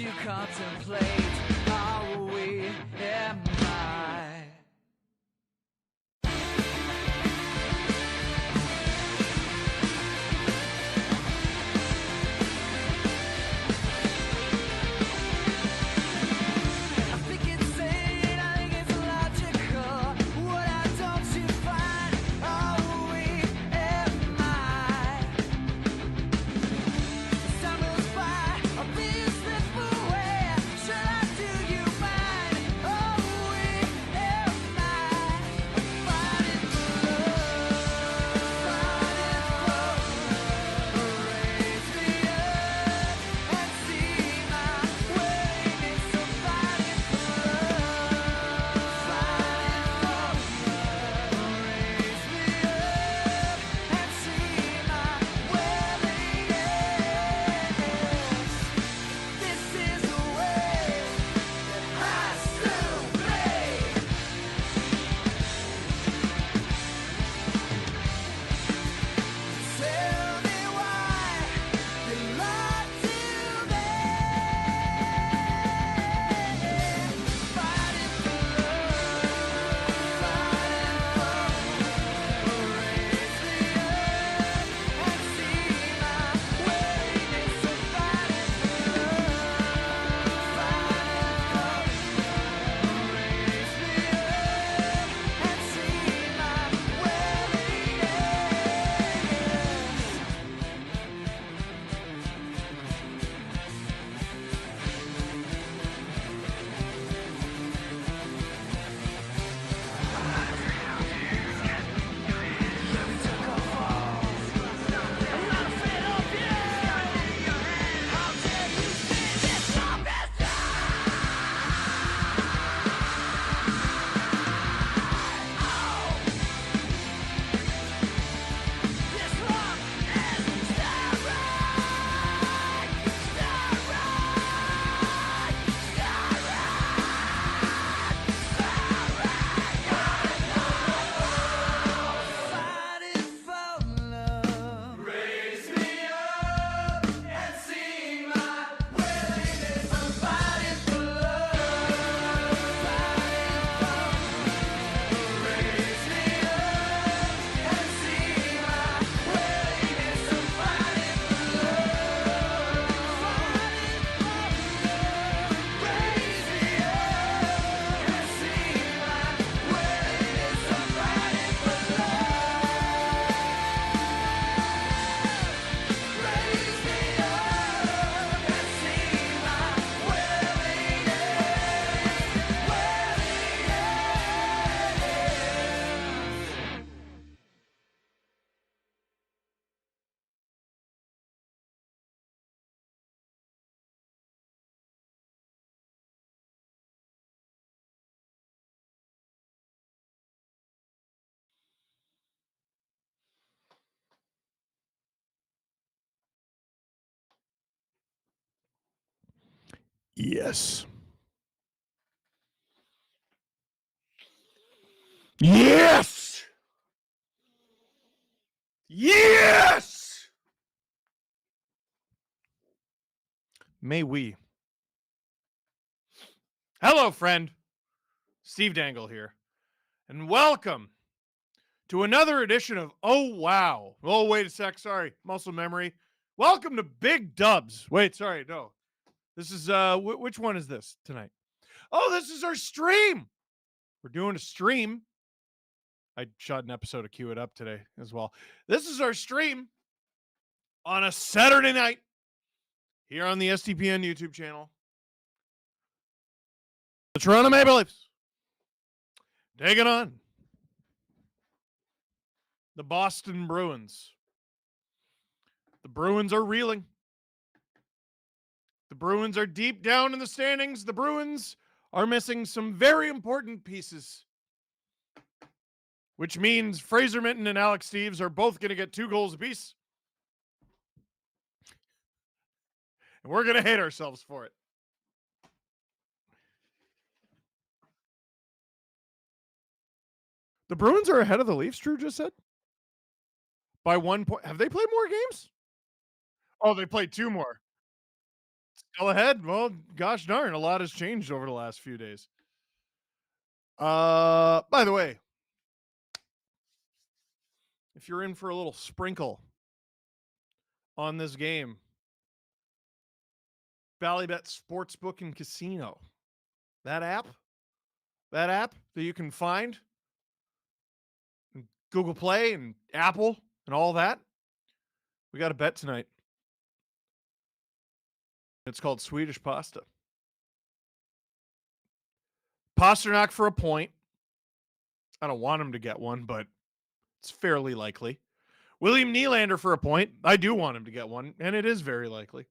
you contemplate? Are we? Am I? I think it's sane, I think it's logical. What I don't you find? Are we? Am I? Time goes by, I'll be a slip away. Should I do you mind? Oh, we am I? Fighting for love, raise me up and see my willingness. So fighting for love, raise me up and see my willingness. This is the way that has to be. Tell me why you lied to me. Fighting for love, raise me up and see my willingness. So fighting for love, raise me up and see my willingness. I'm not afraid of you. How dare you see this love is this love is fighting for love. Raise me up and see my willingness. I'm fighting for love. Raise me up and see my willingness. I'm fighting for love. Raise me up and see my willingness. I'm fighting for love. Raise me up and see my Yes. Yes. Yes. May we. Hello, friend. Steve Dangle here. And welcome to another edition of Oh Wow. Oh, wait a sec. Sorry. Muscle memory. Welcome to Big Dubs. Wait, sorry. No. This is, which one is this tonight? Oh, this is our stream. We're doing a stream. I shot an episode of Cue It Up today as well. This is our stream on a Saturday night here on the SDPN YouTube channel. The Toronto Maple Leafs taking on the Boston Bruins. The Bruins are reeling. The Bruins are deep down in the standings. The Bruins are missing some very important pieces, which means Fraser Minton and Alex Steves are both going to get 2 goals apiece. And we're going to hate ourselves for it. The Bruins are ahead of the Leafs, Drew just said? By 1 point. Have they played more games? Oh, they played 2 more. Go ahead. Well, gosh darn, a lot has changed over the last few days. By the way, if you're in for a little sprinkle on this game, Bally Sportsbook and Casino. That app that you can find in Google Play and Apple and all that. We got a bet tonight. It's called Swedish Pasta. Pasternak for a point. I don't want him to get one, but it's fairly likely. William Nylander for a point. I do want him to get one, and it is very likely.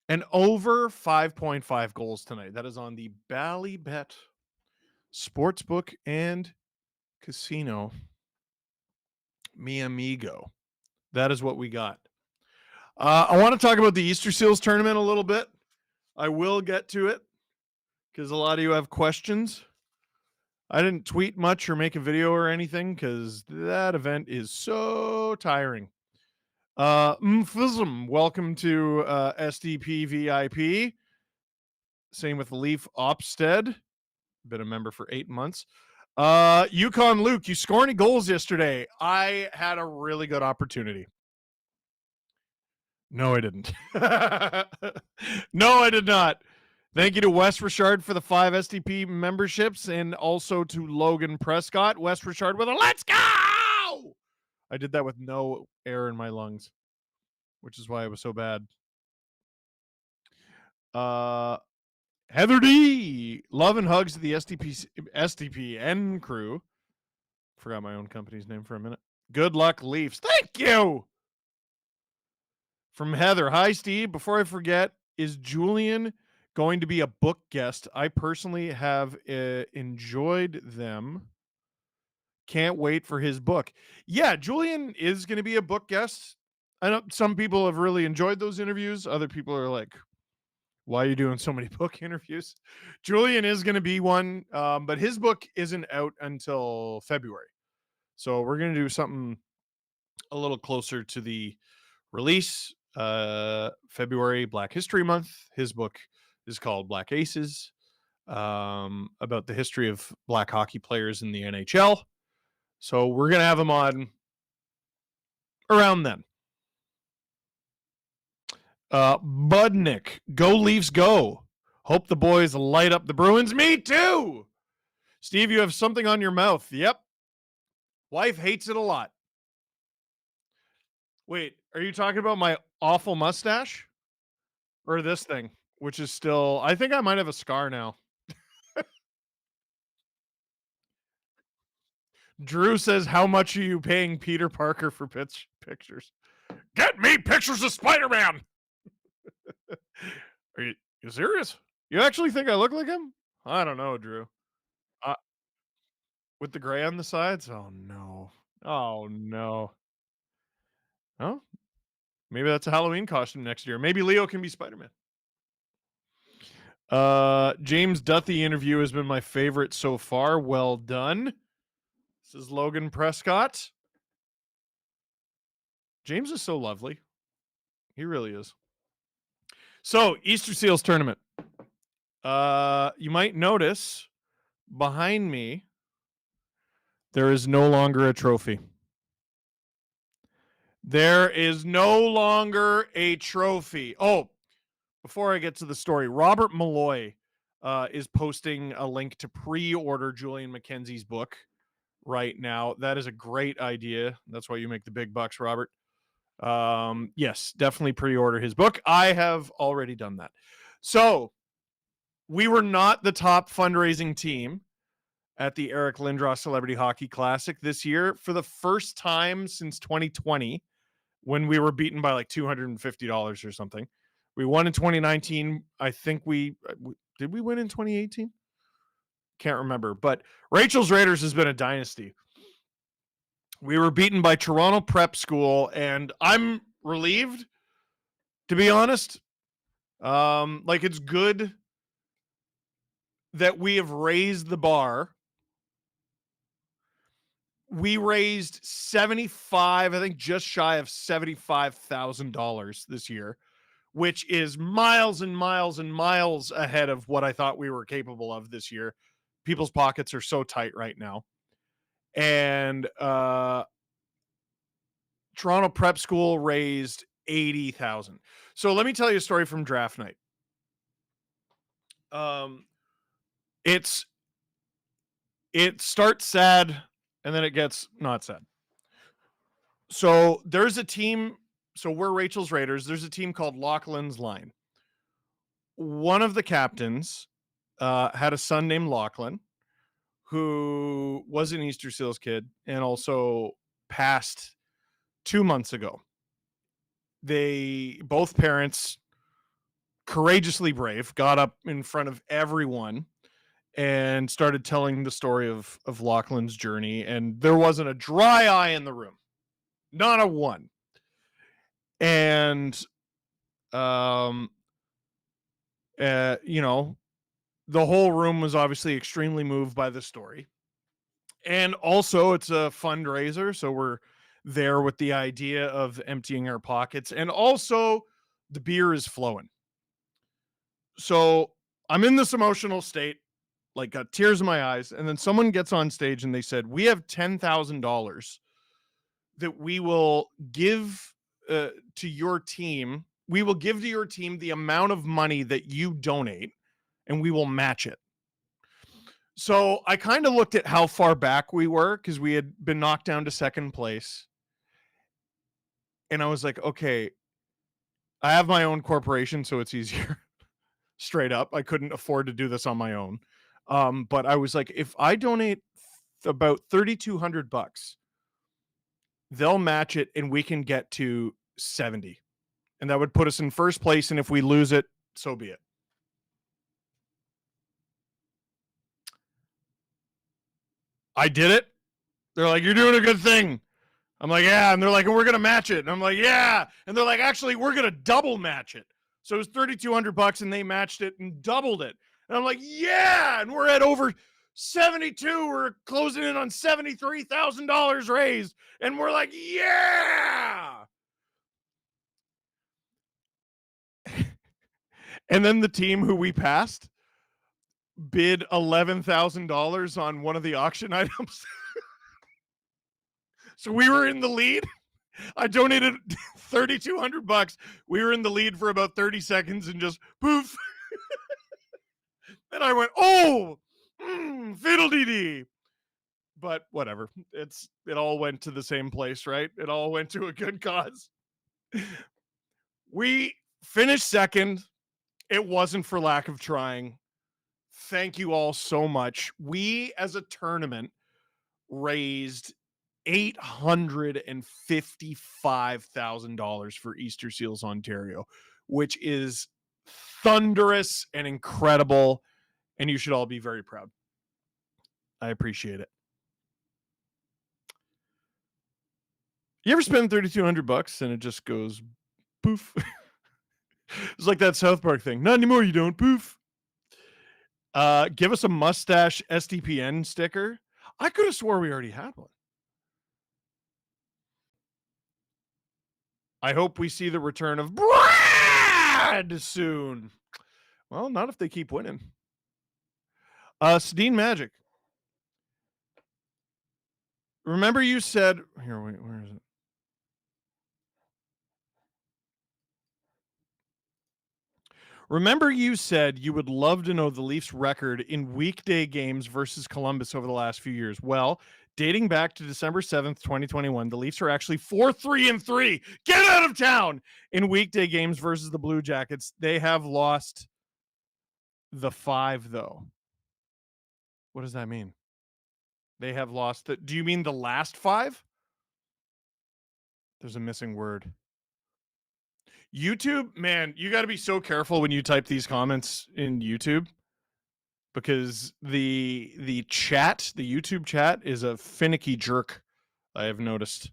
And over 5.5 goals tonight. That is on the Bally Sportsbook and Casino. Mi amigo. That is what we got. I want to talk about the Easter Seals tournament a little bit. I will get to it because a lot of you have questions. I didn't tweet much or make a video or anything because that event is so tiring. Mfism, welcome to SDP VIP. Same with Leaf Opstead. Been a member for 8 months. Yukon Luke, you score any goals yesterday? I had a really good opportunity. No, I didn't. No, I did not. Thank you to Wes Richard for the 5 SDP memberships and also to Logan Prescott. Wes Richard with a let's go! I did that with no air in my lungs, which is why it was so bad. Heather D. Love and hugs to the SDPN crew. Forgot my own company's name for a minute. Good luck, Leafs. Thank you. From Heather. Hi, Steve. Before I forget, is Julian going to be a book guest? I personally have enjoyed them. Can't wait for his book. Yeah, Julian is going to be a book guest. I know some people have really enjoyed those interviews. Other people are like, why are you doing so many book interviews? Julian is going to be one, but his book isn't out until February. So we're going to do something a little closer to the release. February, Black History Month. His book is called Black Aces, about the history of black hockey players in the NHL. So we're going to have him on around then. Budnick, go Leafs, go. Hope the boys light up the Bruins. Me too. Steve, you have something on your mouth. Yep. Wife hates it a lot. Wait, are you talking about my awful mustache? Or this thing, which is still, I think I might have a scar now. Drew says, how much are you paying Peter Parker for pictures? Get me pictures of Spider-Man. Are you serious? You actually think I look like him? I don't know, Drew. With the gray on the sides? Oh, no. Oh, no. Oh, maybe that's a Halloween costume next year. Maybe Leo can be Spider-Man. James Duthie interview has been my favorite so far. Well done. This is Logan Prescott. James is so lovely. He really is. So, Easter Seals tournament. You might notice behind me, there is no longer a trophy. There is no longer a trophy. Oh, before I get to the story, Robert Malloy is posting a link to pre-order Julian McKenzie's book right now. That is a great idea. That's why you make the big bucks, Robert. Yes, definitely pre-order his book. I have already done that. So we were not the top fundraising team at the Eric Lindros Celebrity Hockey Classic this year for the first time since 2020, when we were beaten by like $250 or something. We won in 2019. I think did we win in 2018? Can't remember, but Rachel's Raiders has been a dynasty. We were beaten by Toronto Prep School, and I'm relieved, to be honest. Like, it's good that we have raised the bar. We raised I think just shy of $75,000 this year, which is miles and miles and miles ahead of what I thought we were capable of this year. People's pockets are so tight right now. And Toronto Prep School raised 80,000. So let me tell you a story from draft night. It's it starts sad and then it gets not sad. So there's a team. So we're Rachel's Raiders. There's a team called Lachlan's Line. One of the captains had a son named Lachlan who was an Easter Seals kid and also passed 2 months ago. They both parents, courageously brave, got up in front of everyone and started telling the story of Lachlan's journey. And there wasn't a dry eye in the room, not a one. And you know, the whole room was obviously extremely moved by the story. And also it's a fundraiser, so we're there with the idea of emptying our pockets, and also the beer is flowing. So I'm in this emotional state, like got tears in my eyes, and then someone gets on stage and they said, we have $10,000 that we will give to your team. We will give to your team the amount of money that you donate, and we will match it. So I kind of looked at how far back we were because we had been knocked down to second place. And I was like, okay, I have my own corporation, so it's easier. Straight up. I couldn't afford to do this on my own. But I was like, if I donate about $3,200, they'll match it and we can get to 70. And that would put us in first place. And if we lose it, so be it. I did it. They're like, you're doing a good thing. I'm like, yeah. And they're like, we're going to match it. And I'm like, yeah. And they're like, actually, we're going to double match it. So it was $3,200 and they matched it and doubled it. And I'm like, yeah. And we're at over 72. We're closing in on $73,000 raised. And we're like, yeah. And then the team who we passed bid $11,000 on one of the auction items. So we were in the lead. I donated $3,200. We were in the lead for about 30 seconds and just poof. And I went, oh, fiddle-dee-dee. But whatever. It all went to the same place, right? It all went to a good cause. We finished second. It wasn't for lack of trying. Thank you all so much. We, as a tournament, raised $855,000 for Easter Seals Ontario, which is thunderous and incredible, and you should all be very proud. I appreciate it. You ever spend $3,200 and it just goes poof? It's like that South Park thing. Not anymore, you don't. Poof. Give us a mustache SDPN sticker. I could have swore we already had one. I hope we see the return of Brad soon. Well, not if they keep winning. Sedin Magic. Remember you said, here, wait, where is it? Remember you said you would love to know the Leafs record in weekday games versus Columbus over the last few years. Well, dating back to December 7th, 2021, the Leafs are actually 4-3-3. Get out of town in weekday games versus the Blue Jackets. They have lost the 5, though. What does that mean? They have lost the. Do you mean the last 5? There's a missing word. YouTube, man, you got to be so careful when you type these comments in YouTube, because the chat, the YouTube chat, is a finicky jerk, I have noticed.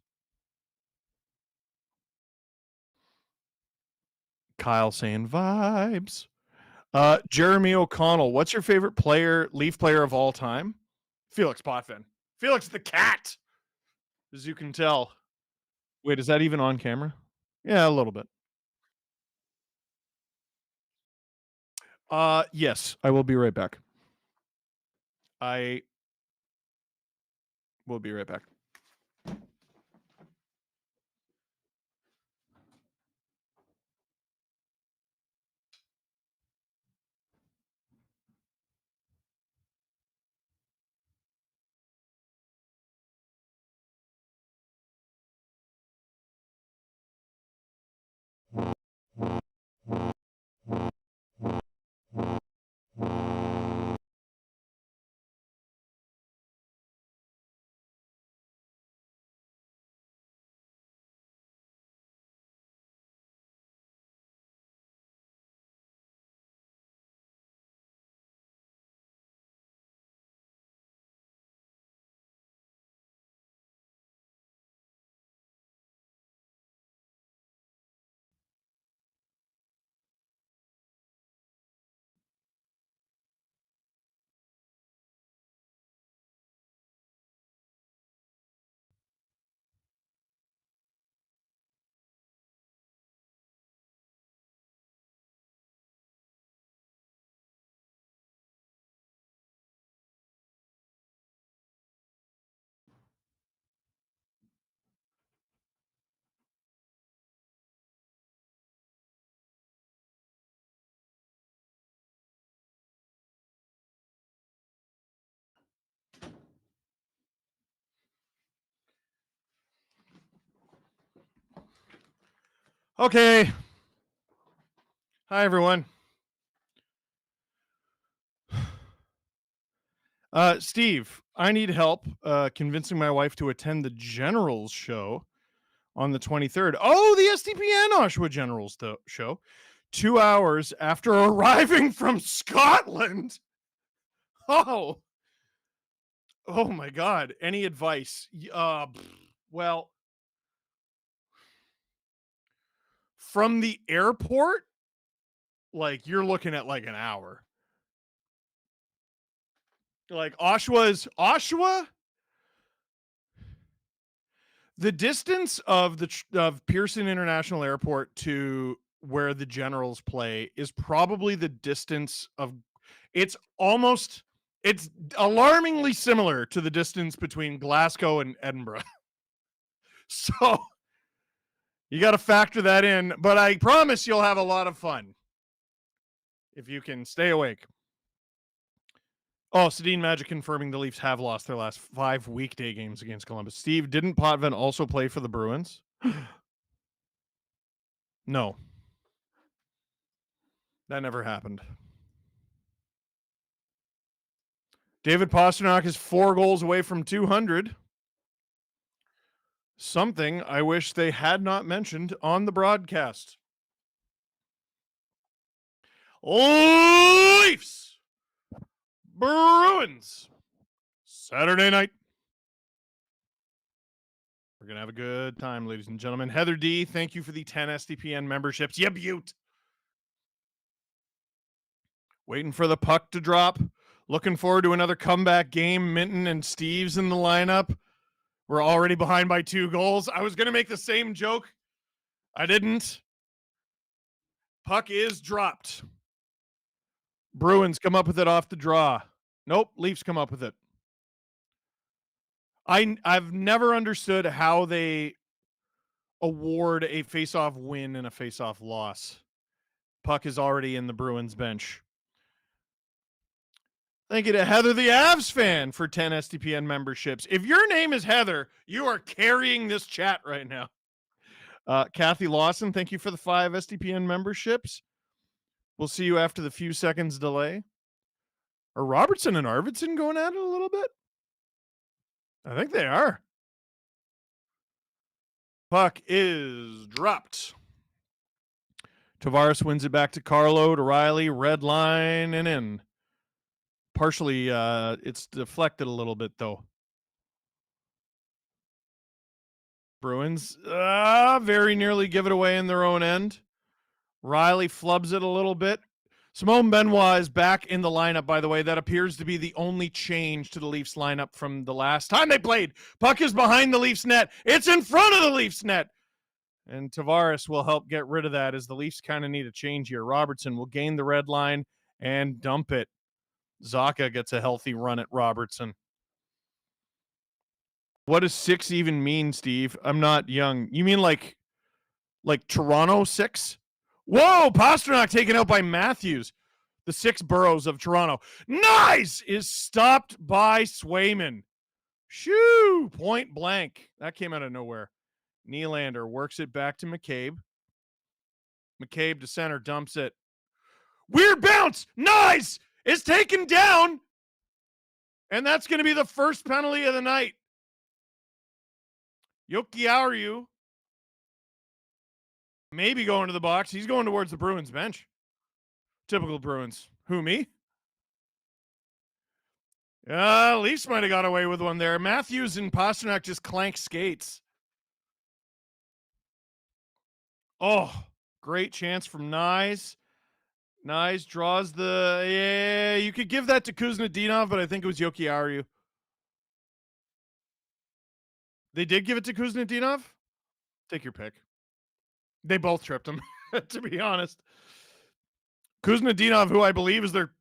Kyle saying vibes. Jeremy O'Connell, what's your favorite Leaf player of all time? Felix Potvin. Felix the cat, as you can tell. Wait, is that even on camera? Yeah, a little bit. Yes, I will be right back. I will be right back. Okay. Hi, everyone. Steve, I need help convincing my wife to attend the Generals show on the 23rd. Oh, the SDPN Oshawa Generals show. 2 hours after arriving from Scotland. Oh my God. Any advice? Well, from the airport, like you're looking at like an hour. Like Oshawa, the distance of of Pearson International Airport to where the Generals play is probably the distance of it's alarmingly similar to the distance between Glasgow and Edinburgh. So you got to factor that in, but I promise you'll have a lot of fun if you can stay awake. Oh, Sedin Magic confirming the Leafs have lost their last 5 weekday games against Columbus. Steve, didn't Potvin also play for the Bruins? No. That never happened. David Pastrnak is 4 goals away from 200. Something I wish they had not mentioned on the broadcast. Leafs! Bruins! Saturday night. We're going to have a good time, ladies and gentlemen. Heather D, thank you for the 10 SDPN memberships. Yeah, beaut. Waiting for the puck to drop. Looking forward to another comeback game. Minton and Steve's in the lineup. We're already behind by 2 goals. I was going to make the same joke. I didn't. Puck is dropped. Bruins come up with it off the draw. Nope, Leafs come up with it. I've never understood how they award a face-off win and a face-off loss. Puck is already in the Bruins bench. Thank you to Heather the Avs fan for 10 SDPN memberships. If your name is Heather, you are carrying this chat right now. Kathy Lawson, thank you for the 5 SDPN memberships. We'll see you after the few seconds delay. Are Robertson and Arvidsson going at it a little bit? I think they are. Puck is dropped. Tavares wins it back to Carlo, to Riley, red line, and in. Partially, it's deflected a little bit, though. Bruins very nearly give it away in their own end. Riley flubs it a little bit. Simone Benoit is back in the lineup, by the way. That appears to be the only change to the Leafs lineup from the last time they played. Puck is behind the Leafs net. It's in front of the Leafs net. And Tavares will help get rid of that as the Leafs kind of need a change here. Robertson will gain the red line and dump it. Zacha gets a healthy run at Robertson. What does 6 even mean, Steve? I'm not young. You mean like Toronto 6? Whoa, Pasternak taken out by Matthews. The 6 boroughs of Toronto. Nice! Is stopped by Swayman. Shoo! Point blank. That came out of nowhere. Nylander works it back to McCabe. McCabe to center, dumps it. Weird bounce! Nice! Is taken down. And that's going to be the first penalty of the night. Jokiharju maybe going to the box. He's going towards the Bruins bench. Typical Bruins. Who, me? Leafs might have got away with one there. Matthews and Pasternak just clank skates. Oh, great chance from Nyes. Nyes draws the... Yeah, you could give that to Kuznetsov, but I think it was Jokiharju. They did give it to Kuznetsov? Take your pick. They both tripped him, to be honest. Kuznetsov, who I believe is their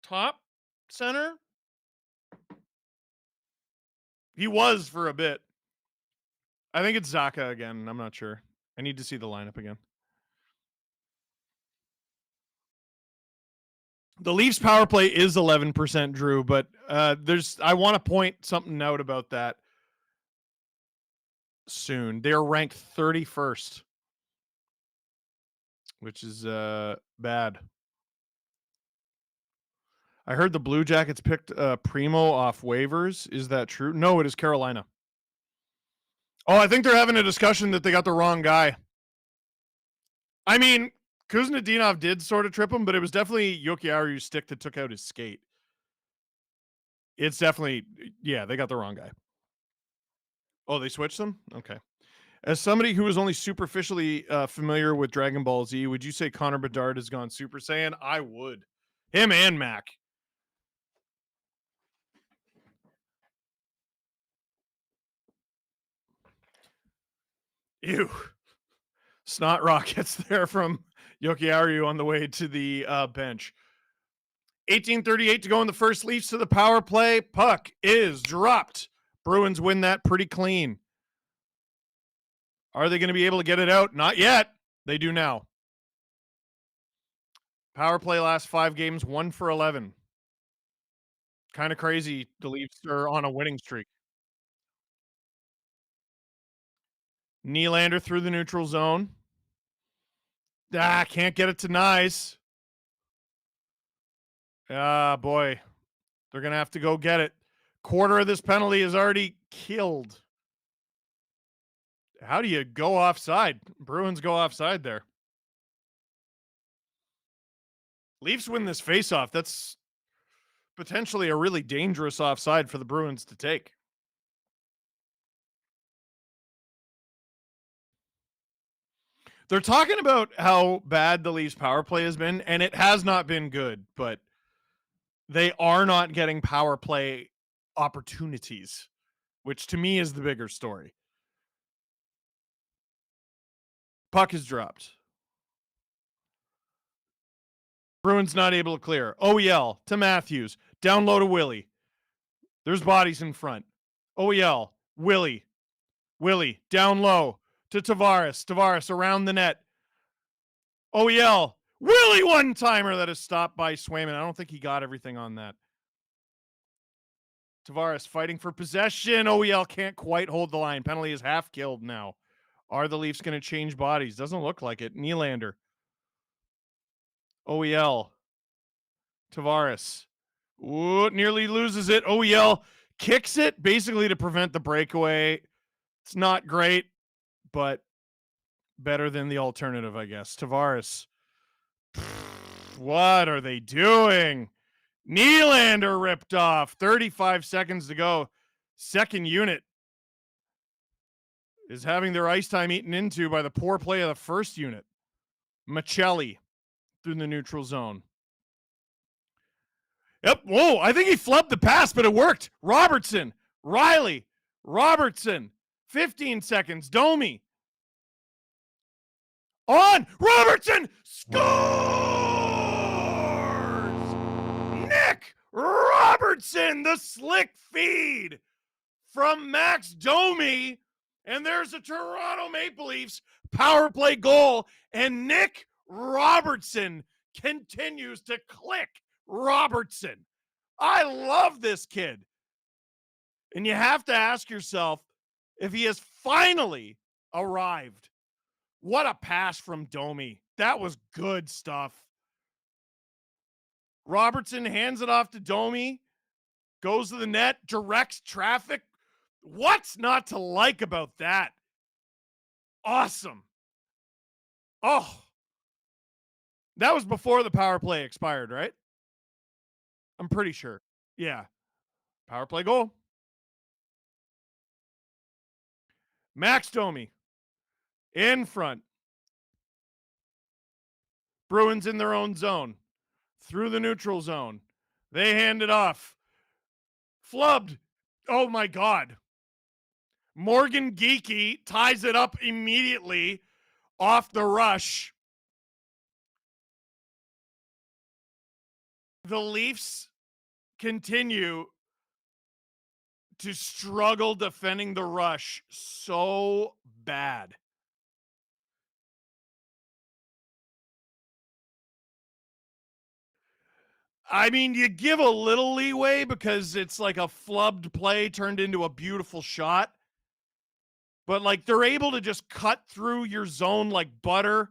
top center. He was for a bit. I think it's Zacha again. I'm not sure. I need to see the lineup again. The Leafs power play is 11%, Drew, but I want to point something out about that soon. They're ranked 31st, which is bad. I heard the Blue Jackets picked Primo off waivers. Is that true? No, it is Carolina. Oh, I think they're having a discussion that they got the wrong guy. I mean, Kuznetsov did sort of trip him, but it was definitely Jokiharju's stick that took out his skate. It's definitely, yeah, they got the wrong guy. Oh, they switched them? Okay. As somebody who is only superficially familiar with Dragon Ball Z, would you say Connor Bedard has gone Super Saiyan? I would. Him and Mac. Ew. Snot rockets there from Jokiharju on the way to the bench. 18:38 to go in the first. Leafs to the power play. Puck is dropped. Bruins win that pretty clean. Are they going to be able to get it out? Not yet. They do now. Power play last 5 games, 1 for 11. Kind of crazy. The Leafs are on a winning streak. Nylander through the neutral zone. Can't get it to Nyes. Boy. They're going to have to go get it. Quarter of this penalty is already killed. How do you go offside? Bruins go offside there. Leafs win this faceoff. That's potentially a really dangerous offside for the Bruins to take. They're talking about how bad the Leafs power play has been, and it has not been good, but they are not getting power play opportunities, which to me is the bigger story. Puck is dropped. Bruins not able to clear. OEL to Matthews. Down low to Willie. There's bodies in front. OEL. Willie. Down low to Tavares. Tavares around the net. OEL. Willie one-timer that is stopped by Swayman. I don't think he got everything on that. Tavares fighting for possession. OEL can't quite hold the line. Penalty is half killed now. Are the Leafs going to change bodies? Doesn't look like it. Nylander. OEL. Tavares. Ooh, nearly loses it. OEL kicks it basically to prevent the breakaway. It's not great, but better than the alternative, I guess. Tavares. What are they doing? Nylander ripped off. 35 seconds to go. Second unit is having their ice time eaten into by the poor play of the first unit. Michelli through the neutral zone. Yep. Whoa, I think he flubbed the pass, but it worked. Robertson. Riley. Robertson. 15 seconds. Domi. On. Robertson. Scores! Robertson, the slick feed from Max Domi. And there's a Toronto Maple Leafs power play goal. And Nick Robertson continues to click Robertson. I love this kid. And you have to ask yourself if he has finally arrived. What a pass from Domi. That was good stuff. Robertson hands it off to Domi, goes to the net, directs traffic. What's not to like about that? Awesome. Oh, that was before the power play expired, right? I'm pretty sure. Yeah. Power play goal. Max Domi in front. Bruins in their own zone. Through the neutral zone. They hand it off. Flubbed. Oh my God. Morgan Geekie ties it up immediately off the rush. The Leafs continue to struggle defending the rush so bad. I mean, you give a little leeway because it's like a flubbed play turned into a beautiful shot. But like they're able to just cut through your zone like butter.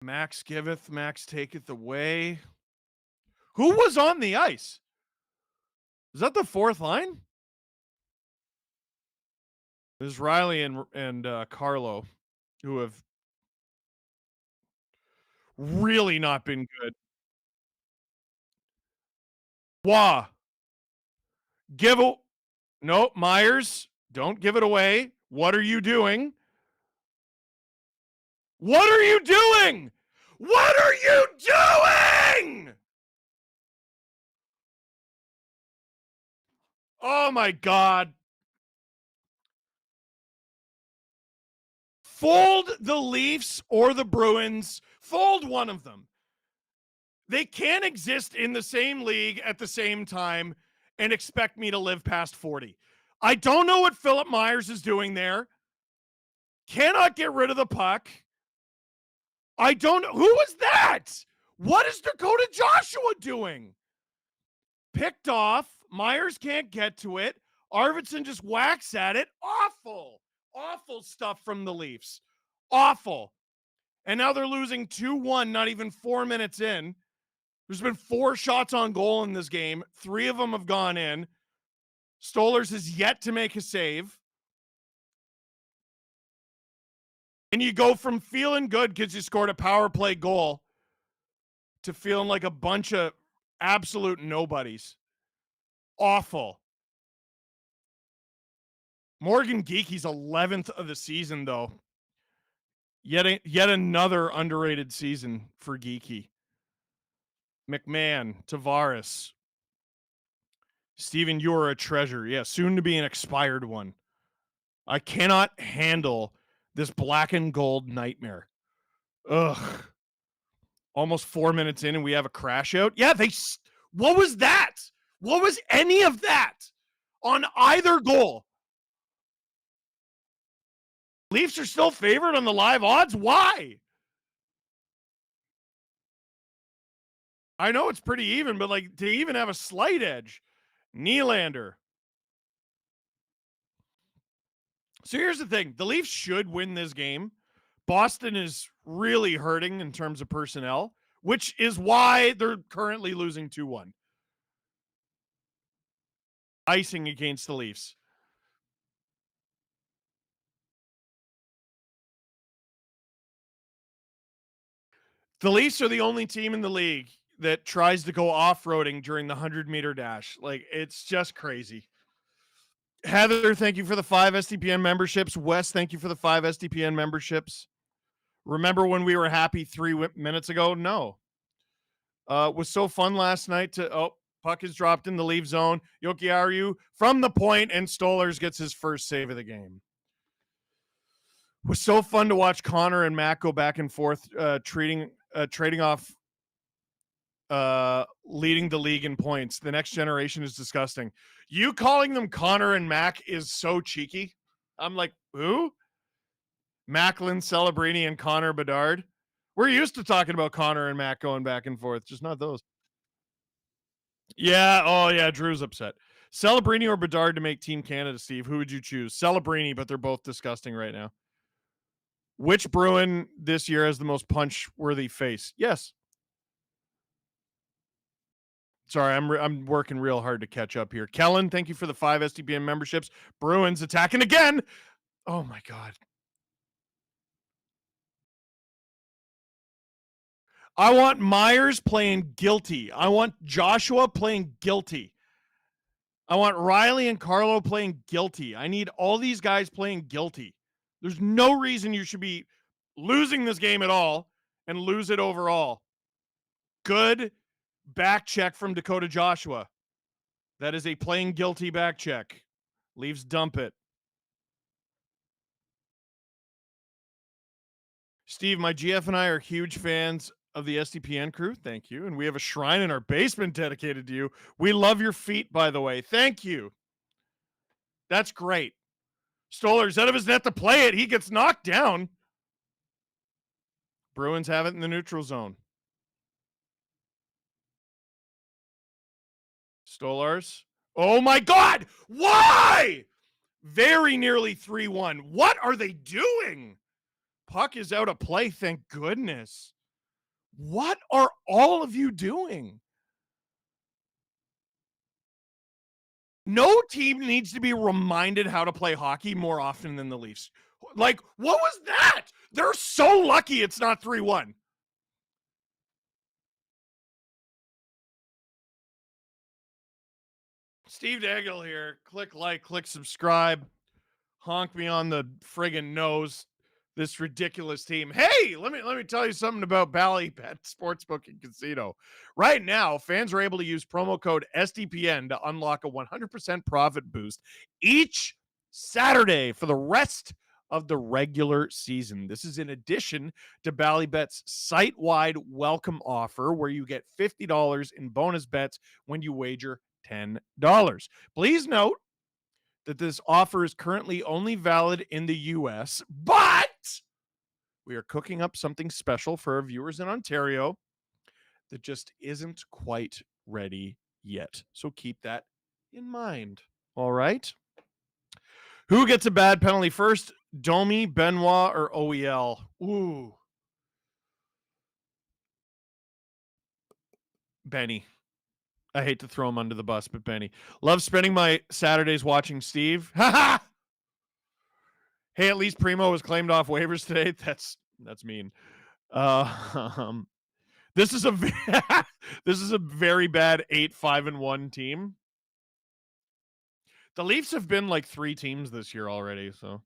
Max giveth, Max taketh away. Who was on the ice? Is that the fourth line? There's Riley and Carlo, who have really not been good. Wah. No, Myers, don't give it away. What are you doing? What are you doing? What are you doing? Oh my God. Fold the Leafs or the Bruins. Fold one of them. They can't exist in the same league at the same time and expect me to live past 40. I don't know what Philip Myers is doing there. Cannot get rid of the puck. I don't know. Who was that? What is Dakota Joshua doing? Picked off. Myers can't get to it. Arvidsson just whacks at it. Awful. Awful stuff from the Leafs. Awful. And now they're losing 2-1, not even 4 minutes in. There's been 4 shots on goal in this game. 3 of them have gone in. Stolarz has yet to make a save. And you go from feeling good because you scored a power play goal to feeling like a bunch of absolute nobodies. Awful. Morgan Geekie's 11th of the season, though. Yet another underrated season for Geekie. McMahon, Tavares. Steven, you're a treasure. Yeah, soon to be an expired one. I cannot handle this black and gold nightmare. Ugh. Almost 4 minutes in and we have a crash out. Yeah, what was that? What was any of that on either goal? Leafs are still favored on the live odds. Why? I know it's pretty even, but like to even have a slight edge. Nylander. So here's the thing. The Leafs should win this game. Boston is really hurting in terms of personnel, which is why they're currently losing 2-1. Icing against the Leafs. The Leafs are the only team in the league that tries to go off-roading during the 100-meter dash. Like, it's just crazy. Heather, thank you for the 5 SDPN memberships. Wes, thank you for the 5 SDPN memberships. Remember when we were happy 3 minutes ago? No. It was so fun last night to, puck is dropped in the leave zone. Jokiharju from the point, and Stolarz gets his first save of the game. It was so fun to watch Connor and Matt go back and forth, trading off leading the league in points. The next generation is disgusting. You calling them Connor and Mac is so cheeky. I'm like, who? Macklin, Celebrini, and Connor Bedard. We're used to talking about Connor and Mac going back and forth, just not those. Yeah. Oh, yeah. Drew's upset. Celebrini or Bedard to make Team Canada, Steve? Who would you choose? Celebrini, but they're both disgusting right now. Which Bruin this year has the most punch-worthy face? Yes. Sorry, I'm working real hard to catch up here. Kellen, thank you for the 5 SDPN memberships. Bruins attacking again. Oh my God. I want Myers playing guilty. I want Joshua playing guilty. I want Riley and Carlo playing guilty. I need all these guys playing guilty. There's no reason you should be losing this game at all and lose it overall. Good back check from Dakota Joshua. That is a playing guilty back check. Leaves dump it. Steve, my GF and I are huge fans of the SDPN crew. Thank you. And we have a shrine in our basement dedicated to you. We love your feet, by the way. Thank you. That's great. Stoller's out of his net to play it. He gets knocked down. Bruins have it in the neutral zone. Stolars. Oh my God. Why? Very nearly 3-1. What are they doing? Puck is out of play. Thank goodness. What are all of you doing? No team needs to be reminded how to play hockey more often than the Leafs. Like, what was that? They're so lucky it's not 3-1. Steve Dangle here. Click like, click subscribe. Honk me on the friggin' nose. This ridiculous team. Hey, let me tell you something about Bally Sportsbook and Casino. Right now, fans are able to use promo code SDPN to unlock a 100% profit boost each Saturday for the rest of the regular season. This is in addition to Bally Bet's site-wide welcome offer where you get $50 in bonus bets when you wager $10. Please note that this offer is currently only valid in the US, but we are cooking up something special for our viewers in Ontario that just isn't quite ready yet. So keep that in mind. All right. Who gets a bad penalty first? Domi, Benoit, or OEL? Ooh. Benny. I hate to throw him under the bus, but Benny. Love spending my Saturdays watching Steve. Ha ha! Hey, at least Primo was claimed off waivers today. That's mean. This is a this is a very bad 8-5-1 team. The Leafs have been like 3 teams this year already, so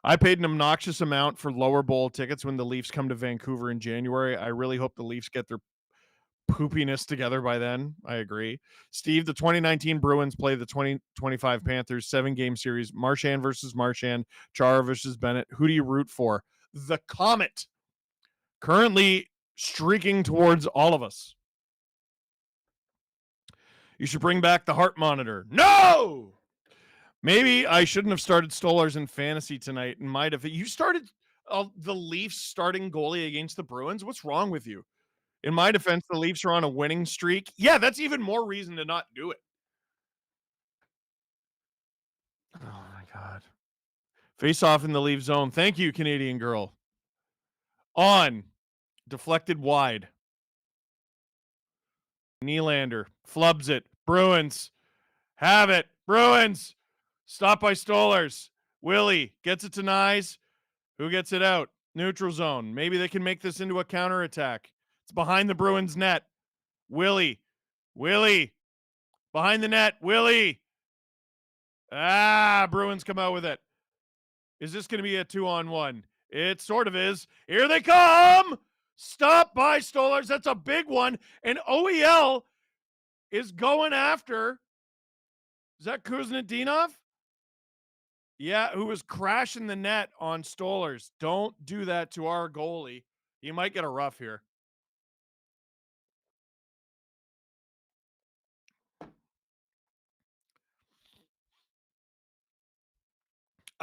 I paid an obnoxious amount for lower bowl tickets when the Leafs come to Vancouver in January. I really hope the Leafs get their poopiness together by then. I agree. Steve, the 2019 Bruins play the 2025 Panthers 7-game series. Marchand versus Marchand, Chara versus Bennett. Who do you root for? The Comet. Currently streaking towards all of us. You should bring back the heart monitor. No! Maybe I shouldn't have started Stolars in fantasy tonight. And might have. You started the Leafs starting goalie against the Bruins. What's wrong with you? In my defense, the Leafs are on a winning streak. Yeah, that's even more reason to not do it. Oh my God. Face off in the Leaf zone. Thank you, Canadian girl. On. Deflected wide. Nylander flubs it. Bruins have it. Bruins stop by Stolars. Willie gets it to Nyes. Who gets it out? Neutral zone. Maybe they can make this into a counterattack. It's behind the Bruins net. Willie behind the net. Willie. Bruins come out with it. Is this going to be a 2-on-1? It sort of is. Here they come. Stop by Stolars. That's a big one. And OEL is going after. Is that Kuznetsov? Yeah, who was crashing the net on Stolars. Don't do that to our goalie. He might get a rough here.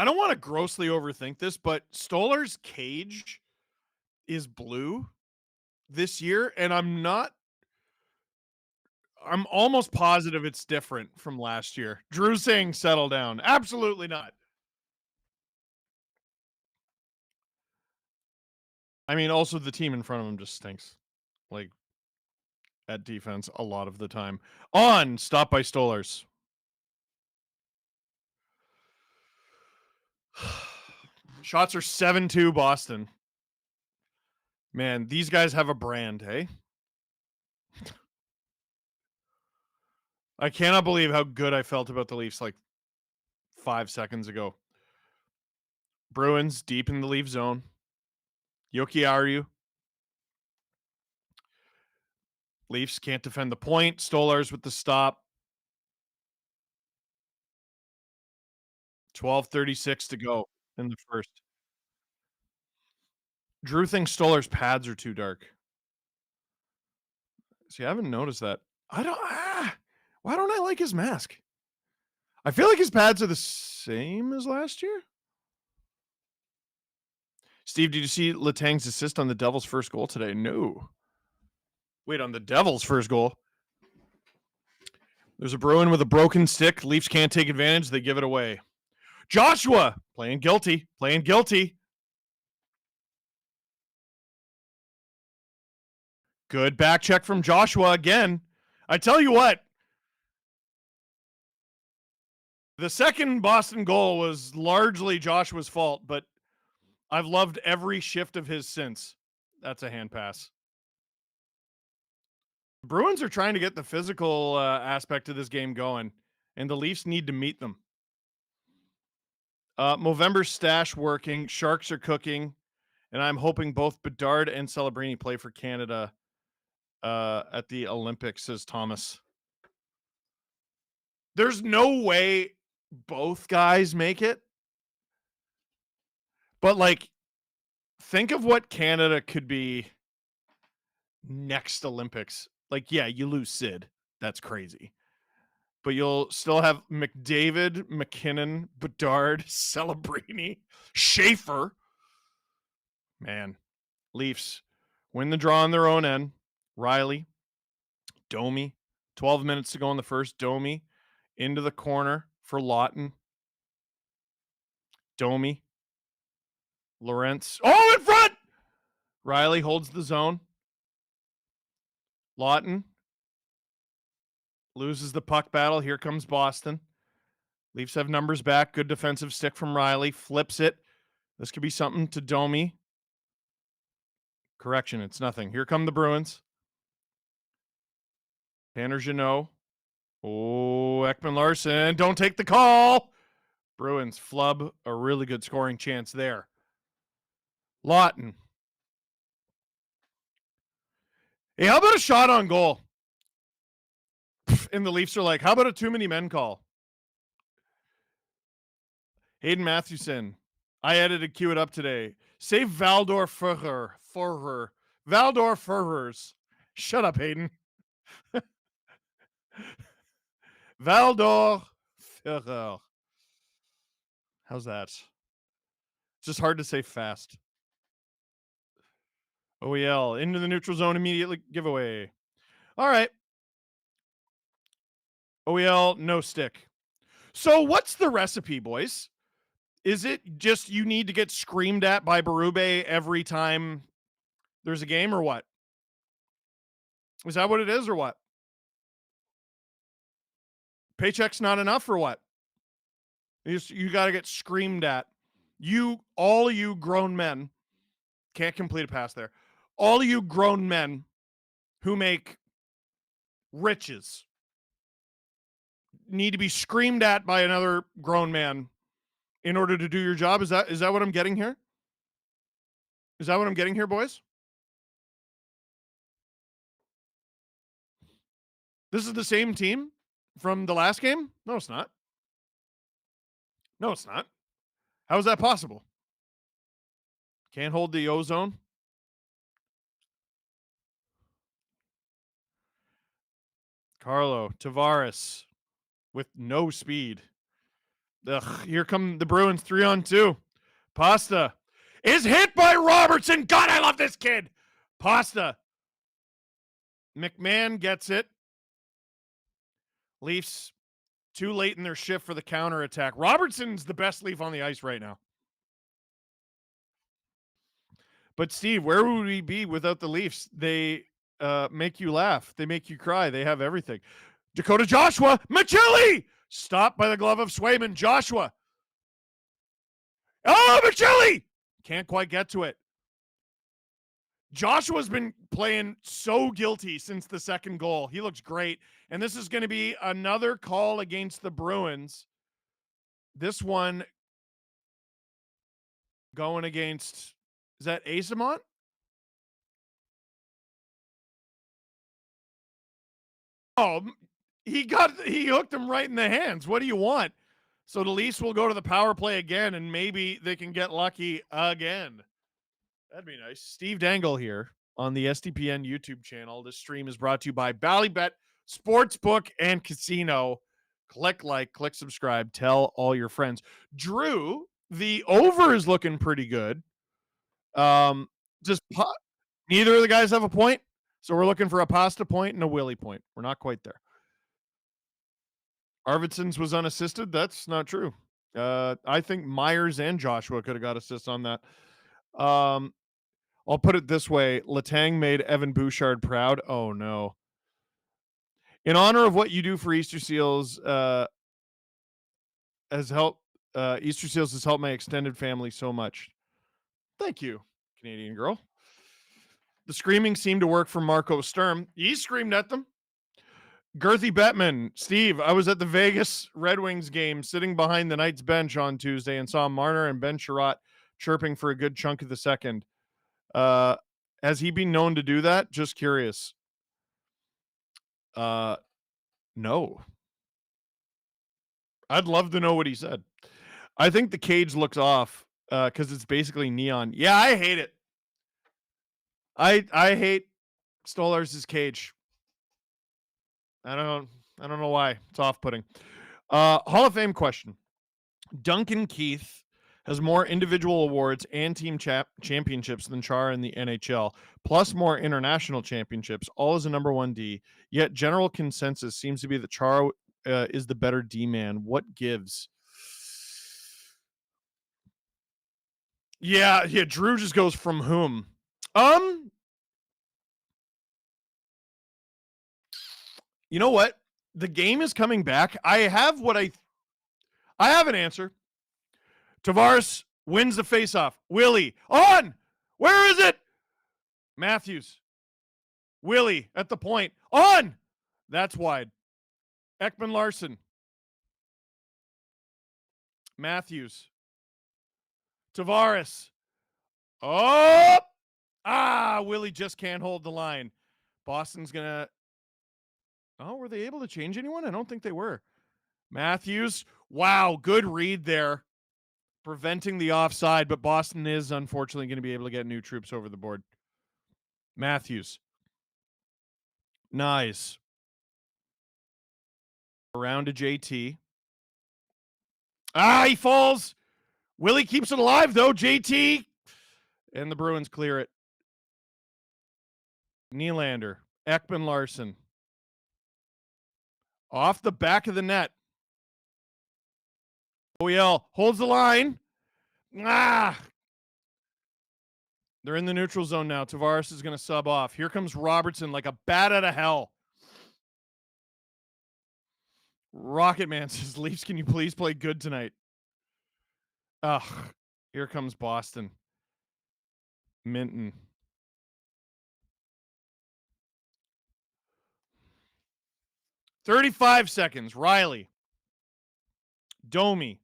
I don't want to grossly overthink this, but Stoller's cage is blue this year, and I'm almost positive it's different from last year. Drew saying settle down. Absolutely not. I mean, also the team in front of him just stinks. Like at defense a lot of the time. On stop by Stolers. Shots are 7-2 Boston. Man, these guys have a brand, hey? I cannot believe how good I felt about the Leafs like 5 seconds ago. Bruins deep in the Leaf zone. Yokiaru. Leafs can't defend the point. Stolars with the stop. 12:36 to go in the first. Drew thinks Stoller's pads are too dark. See, I haven't noticed that. Why don't I like his mask? I feel like his pads are the same as last year. Steve, did you see Letang's assist on the Devils' first goal today? No. Wait, on the Devils' first goal? There's a Bruin with a broken stick. Leafs can't take advantage. They give it away. Joshua playing guilty. Good back check from Joshua again. I tell you what, the second Boston goal was largely Joshua's fault, but I've loved every shift of his since. That's a hand pass. The Bruins are trying to get the physical aspect of this game going, and the Leafs need to meet them. Movember's stash working. Sharks are cooking, and I'm hoping both Bedard and Celebrini play for Canada at the Olympics, says Thomas. There's no way both guys make it. But, like, think of what Canada could be next Olympics. Like, yeah, you lose Sid. That's crazy. But you'll still have McDavid, McKinnon, Bedard, Celebrini, Schaefer. Man, Leafs win the draw on their own end. Riley, Domi, 12 minutes to go in the first. Domi into the corner for Lawton. Domi. Lorentz. Oh, in front! Riley holds the zone. Lawton loses the puck battle. Here comes Boston. Leafs have numbers back. Good defensive stick from Riley. Flips it. This could be something to Domi. Correction, it's nothing. Here come the Bruins. Tanner Jeannot. Oh, Ekman Larson. Don't take the call. Bruins flub a really good scoring chance there. Lawton. Hey, how about a shot on goal? And the Leafs are like, how about a too many men call? Hayden Mathewson. I edited Cue It Up today. Say Valdor Furrer. Valdor Furrers. Shut up, Hayden. Valdor Furrer. How's that? It's just hard to say fast. OEL into the neutral zone immediately. Giveaway. All right. OEL, no stick. So what's the recipe, boys? Is it just you need to get screamed at by Berube every time there's a game, or what? Is that what it is, or what? Paycheck's not enough, or what? You got to get screamed at. All you grown men, can't complete a pass there. All you grown men who make riches need to be screamed at by another grown man in order to do your job. Is that what I'm getting here? Is that what I'm getting here, boys? This is the same team from the last game? No, it's not. No, it's not. How is that possible? Can't hold the ozone. Carlo Tavares with no speed. Ugh, here come the Bruins 3-on-2. Pasta is hit by Robertson. God, I love this kid. Pasta. McMahon gets it. Leafs too late in their shift for the counterattack. Robertson's the best Leaf on the ice right now. But Steve, where would we be without the Leafs? They make you laugh. They make you cry. They have everything. Dakota Joshua. Machili! Stopped by the glove of Swayman. Joshua. Oh, Machili! Can't quite get to it. Joshua's been playing so guilty since the second goal. He looks great. And this is going to be another call against the Bruins. This one going against, is that Asamont? Oh, he hooked him right in the hands. What do you want? So the Leafs will go to the power play again, and maybe they can get lucky again. That'd be nice. Steve Dangle here on the SDPN YouTube channel. This stream is brought to you by Bally Sportsbook and Casino. Click like, click subscribe, tell all your friends. Drew, the over is looking pretty good. Neither of the guys have a point, so we're looking for a Pasta point and a Willie point. We're not quite there. Arvidsson's was unassisted. That's not true. I think Myers and Joshua could have got assists on that. I'll put it this way. Letang made Evan Bouchard proud. Oh, no. In honor of what you do for Easter Seals, Easter Seals has helped my extended family so much. Thank you, Canadian girl. The screaming seemed to work for Marco Sturm. He screamed at them. Girthy Bettman. Steve, I was at the Vegas Red Wings game sitting behind the Knights bench on Tuesday and saw Marner and Ben Sherratt chirping for a good chunk of the second. Has he been known to do that? Just curious. No. I'd love to know what he said. I think the cage looks off because it's basically neon. Yeah, I hate it. I hate Stolarz' cage. I don't know why. It's off-putting. Hall of Fame question. Duncan Keith has more individual awards and team championships than Chara in the NHL, plus more international championships, all as a number 1D. Yet general consensus seems to be that Chara is the better D-man. What gives? Yeah, Drew just goes from whom? You know what? The game is coming back. I have an answer. Tavares wins the faceoff. Willie on. Where is it? Matthews. Willie at the point. On. That's wide. Ekman Larson. Matthews. Tavares. Oh. Willie just can't hold the line. Boston's going to. Oh, were they able to change anyone? I don't think they were. Matthews. Wow, good read there. Preventing the offside, but Boston is unfortunately going to be able to get new troops over the board. Matthews. Nice. Around to JT. He falls. Willie keeps it alive, though. JT. And the Bruins clear it. Nylander. Ekman Larson. Off the back of the net. OEL holds the line. They're in the neutral zone now. Tavares is going to sub off. Here comes Robertson like a bat out of hell. Rocket Man says, Leafs, can you please play good tonight? Here comes Boston. Minton. $35 seconds. Riley. Domi.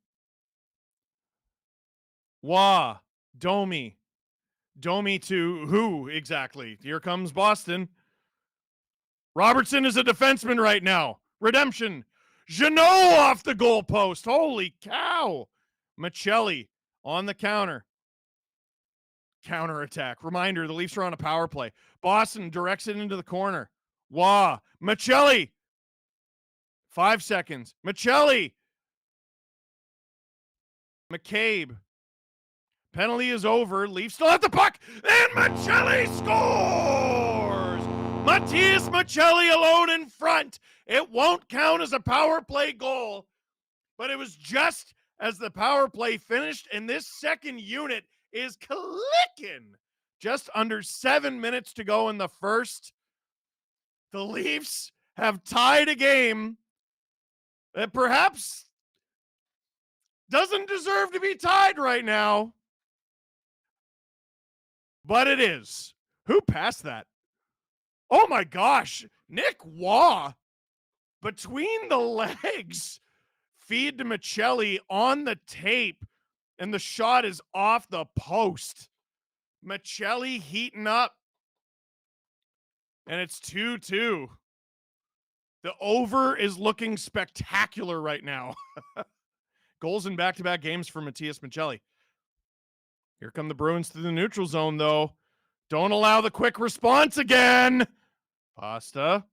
Wah. Domi. Domi to who exactly? Here comes Boston. Robertson is a defenseman right now. Redemption. Jeannot off the goalpost. Holy cow. Michelli on the counter. Counterattack. Reminder, the Leafs are on a power play. Boston directs it into the corner. Wah. Michelli. 5 seconds. Michelli. McCabe. Penalty is over. Leafs still have the puck. And Michelli scores! Matias Michelli alone in front. It won't count as a power play goal, but it was just as the power play finished, and this second unit is clicking. Just under 7 minutes to go in the first. The Leafs have tied a game that perhaps doesn't deserve to be tied right now, but it is. Who passed that? Oh my gosh, Nick Waugh, between the legs, feed to Michelli on the tape, and the shot is off the post. Michelli heating up, and it's 2-2. The over is looking spectacular right now. Goals in back-to-back games for Matias Michelli. Here come the Bruins to the neutral zone, though. Don't allow the quick response again. Pasta.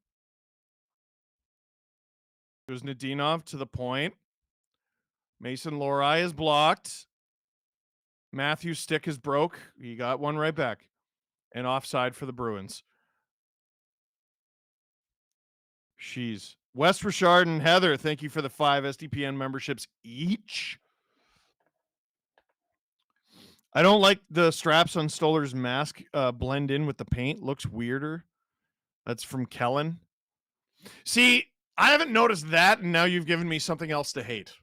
Goes Nadinov to the point. Mason Lohrei is blocked. Matthew's stick is broke. He got one right back. And offside for the Bruins. She's Wes Richard and Heather, thank you for the 5 SDPN memberships each. I don't like the straps on Stoller's mask blend in with the paint. Looks weirder. That's from Kellen. See, I haven't noticed that, and now you've given me something else to hate.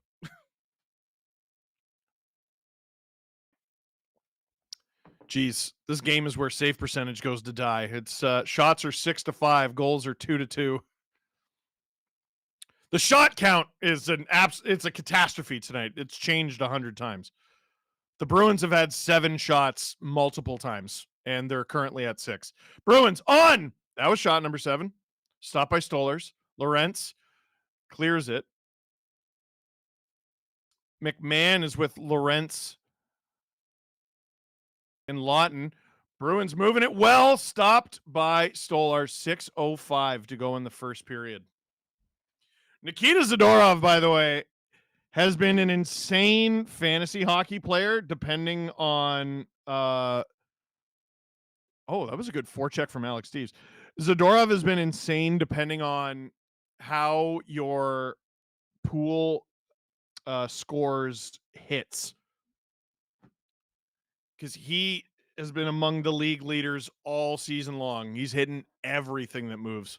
Geez, this game is where save percentage goes to die. It's shots are 6-5, goals are 2-2. The shot count is it's a catastrophe tonight. It's changed 100 times. The Bruins have had 7 shots multiple times, and they're currently at 6. Bruins on! That was shot number 7. Stopped by Stollers. Lorentz clears it. McMahon is with Lorentz and Lawton. Bruins moving it well. Stopped by Stolar. 6:05 to go in the first period. Nikita Zadorov, by the way, has been an insane fantasy hockey player, depending on that was a good forecheck from Alex Steves. Zadorov has been insane depending on how your pool scores hits. Because he has been among the league leaders all season long. He's hitting everything that moves.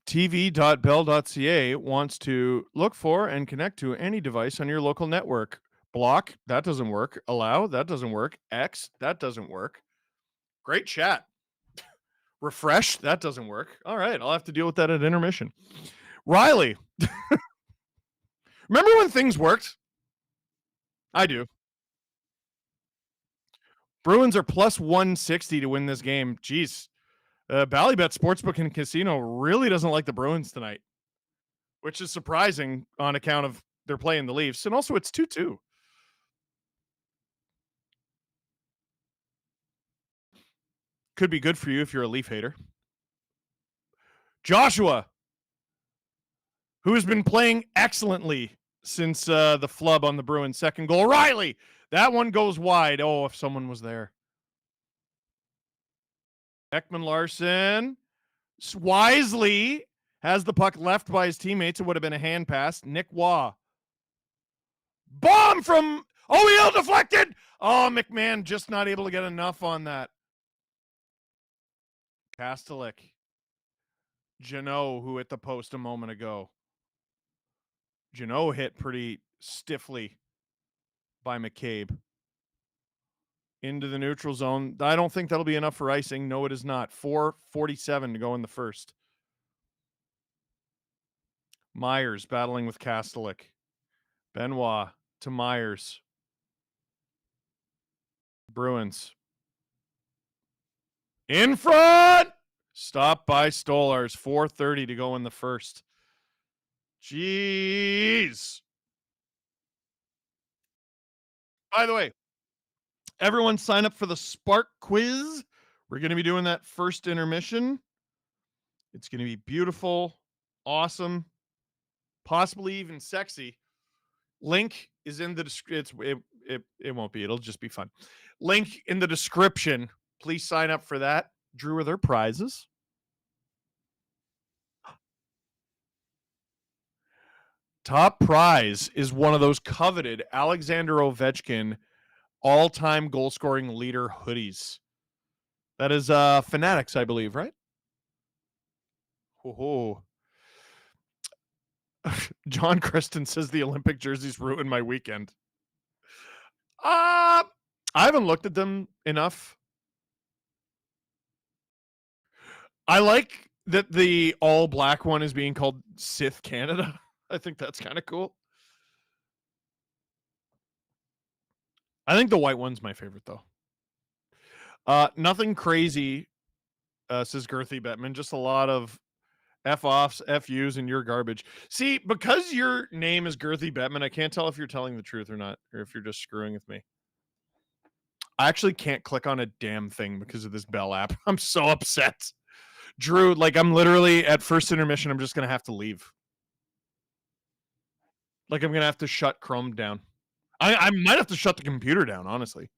TV.bell.ca wants to look for and connect to any device on your local network. Block, that doesn't work. Allow, that doesn't work. X, that doesn't work. Great chat. Refresh, that doesn't work. All right, I'll have to deal with that at intermission. Riley, remember when things worked? I do. Bruins are plus 160 to win this game. Jeez. Bally Sportsbook and Casino really doesn't like the Bruins tonight, which is surprising on account of they're playing the Leafs. And also it's 2-2. Could be good for you if you're a Leaf hater. Joshua, who has been playing excellently since the flub on the Bruins' second goal. Riley, that one goes wide. Oh, if someone was there. Ekman Larson wisely has the puck left by his teammates. It would have been a hand pass. Nick Waugh. Bomb from OEL deflected. Oh, McMahon just not able to get enough on that. Kastelik. Jeannot, who hit the post a moment ago. Jeannot hit pretty stiffly by McCabe. Into the neutral zone. I don't think that'll be enough for icing. No, it is not. 4:47 to go in the first. Myers battling with Kastelik. Benoit to Myers. Bruins. In front! Stopped by Stollers. 4:30 to go in the first. Jeez. By the way, everyone sign up for the Spark quiz. We're going to be doing that first intermission. It's going to be beautiful, awesome, possibly even sexy. Link is in the description. It won't be. It'll just be fun. Link in the description. Please sign up for that. Drew are their prizes. Top prize is one of those coveted Alexander Ovechkin all-time goal-scoring leader hoodies. That is Fanatics, I believe, right? Oh. John Kristen says the Olympic jerseys ruined my weekend. I haven't looked at them enough. I like that the all black one is being called Sith Canada. I think that's kind of cool. I think the white one's my favorite though. Nothing crazy, says Girthy Bettman. Just a lot of F-offs, F-U's, and your garbage. See, because your name is Girthy Bettman, I can't tell if you're telling the truth or not, or if you're just screwing with me. I actually can't click on a damn thing because of this Bell app. I'm so upset. Drew, like I'm literally at first intermission, I'm just going to have to leave. Like I'm going to have to shut Chrome down. I might have to shut the computer down, honestly.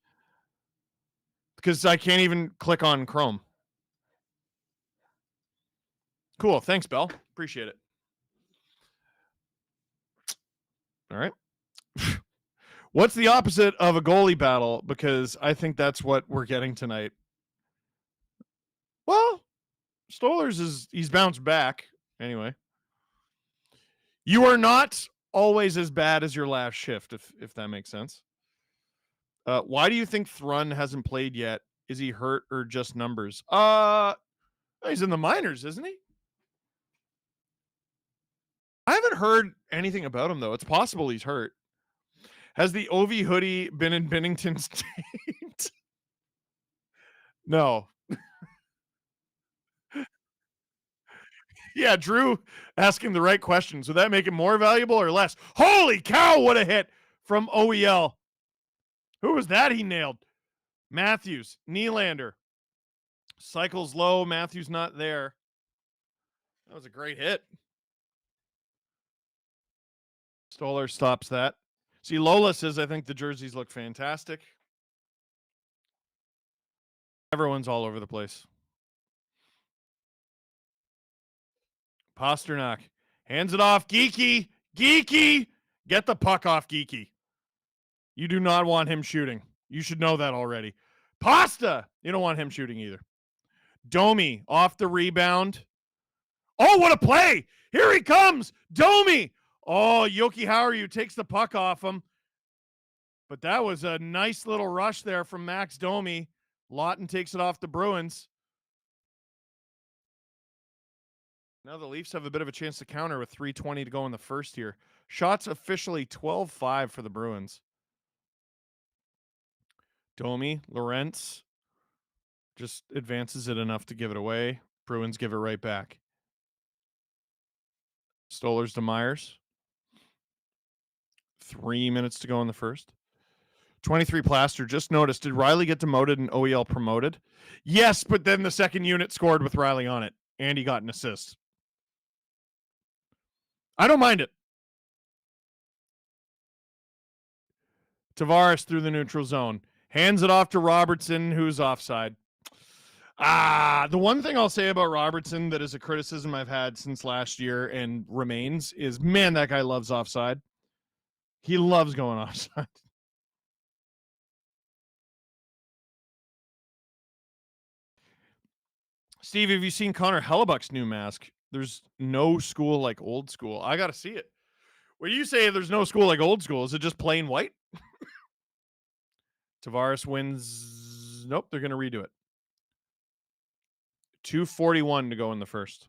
Because I can't even click on Chrome. Cool. Thanks, Bell. Appreciate it. All right. What's the opposite of a goalie battle? Because I think that's what we're getting tonight. Well, Stolar's he's bounced back. Anyway. You are not always as bad as your last shift, if that makes sense. Why do you think Thrun hasn't played yet? Is he hurt or just numbers? He's in the minors, isn't he? I haven't heard anything about him though. It's possible he's hurt. Has the Ovi hoodie been in Bennington State? No. Yeah, Drew asking the right questions. Would that make it more valuable or less? Holy cow, what a hit from OEL. Who was that he nailed? Matthews, Nylander. Cycles low, Matthews not there. That was a great hit. Stolar stops that. See, Lola says, I think the jerseys look fantastic. Everyone's all over the place. Pasternak hands it off. Geeky. Geeky. Get the puck off Geeky. You do not want him shooting. You should know that already. Pasta. You don't want him shooting either. Domi off the rebound. Oh, what a play. Here he comes. Domi. Oh, Yoki Howaryu takes the puck off him. But that was a nice little rush there from Max Domi. Lawton takes it off the Bruins. Now the Leafs have a bit of a chance to counter with 3:20 to go in the first here. Shots officially 12-5 for the Bruins. Domi, Lorentz just advances it enough to give it away. Bruins give it right back. Stolers to Myers. 3 minutes to go in the first. 23 Plaster just noticed. Did Riley get demoted and OEL promoted? Yes, but then the second unit scored with Riley on it, and he got an assist. I don't mind it. Tavares through the neutral zone. Hands it off to Robertson, who's offside. The one thing I'll say about Robertson that is a criticism I've had since last year and remains is, man, that guy loves offside. He loves going offside. Steve, have you seen Connor Hellebuck's new mask? There's no school like old school. I got to see it. When you say there's no school like old school, is it just plain white? Tavares wins. Nope, they're going to redo it. 2:41 to go in the first.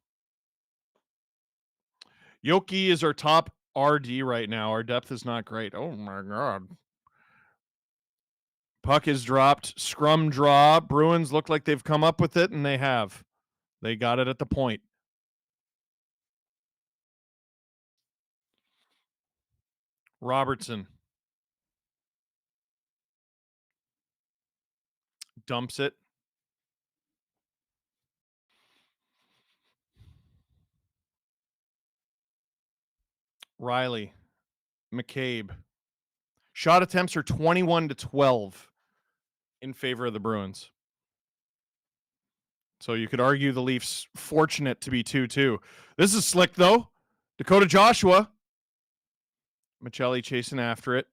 Yoki is our top RD right now. Our depth is not great. Oh my God. Puck is dropped. Scrum draw. Bruins look like they've come up with it, and they have. They got it at the point. Robertson. dumps it. Riley, McCabe. Shot attempts are 21-12 in favor of the Bruins. So you could argue the Leafs fortunate to be 2-2. This is slick, though. Dakota Joshua. Michelli chasing after it.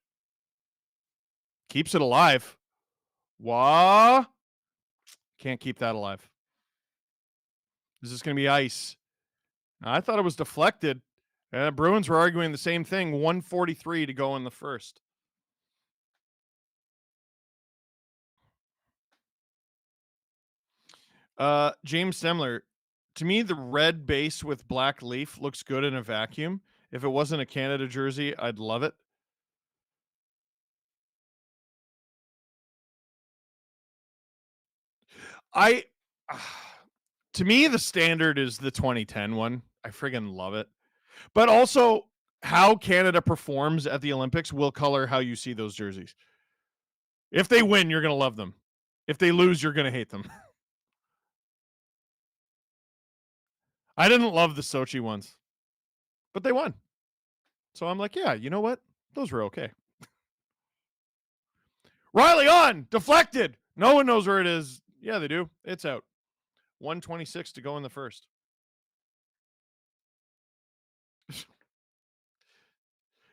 Keeps it alive. Wah. Can't keep that alive. Is this going to be ice? I thought it was deflected. Bruins were arguing the same thing. 1:43 to go in the first. James Semler. To me, the red base with black leaf looks good in a vacuum. If it wasn't a Canada jersey, I'd love it. To me, the standard is the 2010 one. I friggin' love it. But also, how Canada performs at the Olympics will color how you see those jerseys. If they win, you're going to love them. If they lose, you're going to hate them. I didn't love the Sochi ones, but they won. So I'm like, yeah, you know what? Those were okay. Riley on, deflected. No one knows where it is. Yeah, they do. It's out. 1:26 to go in the first.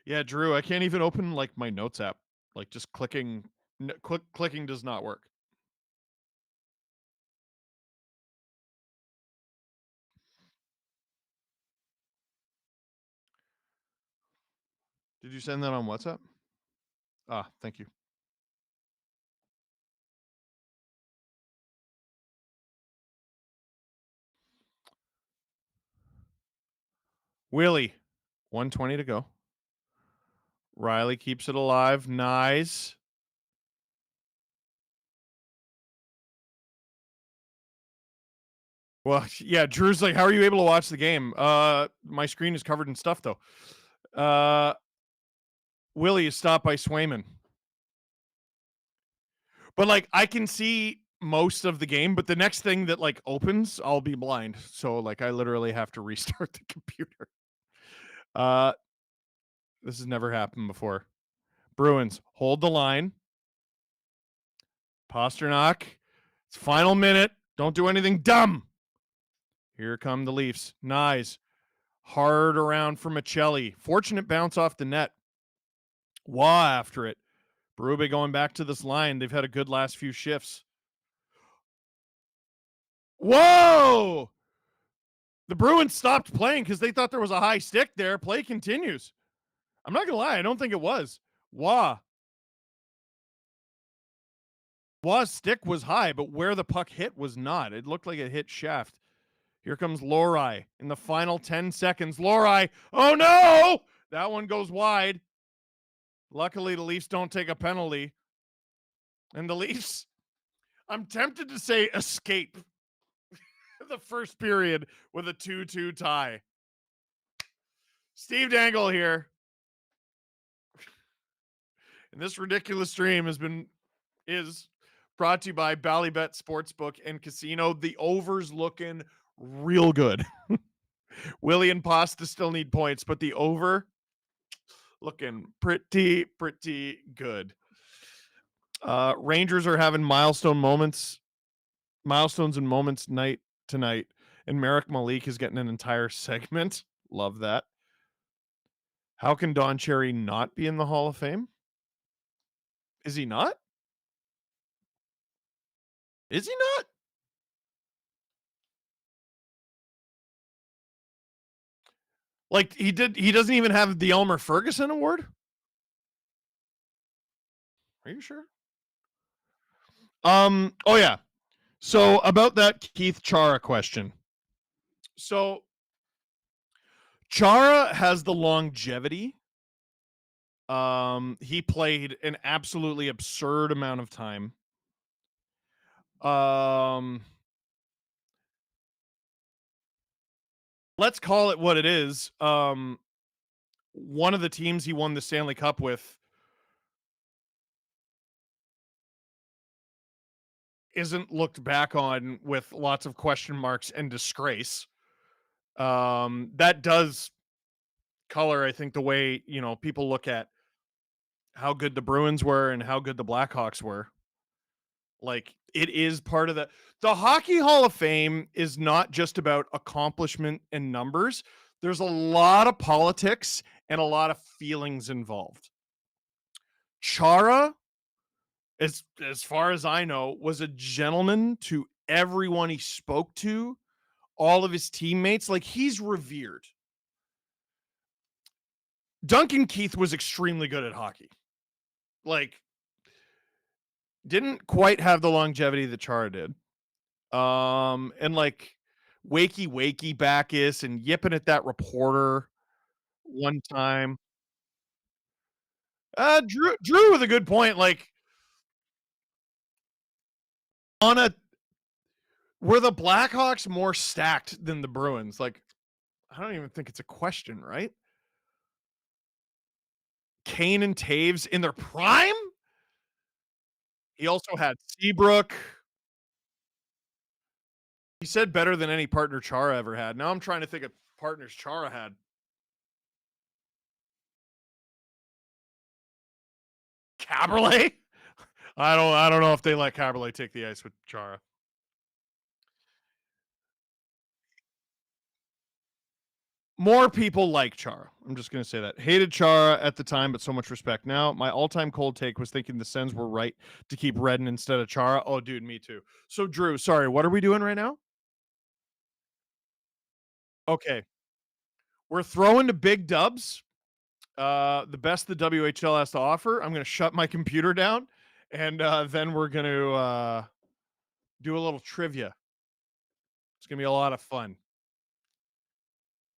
Yeah, Drew, I can't even open like my notes app. Like just clicking does not work. Did you send that on WhatsApp? Ah, thank you. Willie, 1:20 to go. Riley keeps it alive. Nice. Well, yeah, Drew's like, how are you able to watch the game? My screen is covered in stuff, though. Willie is stopped by Swayman. But, like, I can see most of the game, but the next thing that, like, opens, I'll be blind. So, like, I literally have to restart the computer. This has never happened before. Bruins, hold the line. Pasternak. It's final minute. Don't do anything dumb. Here come the Leafs. Nyes. Hard around for Michelli. Fortunate bounce off the net. Waugh after it. Berube going back to this line. They've had a good last few shifts. Whoa! The Bruins stopped playing because they thought there was a high stick there. Play continues. I'm not going to lie. I don't think it was. Waugh's stick was high, but where the puck hit was not. It looked like it hit shaft. Here comes Lohrei in the final 10 seconds. Lohrei. Oh, no! That one goes wide. Luckily, the Leafs don't take a penalty. And the Leafs, I'm tempted to say escape the first period with a 2-2 tie. Steve Dangle here. And this ridiculous stream is brought to you by Bally Sportsbook and Casino. The over's looking real good. Willie and Pasta still need points, but the over looking pretty good. Rangers are having milestones and moments night tonight, and Merrick Malik is getting an entire segment. Love that. How can Don Cherry not be in the Hall of Fame? Is he not? Is he not? Like he doesn't even have the Elmer Ferguson Award? Are you sure? Oh yeah. So about that Keith Chara question. So Chara has the longevity. He played an absolutely absurd amount of time. Let's call it what it is. One of the teams he won the Stanley Cup with isn't looked back on with lots of question marks and disgrace. That does color, I think, the way, people look at how good the Bruins were and how good the Blackhawks were. Like, it is part of the Hockey Hall of Fame is not just about accomplishment and numbers. There's a lot of politics and a lot of feelings involved. Chara, as far as I know, was a gentleman to everyone he spoke to, all of his teammates. Like, he's revered. Duncan Keith was extremely good at hockey. Like, didn't quite have the longevity that Chara did. And like wakey Bacchus and yipping at that reporter one time. Drew with a good point. Like, were the Blackhawks more stacked than the Bruins? Like, I don't even think it's a question, right? Kane and Taves in their prime? He also had Seabrook. He said better than any partner Chara ever had. Now I'm trying to think of partners Chara had. Caberlet? I don't know if they let Caberlet take the ice with Chara. More people like Chara. I'm just going to say that. Hated Chara at the time, but so much respect now. My all-time cold take was thinking the Sens were right to keep Redden instead of Chara. Oh, dude, me too. So, Drew, sorry, what are we doing right now? Okay. We're throwing to big dubs. The best the WHL has to offer. I'm going to shut my computer down, and then we're going to do a little trivia. It's going to be a lot of fun.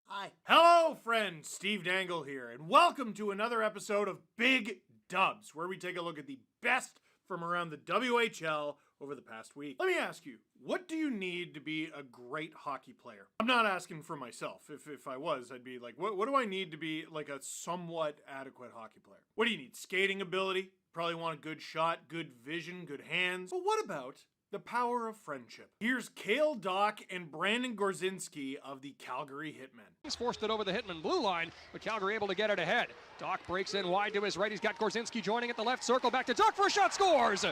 Hi. Hello, friends. Steve Dangle here, and welcome to another episode of Big Dubs, where we take a look at the best from around the WHL over the past week. Let me ask you, what do you need to be a great hockey player? I'm not asking for myself. If I was, I'd be like, what do I need to be like a somewhat adequate hockey player? What do you need? Skating ability? Probably want a good shot, good vision, good hands. But what about the power of friendship? Here's Cale Dock and Brandon Gorzinski of the Calgary Hitmen. He's forced it over the Hitman blue line, but Calgary able to get it ahead. Dock breaks in wide to his right. He's got Gorzinski joining at the left circle. Back to Dock for a shot, scores!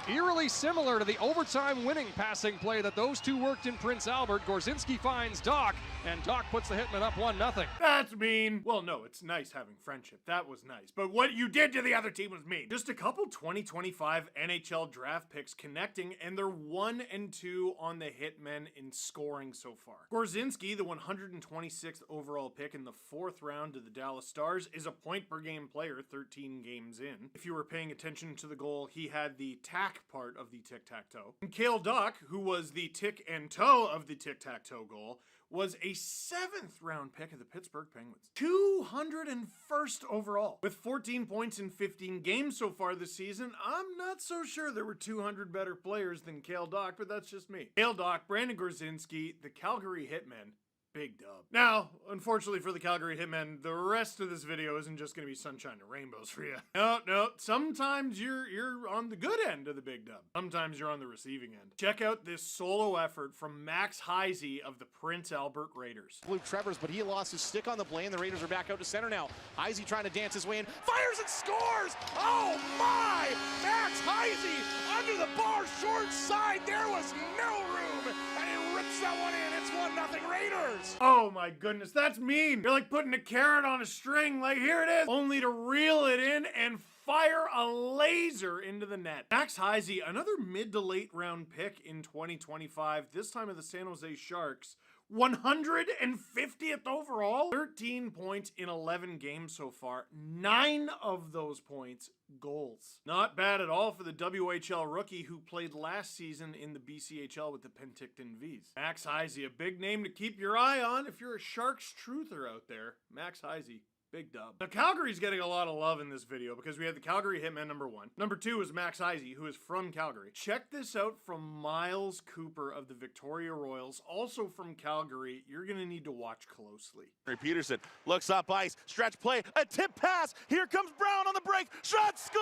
Eerily similar to the overtime winning passing play that those two worked in Prince Albert. Gorzinski finds Dock, and Dock puts the Hitmen up 1-0. That's mean. Well, no, it's nice having friendship. That was nice. But what you did to the other team was mean. Just a couple 2025 NHL draft picks connecting, and they're 1 and 2 on the Hitmen in scoring so far. Gorzinski, the 126th overall pick in the 4th round to the Dallas Stars, is a point per game player 13 games in. If you were paying attention to the goal, he had the tack part of the tic-tac-toe. And Cale Dock, who was the tick and toe of the tic-tac-toe goal, was a 7th round pick of the Pittsburgh Penguins. 201st overall. With 14 points in 15 games so far this season, I'm not so sure there were 200 better players than Cale Dock, but that's just me. Cale Dock, Brandon Gorzinski, the Calgary Hitmen. Big dub. Now, unfortunately for the Calgary Hitmen, the rest of this video isn't just going to be sunshine and rainbows for you. No. Sometimes you're on the good end of the big dub. Sometimes you're on the receiving end. Check out this solo effort from Max Heisey of the Prince Albert Raiders. Blue Trevor's, but he lost his stick on the play, and the Raiders are back out to center now. Heisey trying to dance his way in, fires and scores! Oh my! Max Heisey under the bar, short side. There was no room, and he rips that one in. It's 1-0 Raiders. Oh my goodness, that's mean. You're like putting a carrot on a string, like here it is, only to reel it in and fire a laser into the net. Max Heisey, another mid to late round pick in 2025, this time of the San Jose Sharks. 150th overall, 13 points in 11 games so far, 9 of those points goals. Not bad at all for the WHL rookie who played last season in the BCHL with the Penticton Vs. Max Heisey, a big name to keep your eye on if you're a Sharks truther out there. Max Heisey. Big dub. Now, Calgary's getting a lot of love in this video because we have the Calgary Hitman number 1. Number 2 is Max Heisey, who is from Calgary. Check this out from Miles Cooper of the Victoria Royals, also from Calgary. You're going to need to watch closely. Peterson looks up ice, stretch play, a tip pass. Here comes Brown on the break. Shot, scores!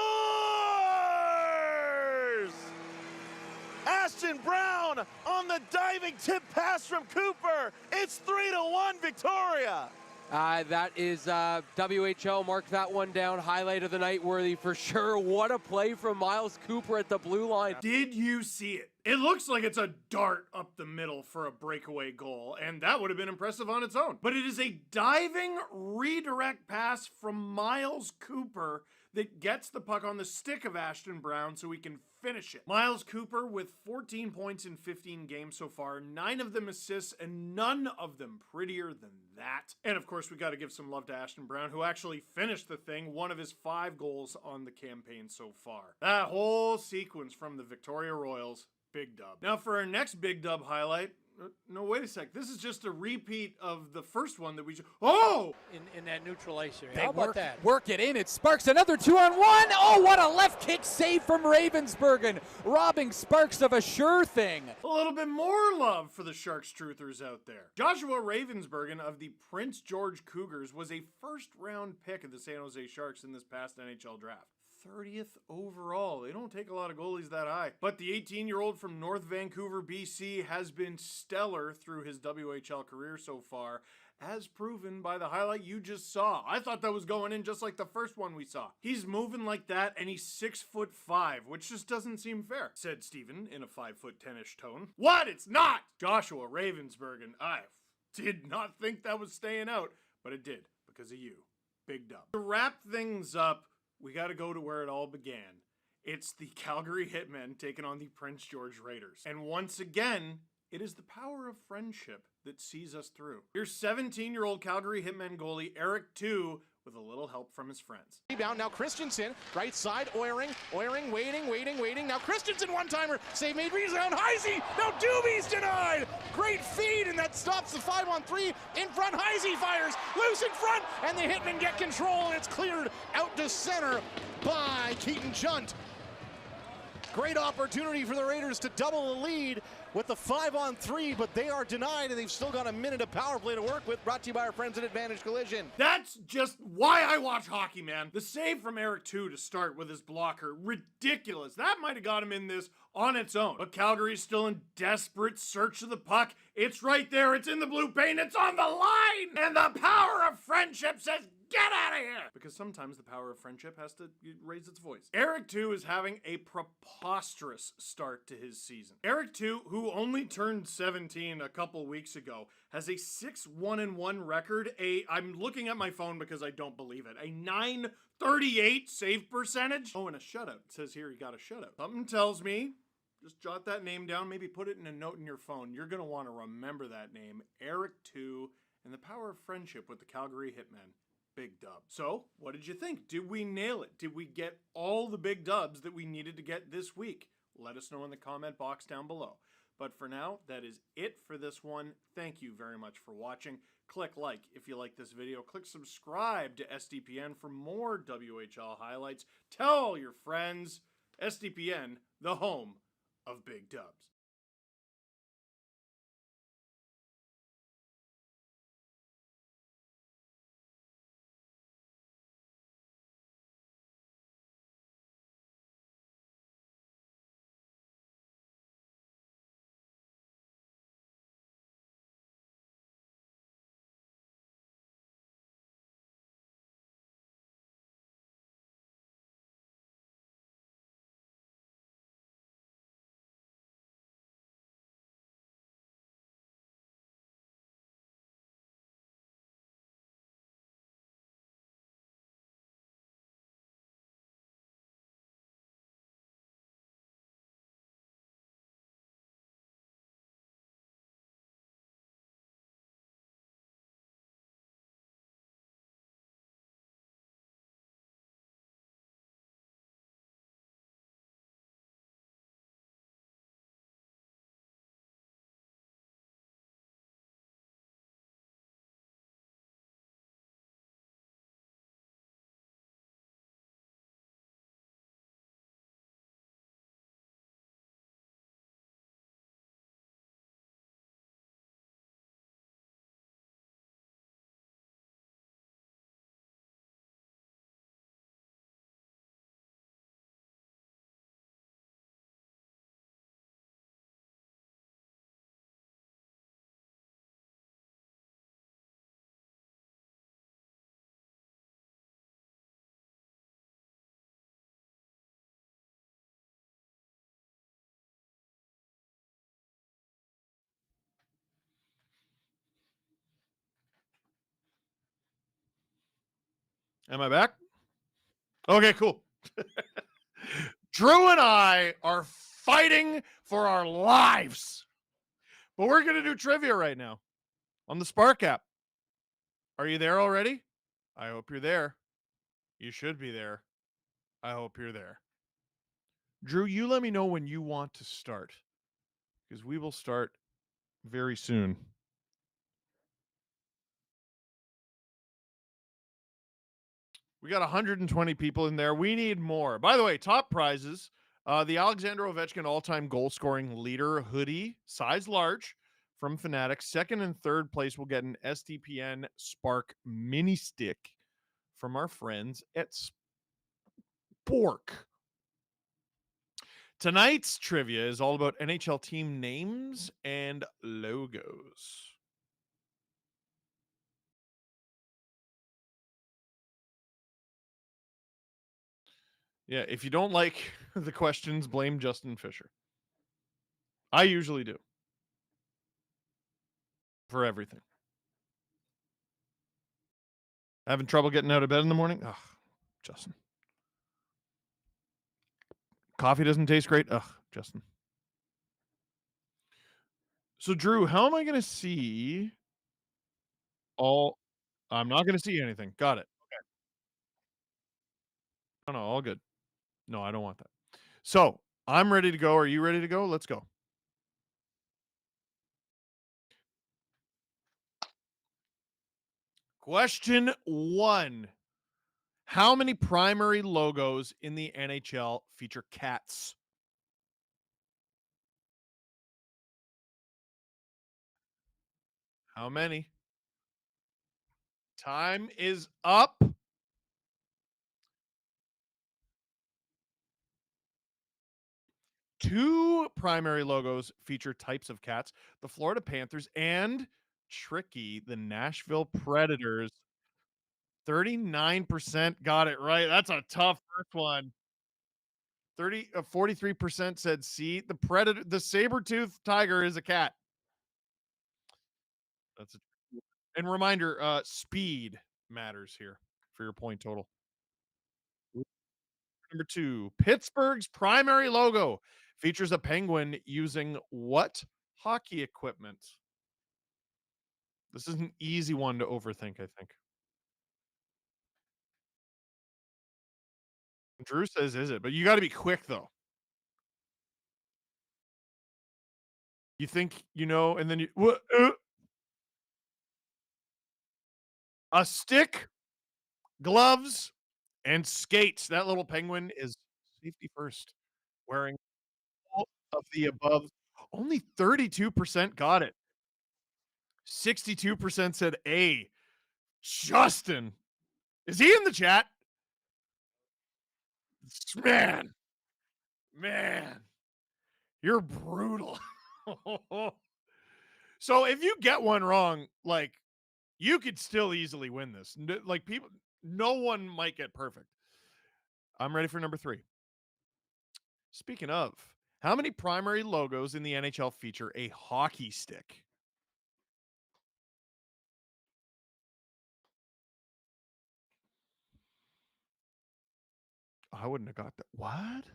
Ashton Brown on the diving tip pass from Cooper. It's 3-1 Victoria. That is WHL. Mark that one down. Highlight of the night worthy for sure. What a play from Miles Cooper at the blue line. Did you see it? It looks like it's a dart up the middle for a breakaway goal, and that would have been impressive on its own. But it is a diving redirect pass from Miles Cooper that gets the puck on the stick of Ashton Brown so he can finish it. Miles Cooper with 14 points in 15 games so far, 9 of them assists, and none of them prettier than that. And of course, we got to give some love to Ashton Brown, who actually finished the thing, one of his 5 goals on the campaign so far. That whole sequence from the Victoria Royals, big dub. Now for our next big dub highlight, no, wait a sec. This is just a repeat of the first one that we just. Oh! In that neutral ice area. They How about that? work it in. It sparks another 2-on-1. Oh, what a left kick save from Ravensburgen, robbing Sparks of a sure thing. A little bit more love for the Sharks truthers out there. Joshua Ravensburgen of the Prince George Cougars was a first-round pick of the San Jose Sharks in this past NHL draft. 30th overall. They don't take a lot of goalies that high. But the 18-year-old from North Vancouver, BC has been stellar through his WHL career so far, as proven by the highlight you just saw. I thought that was going in just like the first one we saw. He's moving like that, and he's 6'5", which just doesn't seem fair, said Steven in a 5'10"-ish tone. What? It's not! Joshua Ravensburgen. I did not think that was staying out, but it did, because of you. Big dub. To wrap things up, we got to go to where it all began. It's the Calgary Hitmen taking on the Prince George Raiders. And once again, it is the power of friendship that sees us through. Here's 17-year-old Calgary Hitmen goalie Eric Two with a little help from his friends. Rebound, now Christensen, right side, Oiring, waiting. Now Christensen, one-timer, save made, rebound, Heisey, now Doobie's denied! Great feed, and that stops the 5-on-3, in front, Heisey fires, loose in front, and the Hitmen get control, and it's cleared out to center by Keaton Junt. Great opportunity for the Raiders to double the lead with the 5-on-3, but they are denied, and they've still got a minute of power play to work with. Brought to you by our friends at Advantage Collision. That's just why I watch hockey, man. The save from Eric Two to start with his blocker, ridiculous. That might have got him in this on its own. But Calgary's still in desperate search of the puck. It's right there. It's in the blue paint. It's on the line. And the power of friendship says, get out of here! Because sometimes the power of friendship has to raise its voice. Eric Two is having a preposterous start to his season. Eric Two, who only turned 17 a couple weeks ago, has a 6-1-1 record, I'm looking at my phone because I don't believe it, a 938 save percentage. Oh, and a shutout. It says here he got a shutout. Something tells me, just jot that name down, maybe put it in a note in your phone. You're gonna want to remember that name, Eric Two, and the power of friendship with the Calgary Hitmen. Big dub. So, what did you think? Did we nail it? Did we get all the big dubs that we needed to get this week? Let us know in the comment box down below. But for now, that is it for this one. Thank you very much for watching. Click like if you like this video. Click subscribe to SDPN for more WHL highlights. Tell all your friends. SDPN, the home of big dubs. Am I back? Okay, cool. Drew and I are fighting for our lives. But we're going to do trivia right now on the Spark app. Are you there already? I hope you're there. You should be there. I hope you're there. Drew, you let me know when you want to start, because we will start very soon. We got 120 people in there. We need more. By the way, top prizes. The Alexander Ovechkin all-time goal-scoring leader hoodie, size large, from Fanatics. Second and third place will get an SDPN Spark mini stick from our friends at Spork. Tonight's trivia is all about NHL team names and logos. Yeah, if you don't like the questions, blame Justin Fisher. I usually do. For everything. Having trouble getting out of bed in the morning? Ugh, Justin. Coffee doesn't taste great? Ugh, Justin. So, Drew, how am I going to see all... I'm not going to see anything. Got it. Okay. No, all good. No, I don't want that. So, I'm ready to go. Are you ready to go? Let's go. Question 1. How many primary logos in the NHL feature cats? How many? Time is up. 2 primary logos feature types of cats: the Florida Panthers and Tricky, the Nashville Predators. 39% got it right. That's a tough first one. 43% said C. The saber-toothed tiger is a cat. That's a, and reminder, speed matters here for your point total. Number 2, Pittsburgh's primary logo features a penguin using what hockey equipment? This is an easy one to overthink, I think. Drew says, is it? But you got to be quick, though. You think you know, and then you... A stick, gloves, and skates. That little penguin is safety first, wearing all of the above. Only 32% got it. 62% said A. Justin, is he in the chat? Man, man, you're brutal. So if you get one wrong, like, you could still easily win this. Like, people, no one might get perfect. I'm ready for number 3. Speaking of, how many primary logos in the NHL feature a hockey stick? I wouldn't have got that. What?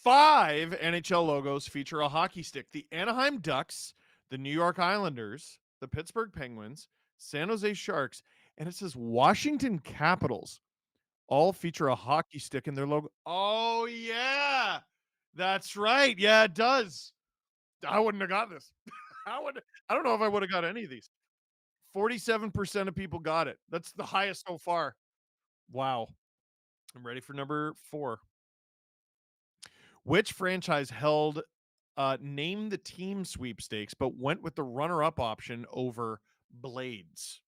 5 NHL logos feature a hockey stick: the Anaheim Ducks, the New York Islanders, the Pittsburgh Penguins, San Jose Sharks, and it says Washington Capitals all feature a hockey stick in their logo. Oh, yeah. That's right. Yeah, it does. I wouldn't have got this. I don't know if I would have got any of these. 47% of people got it. That's the highest so far. Wow. I'm ready for number 4. Which franchise held name the team sweepstakes but went with the runner-up option over Blades?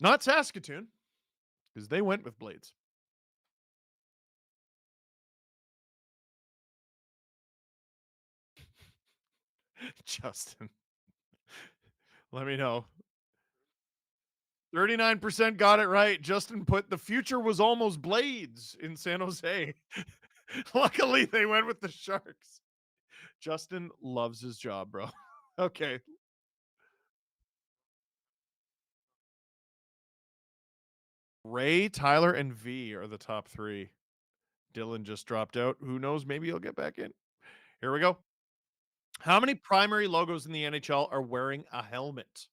Not Saskatoon, because they went with Blades. Justin, let me know. 39% got it right. Justin put the future was almost Blades in San Jose. Luckily, they went with the Sharks. Justin loves his job, bro. Okay. Ray, Tyler, and V are the top three. Dylan just dropped out. Who knows? Maybe he'll get back in. Here we go. How many primary logos in the NHL are wearing a helmet?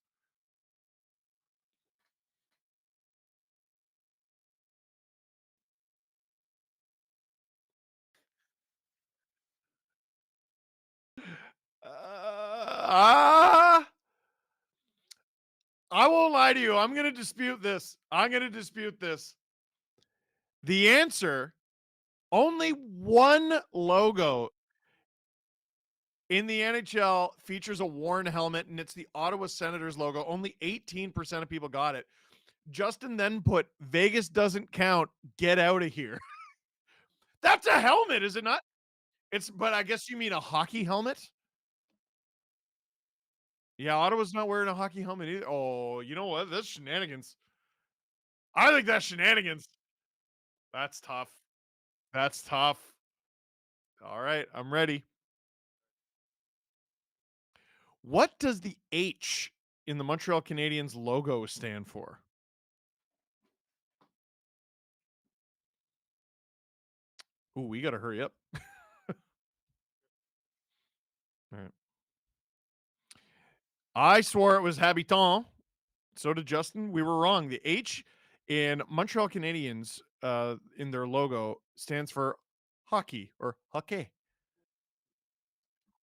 I won't lie to you. I'm going to dispute this. The answer, only one logo in the NHL features a worn helmet, and it's the Ottawa Senators logo. Only 18% of people got it. Justin then put, Vegas doesn't count. Get out of here. That's a helmet, is it not? But I guess you mean a hockey helmet? Yeah, Ottawa's not wearing a hockey helmet either. Oh, you know what? That's shenanigans. I think that's shenanigans. That's tough. That's tough. All right, I'm ready. What does the H in the Montreal Canadiens logo stand for? Ooh, we got to hurry up. All right. I swore it was habitant. So did Justin. We were wrong. The H in Montreal Canadiens in their logo stands for hockey or hockey.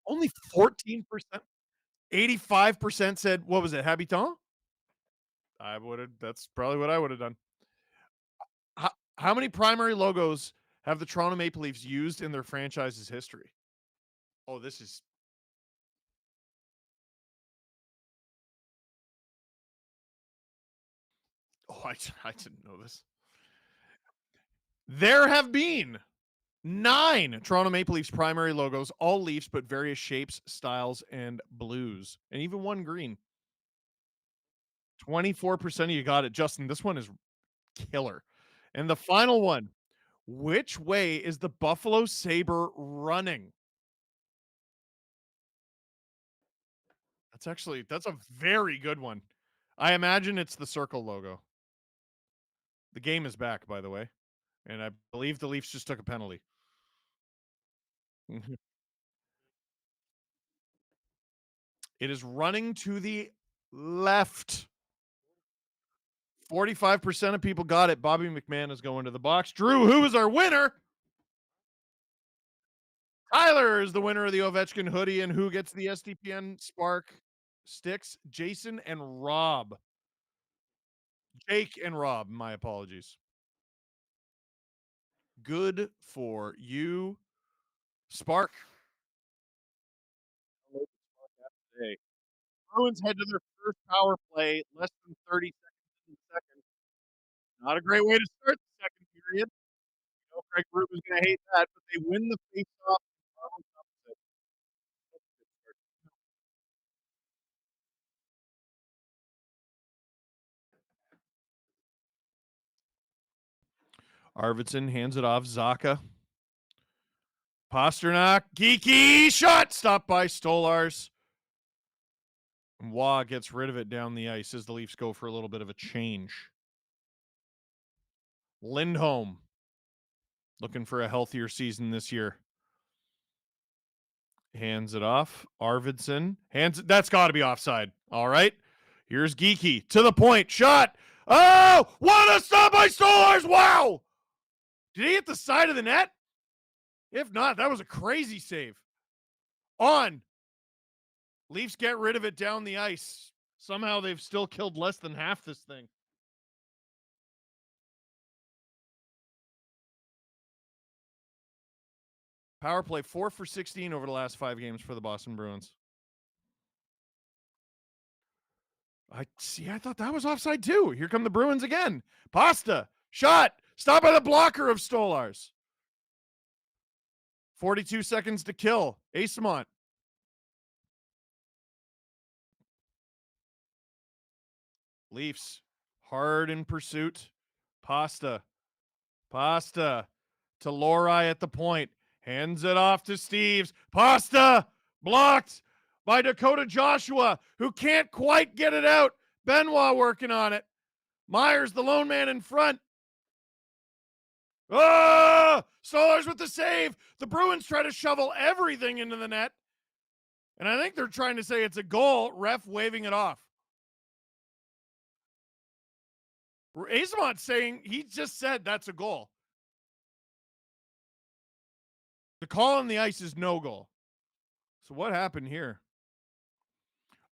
Only 14%. 85% said, what was it, habitant? That's probably what I would have done. How many primary logos have the Toronto Maple Leafs used in their franchise's history? Oh, this is. Oh, I didn't know this. There have been 9 Toronto Maple Leafs primary logos, all Leafs, but various shapes, styles, and blues, and even one green. 24% of you got it. Justin, this one is killer. And the final one, which way is the Buffalo Sabre running? That's a very good one. I imagine it's the circle logo. The game is back, by the way. And I believe the Leafs just took a penalty. It is running to the left. 45% of people got it. Bobby McMahon is going to the box. Drew, who is our winner? Tyler is the winner of the Ovechkin hoodie. And who gets the SDPN Spark sticks? Jason and Rob. Jake and Rob, my apologies. Good for you, Spark. Bruins head to their first power play, less than 30 seconds in the second. Not a great way to start the second period. You know, Craig Root was going to hate that, but they win the face-off. Arvidsson hands it off. Zaka. Pasternak. Geeky shot. Stopped by Stolars. And Waugh gets rid of it down the ice as the Leafs go for a little bit of a change. Lindholm. Looking for a healthier season this year. Hands it off. Arvidsson. That's got to be offside. All right. Here's Geeky. To the point. Shot. Oh! What a stop by Stolars! Wow! Did he hit the side of the net? If not, that was a crazy save. On. Leafs get rid of it down the ice. Somehow they've still killed less than half this thing. Power play 4 for 16 over the last 5 games for the Boston Bruins. I thought that was offside too. Here come the Bruins again. Pasta. Shot. Stop by the blocker of Stolars. 42 seconds to kill. Asamont. Leafs. Hard in pursuit. Pasta. To Lorai at the point. Hands it off to Steves. Pasta. Blocked by Dakota Joshua, who can't quite get it out. Benoit working on it. Myers, the lone man in front. Oh, Stolarz with the save. The Bruins try to shovel everything into the net. And I think they're trying to say it's a goal. Ref waving it off. Aizemont saying he just said that's a goal. The call on the ice is no goal. So what happened here?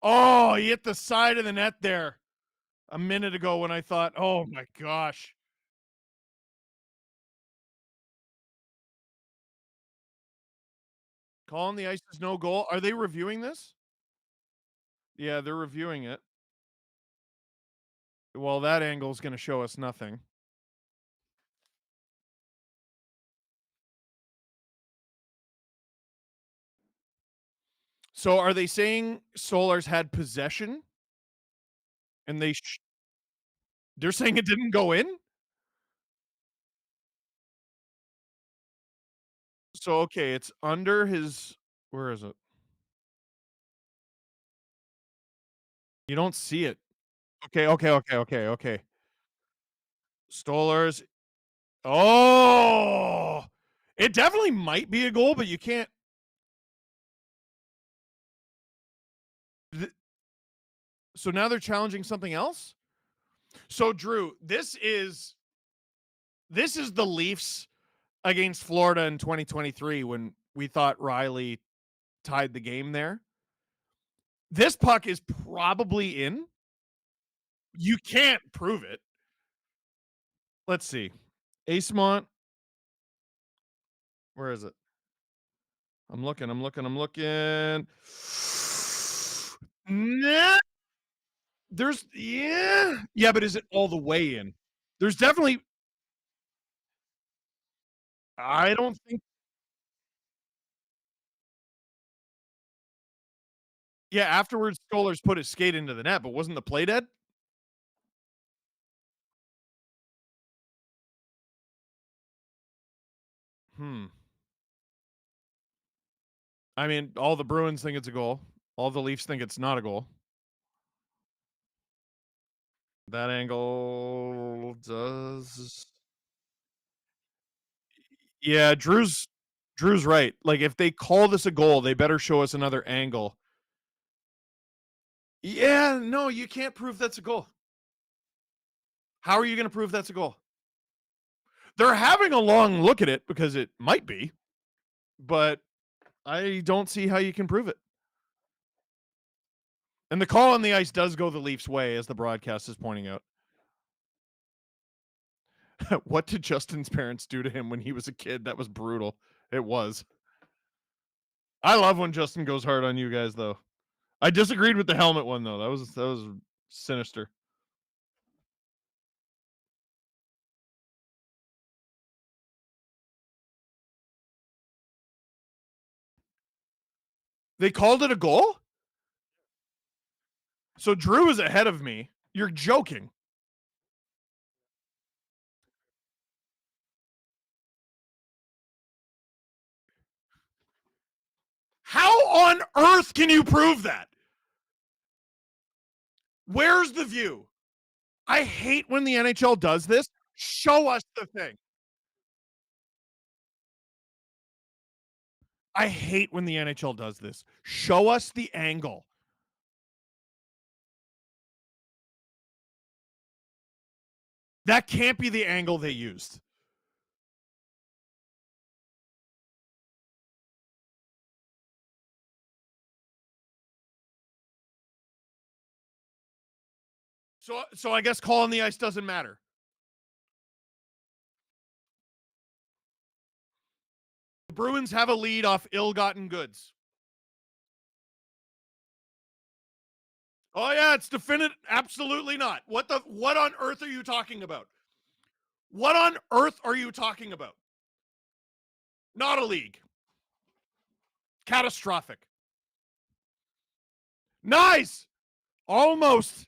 Oh, he hit the side of the net there a minute ago when I thought, oh my gosh. Call on the ice is no goal. Are they reviewing this? Yeah, they're reviewing it. Well, that angle is going to show us nothing. So are they saying Stolarz had possession? And they're saying it didn't go in? So, okay, it's under his, where is it? You don't see it. Okay. Stolarz. Oh! It definitely might be a goal, but you can't. So now they're challenging something else? So, Drew, this is the Leafs against Florida in 2023 when we thought Riley tied the game there. This puck is probably in. You can't prove it. Let's see. Aizemont. Where is it? I'm looking. Nah. There's, yeah, but is it all the way in? There's definitely, I don't think. Yeah, afterwards, Stolarz put his skate into the net, but wasn't the play dead? I mean, all the Bruins think it's a goal. All the Leafs think it's not a goal. That angle does. Yeah, Drew's right. Like, if they call this a goal, they better show us another angle. Yeah, no, you can't prove that's a goal. How are you going to prove that's a goal? They're having a long look at it because it might be, but I don't see how you can prove it. And the call on the ice does go the Leafs' way, as the broadcast is pointing out. What did Justin's parents do to him when he was a kid? That was brutal. It was. I love when Justin goes hard on you guys, though. I disagreed with the helmet one, though. That was sinister. They called it a goal? So Drew is ahead of me. You're joking. How on earth can you prove that? Where's the view? I hate when the NHL does this. Show us the thing. I hate when the NHL does this. Show us the angle. That can't be the angle they used. So I guess calling the ice doesn't matter. The Bruins have a lead off ill-gotten goods. Oh yeah, it's definitive. Absolutely not. What on earth are you talking about? What on earth are you talking about? Not a league. Catastrophic. Nice. Almost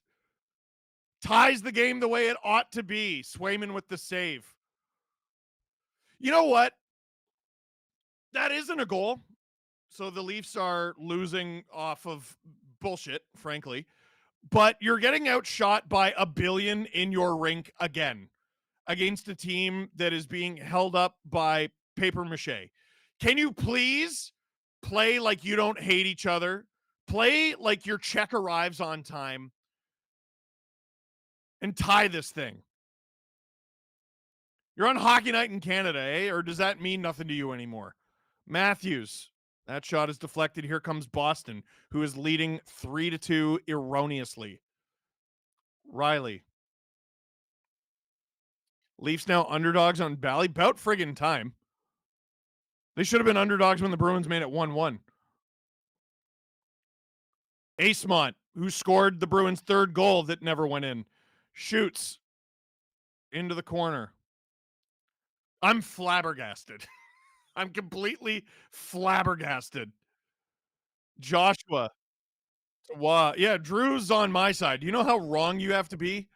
ties the game the way it ought to be. Swayman with the save. You know what? That isn't a goal. So the Leafs are losing off of bullshit, frankly. But you're getting outshot by a billion in your rink again against a team that is being held up by paper mache. Can you please play like you don't hate each other? Play like your check arrives on time and tie this thing. You're on Hockey Night in Canada, eh? Or does that mean nothing to you anymore? Matthews. That shot is deflected. Here comes Boston, who is leading 3-2 erroneously. Riley. Leafs now underdogs on Bally. About friggin' time. They should have been underdogs when the Bruins made it 1-1. Acemont, who scored the Bruins' third goal that never went in, shoots into the corner. I'm flabbergasted. I'm completely flabbergasted. Joshua. Wow. Yeah, Drew's on my side. Do you know how wrong you have to be?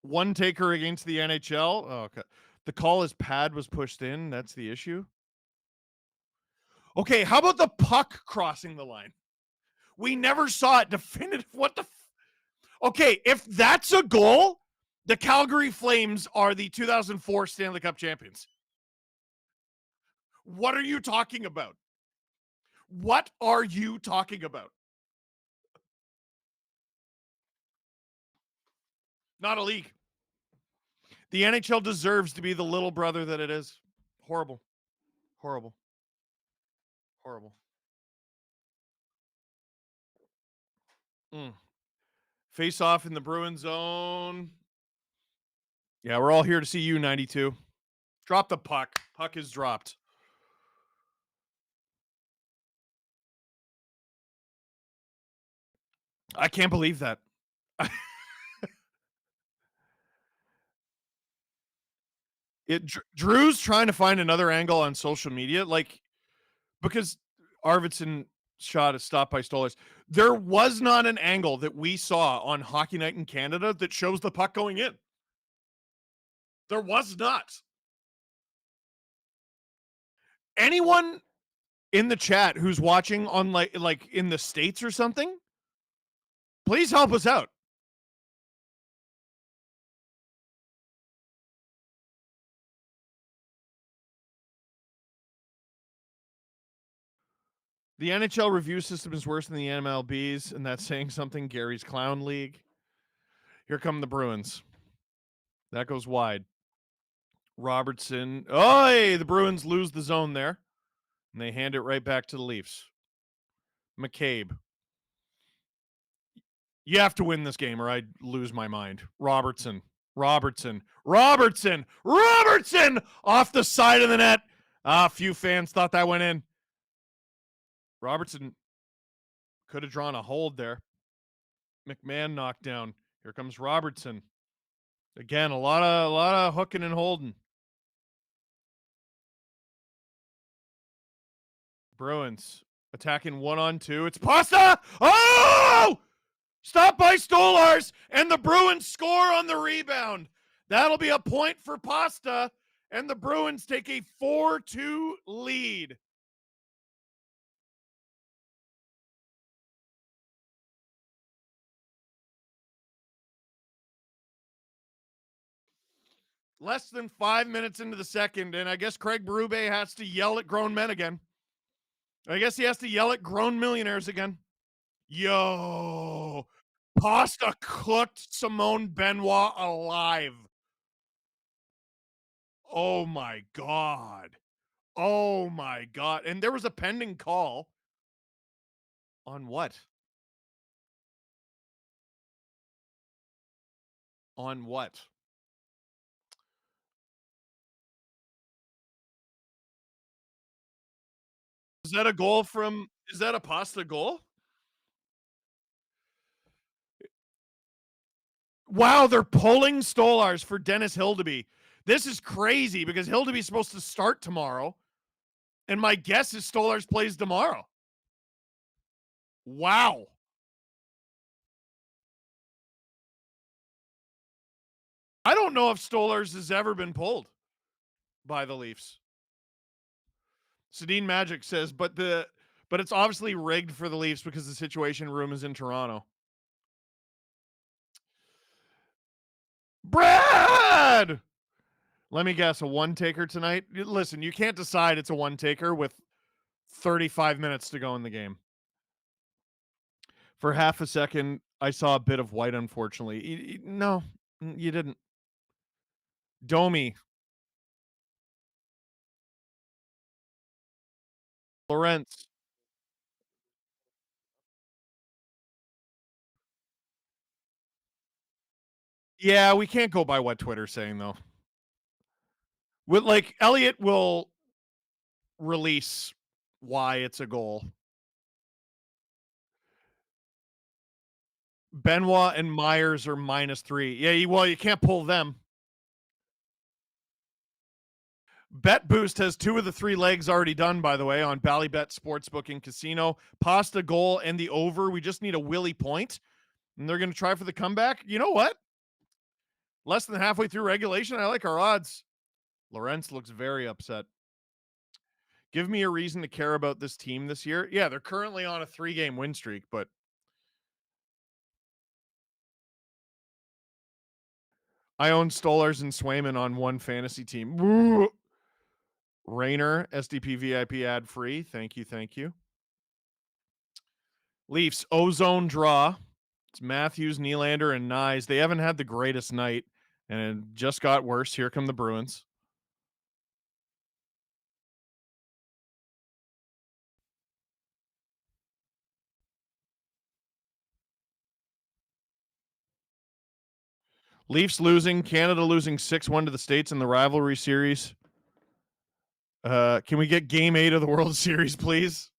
One taker against the NHL. Oh, okay. The call is pad was pushed in. That's the issue. Okay, how about the puck crossing the line? We never saw it definitive. What the? Okay, if that's a goal, the Calgary Flames are the 2004 Stanley Cup champions. What are you talking about? What are you talking about? Not a league. The NHL deserves to be the little brother that it is. Horrible. Horrible. Horrible. Face off in the Bruins zone. Yeah, we're all here to see you, 92. Drop the puck. Puck is dropped. I can't believe that. Drew's trying to find another angle on social media, like, because Arvidsson shot is stopped by Stolarz. There was not an angle that we saw on Hockey Night in Canada that shows the puck going in. There was not. Anyone in the chat who's watching on like in the States or something, please help us out. The NHL review system is worse than the MLB's, and that's saying something. Gary's Clown League. Here come the Bruins. That goes wide. Robertson. Oh, hey, the Bruins lose the zone there, and they hand it right back to the Leafs. McCabe. You have to win this game or I'd lose my mind. Robertson. Off the side of the net. A few fans thought that went in. Robertson could have drawn a hold there. McMahon knocked down. Here comes Robertson. Again, a lot of hooking and holding. Bruins attacking 1-on-2. It's Pasta. Oh! Stopped by Stolarz, and the Bruins score on the rebound. That'll be a point for Pasta, and the Bruins take a 4-2 lead. Less than 5 minutes into the second, and I guess Craig Berube has to yell at grown men again. I guess he has to yell at grown millionaires again. Yo, Pasta cooked Simone Benoit alive. Oh my God. Oh my God. And there was a pending call on what? On what? Is that a goal from, is that a Pasta goal? Wow, they're pulling Stolarz for Dennis Hildeby. This is crazy because Hildeby's supposed to start tomorrow. And my guess is Stolarz plays tomorrow. Wow. I don't know if Stolarz has ever been pulled by the Leafs. Sedin Magic says, but it's obviously rigged for the Leafs because the Situation Room is in Toronto. Brad! Let me guess, a one-taker tonight? Listen, you can't decide it's a one-taker with 35 minutes to go in the game. For half a second, I saw a bit of white, unfortunately. No, you didn't. Domi. Lawrence. Yeah, we can't go by what Twitter's saying, though. With, like, Elliott will release why it's a goal. Benoit and Myers are -3. Yeah, well, you can't pull them. Bet Boost has 2 of the 3 legs already done, by the way, on Bally Sportsbook and Casino. Pasta goal and the over. We just need a Willie point, and they're going to try for the comeback. You know what? Less than halfway through regulation, I like our odds. Lawrence looks very upset. Give me a reason to care about this team this year. Yeah, they're currently on a 3-game win streak, but I own Stolars and Swayman on one fantasy team. Woo! Rainer, SDP VIP ad free. Thank you, thank you. Leafs, ozone draw. It's Matthews, Nylander, and Nyes. They haven't had the greatest night, and it just got worse. Here come the Bruins. Leafs losing, Canada losing 6-1 to the States in the rivalry series. Can we get game 8 of the World Series, please?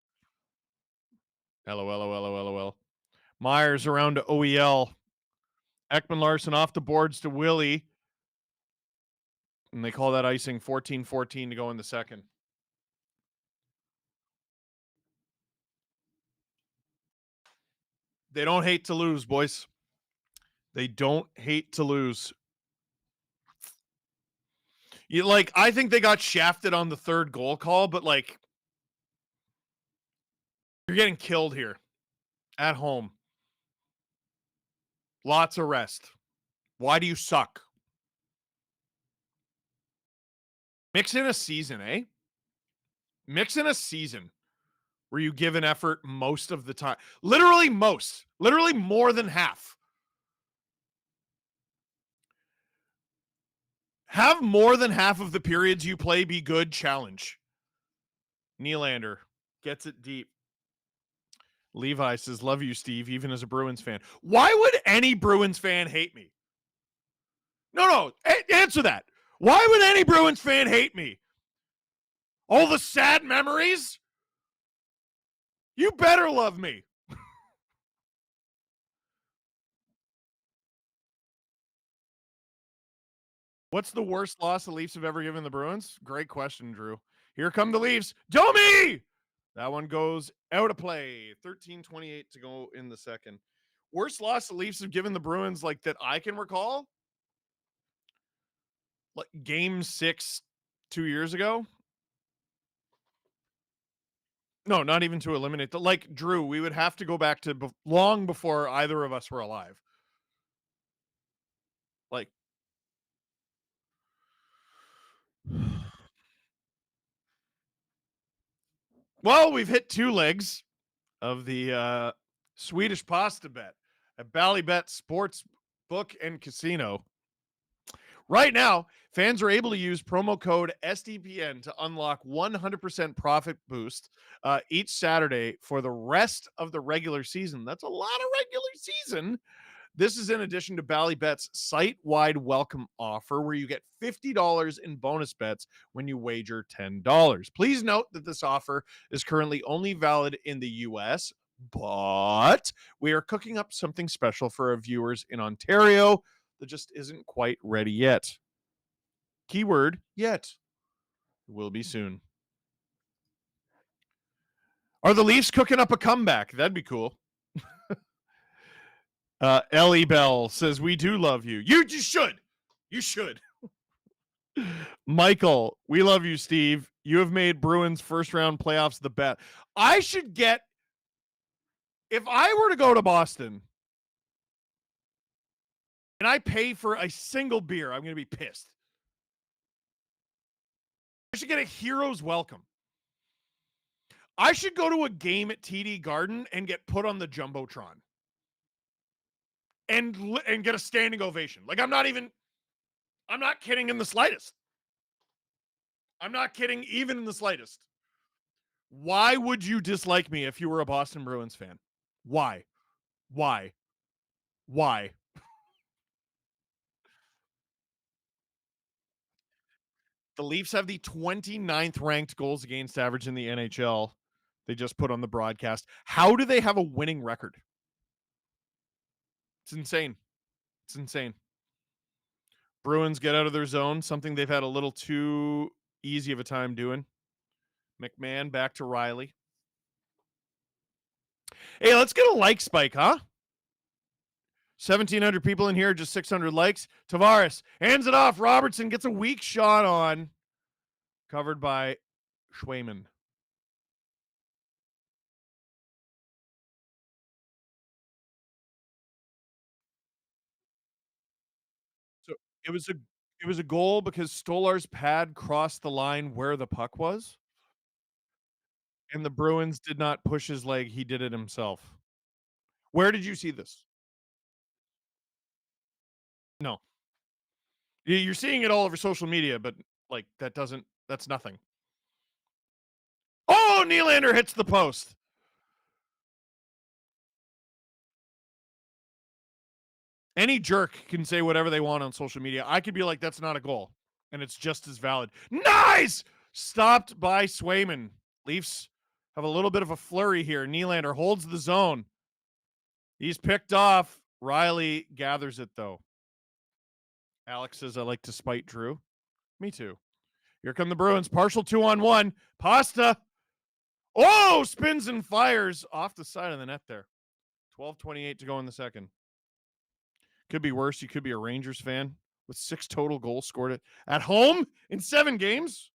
LOL. Myers around to OEL. Ekman Larson off the boards to Willie. And they call that icing. 14-14 to go in the second. They don't hate to lose, boys. They don't hate to lose. I think they got shafted on the third goal call, but you're getting killed here at home. Lots of rest. Why do you suck? Mix in a season, eh? Mix in a season where you give an effort most of the time. Literally most. Literally more than half. Have more than half of the periods you play be good challenge. Nylander gets it deep. Levi says, love you, Steve, even as a Bruins fan. Why would any Bruins fan hate me? No, answer that. Why would any Bruins fan hate me? All the sad memories? You better love me. What's the worst loss the Leafs have ever given the Bruins? Great question, Drew. Here come the Leafs. Domi! That one goes out of play. 13:28 to go in the second. Worst loss the Leafs have given the Bruins that I can recall? Like game 6 2 years ago? No, not even to eliminate the Drew, we would have to go back to long before either of us were alive. Well, we've hit 2 legs of the Swedish pasta bet at Bally Sportsbook and Casino. Right now, fans are able to use promo code SDPN to unlock 100% profit boost each Saturday for the rest of the regular season. That's a lot of regular season. This is in addition to Bally Bet's site-wide welcome offer where you get $50 in bonus bets when you wager $10. Please note that this offer is currently only valid in the U.S., but we are cooking up something special for our viewers in Ontario that just isn't quite ready yet. Keyword, yet. Will be soon. Are the Leafs cooking up a comeback? That'd be cool. Ellie Bell says, we do love you. You should. You should. Michael, we love you, Steve. You have made Bruins first round playoffs the bet. I should get, if I were to go to Boston and I pay for a single beer, I'm going to be pissed. I should get a hero's welcome. I should go to a game at TD Garden and get put on the Jumbotron and get a standing ovation. Like, I'm not kidding in the slightest. I'm not kidding even in the slightest. Why would you dislike me if you were a Boston Bruins fan? Why? The Leafs have the 29th ranked goals against average in the NHL. They just put on the broadcast. How do they have a winning record? It's insane. It's insane. Bruins get out of their zone, something they've had a little too easy of a time doing. McMahon back to Riley. Hey, let's get a like spike, huh? 1,700 people in here, just 600 likes. Tavares hands it off. Robertson gets a weak shot on. Covered by Schwayman. So it was a goal because Stolar's pad crossed the line where the puck was. And the Bruins did not push his leg. He did it himself. Where did you see this? No. You're seeing it all over social media, but like that's nothing. Oh, Nylander hits the post. Any jerk can say whatever they want on social media. I could be like, that's not a goal, and it's just as valid. Nice! Stopped by Swayman. Leafs have a little bit of a flurry here. Nylander holds the zone. He's picked off. Riley gathers it, though. Alex says, I like to spite Drew. Me too. Here come the Bruins. Partial 2-on-1. Pasta. Oh, spins and fires off the side of the net there. 12:28 to go in the second. Could be worse. You could be a Rangers fan with 6 total goals scored at home in 7 games.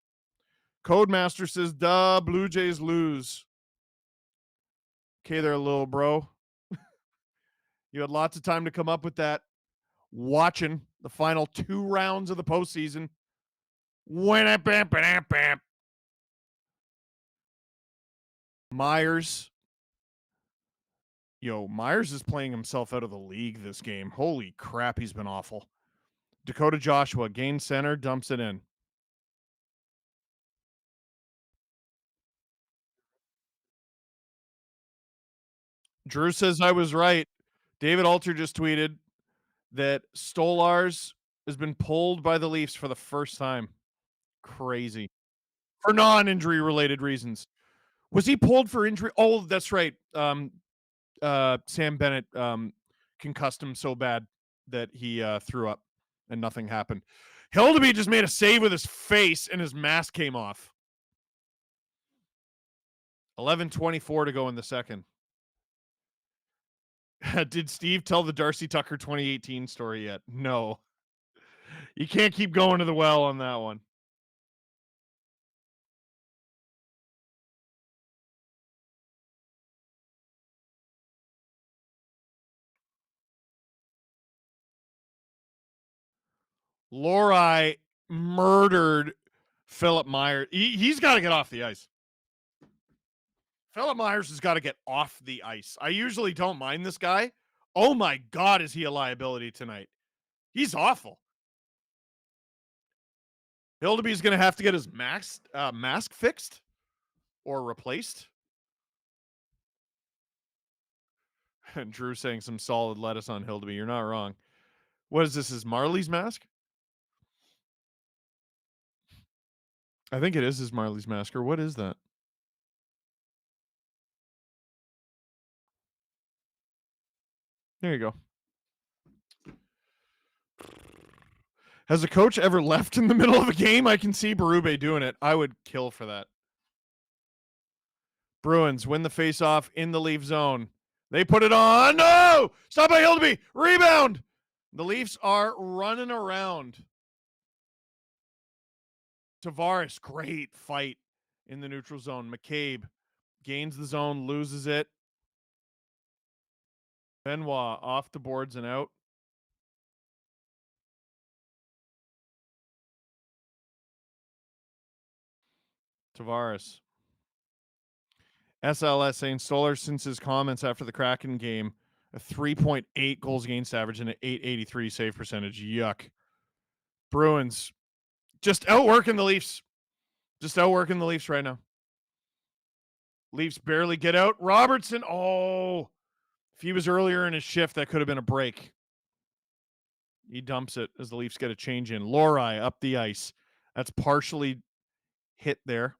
Codemaster says, duh, Blue Jays lose. Okay there, little bro. You had lots of time to come up with that. Watching the final 2 rounds of the postseason. Myers. Myers is playing himself out of the league this game. Holy crap, he's been awful. Dakota Joshua, gains center, dumps it in. Drew says I was right. David Alter just tweeted that Stolarz has been pulled by the Leafs for the first time. Crazy. For non-injury related reasons. Was he pulled for injury? Oh, that's right. Sam Bennett concussed him so bad that he threw up and nothing happened. Hildeby just made a save with his face and his mask came off. 11:24 to go in the second. Did Steve tell the Darcy Tucker 2018 story yet? No. You can't keep going to the well on that one. Lori murdered Philip Myers. He's got to get off the ice. Philip Myers has got to get off the ice. I usually don't mind this guy. Oh my God, is he a liability tonight? He's awful. Hildeby's going to have to get his mask fixed or replaced. And Drew saying some solid lettuce on Hildeby. You're not wrong. What is this? Is Marley's mask? I think it is his Marley's mask. Or what is that? There you go. Has a coach ever left in the middle of a game? I can see Berube doing it. I would kill for that. Bruins win the faceoff in the Leaf zone. They put it on. No! Stop by Hildeby. Rebound. The Leafs are running around Tavares, great fight in the neutral zone. McCabe gains the zone, loses it. Benoit off the boards and out. Tavares. SLS saying Stoller, since his comments after the Kraken game, a 3.8 goals against average and an 883 save percentage. Yuck. Bruins just outworking the Leafs. Just outworking the Leafs right now. Leafs barely get out. Robertson. Oh, if he was earlier in his shift, that could have been a break. He dumps it as the Leafs get a change in. Lohrei up the ice. That's partially hit there.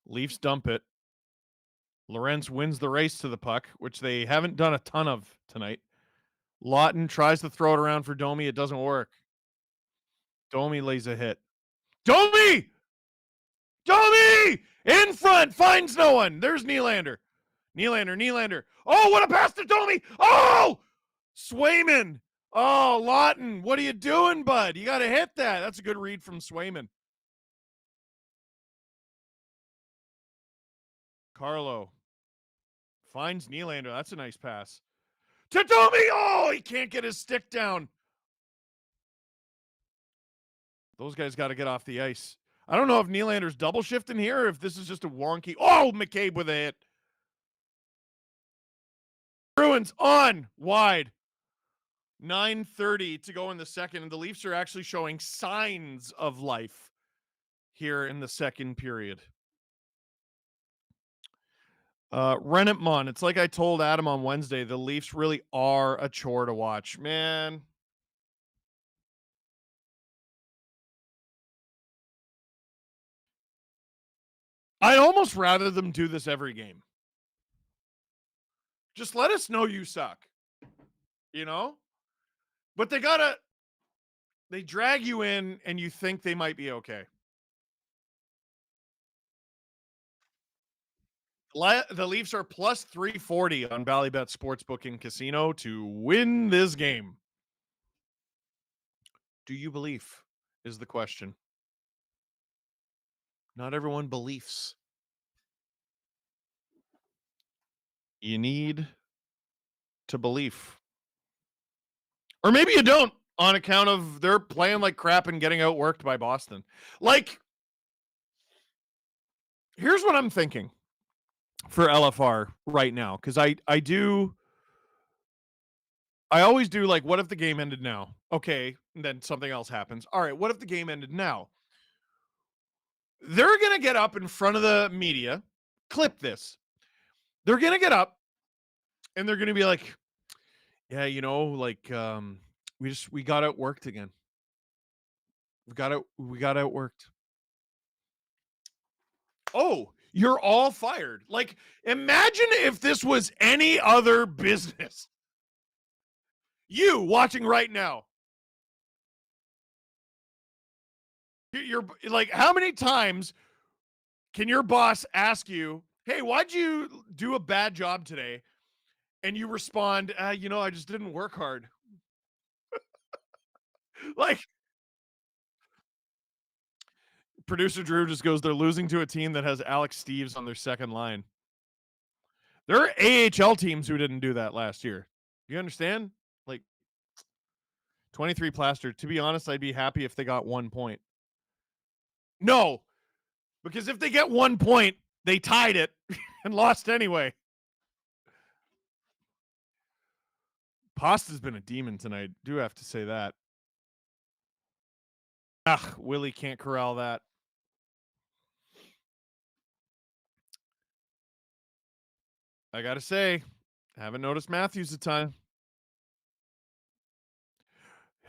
Leafs dump it. Lorenz wins the race to the puck, which they haven't done a ton of tonight. Lawton tries to throw it around for Domi. It doesn't work. Domi lays a hit. Domi! Domi! In front! Finds no one. There's Nylander. Nylander. Oh, what a pass to Domi! Oh! Swayman. Oh, Lawton. What are you doing, bud? You got to hit that. That's a good read from Swayman. Carlo finds Nylander. That's a nice pass. To Domi! Oh, he can't get his stick down. Those guys got to get off the ice. I don't know if Nylander's double shifting here or if this is just a wonky. Oh, McCabe with a hit. Bruins on wide. 9:30 to go in the second, and the Leafs are actually showing signs of life here in the second period. Rennettmon, it's like I told Adam on Wednesday, the Leafs really are a chore to watch. Man. I'd almost rather them do this every game. Just let us know you suck. You know? But they drag you in and you think they might be okay. The Leafs are plus 340 on Bally Sportsbook and Casino to win this game. Do you believe is the question. Not everyone believes. You need to believe. Or maybe you don't, on account of they're playing like crap and getting outworked by Boston. Like, here's what I'm thinking for LFR right now, because I always do, like, what if the game ended now? Okay, and then something else happens. All right, what if the game ended now? They're going to get up in front of the media, clip this. They're going to get up, and they're going to be like, yeah, you know, like, we got outworked again. We got outworked. Oh, you're all fired. Like, imagine if this was any other business. You watching right now. You're like, how many times can your boss ask you, hey, why'd you do a bad job today? And you respond, you know, I just didn't work hard. Like, producer Drew just goes, they're losing to a team that has Alex Steves on their second line. There are AHL teams who didn't do that last year. You understand? Like, 23 plaster. To be honest, I'd be happy if they got 1 point. No, because if they get 1 point, they tied it and lost anyway. Pasta's been a demon tonight. Do have to say that. Willie can't corral that. I got to say, haven't noticed Matthews a ton.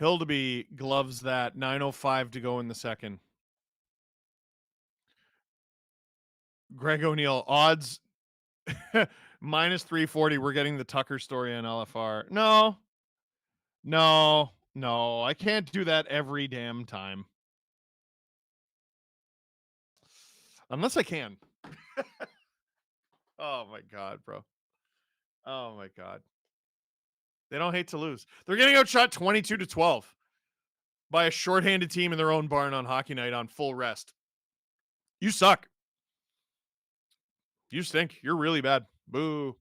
Hildeby gloves that. 9:05 to go in the second. Greg O'Neill, odds minus 340. We're getting the Tucker story on LFR. No. I can't do that every damn time. Unless I can. Oh, my God, bro. Oh, my God. They don't hate to lose. They're getting outshot 22-12 by a shorthanded team in their own barn on hockey night on full rest. You suck. You stink. You're really bad. Boo.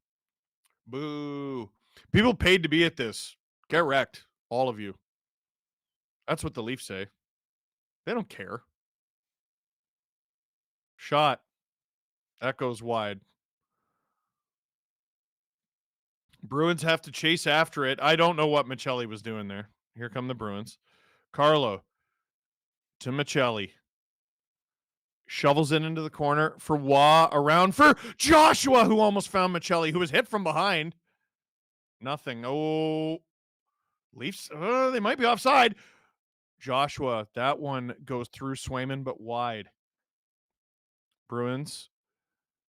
Boo. People paid to be at this. Get wrecked. All of you. That's what the Leafs say. They don't care. Shot. That goes wide. Bruins have to chase after it. I don't know what Michelli was doing there. Here come the Bruins. Carlo to Michelli. Shovels it into the corner for Waugh, around for Joshua, who almost found Michelli, who was hit from behind. Nothing. Oh, Leafs, they might be offside. Joshua, that one goes through Swayman, but wide. Bruins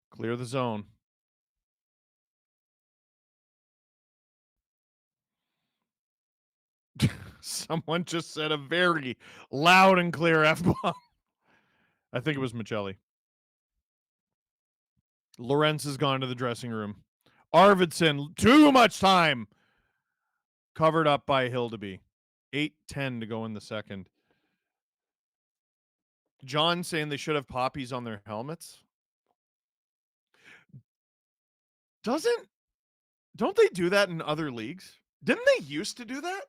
clear the zone. Someone just said a very loud and clear F-bomb. I think it was Michelli. Lorenz has gone to the dressing room. Arvidsson, too much time. Covered up by Hildeby. 8:10 to go in the second. John saying they should have poppies on their helmets. Don't they do that in other leagues? Didn't they used to do that?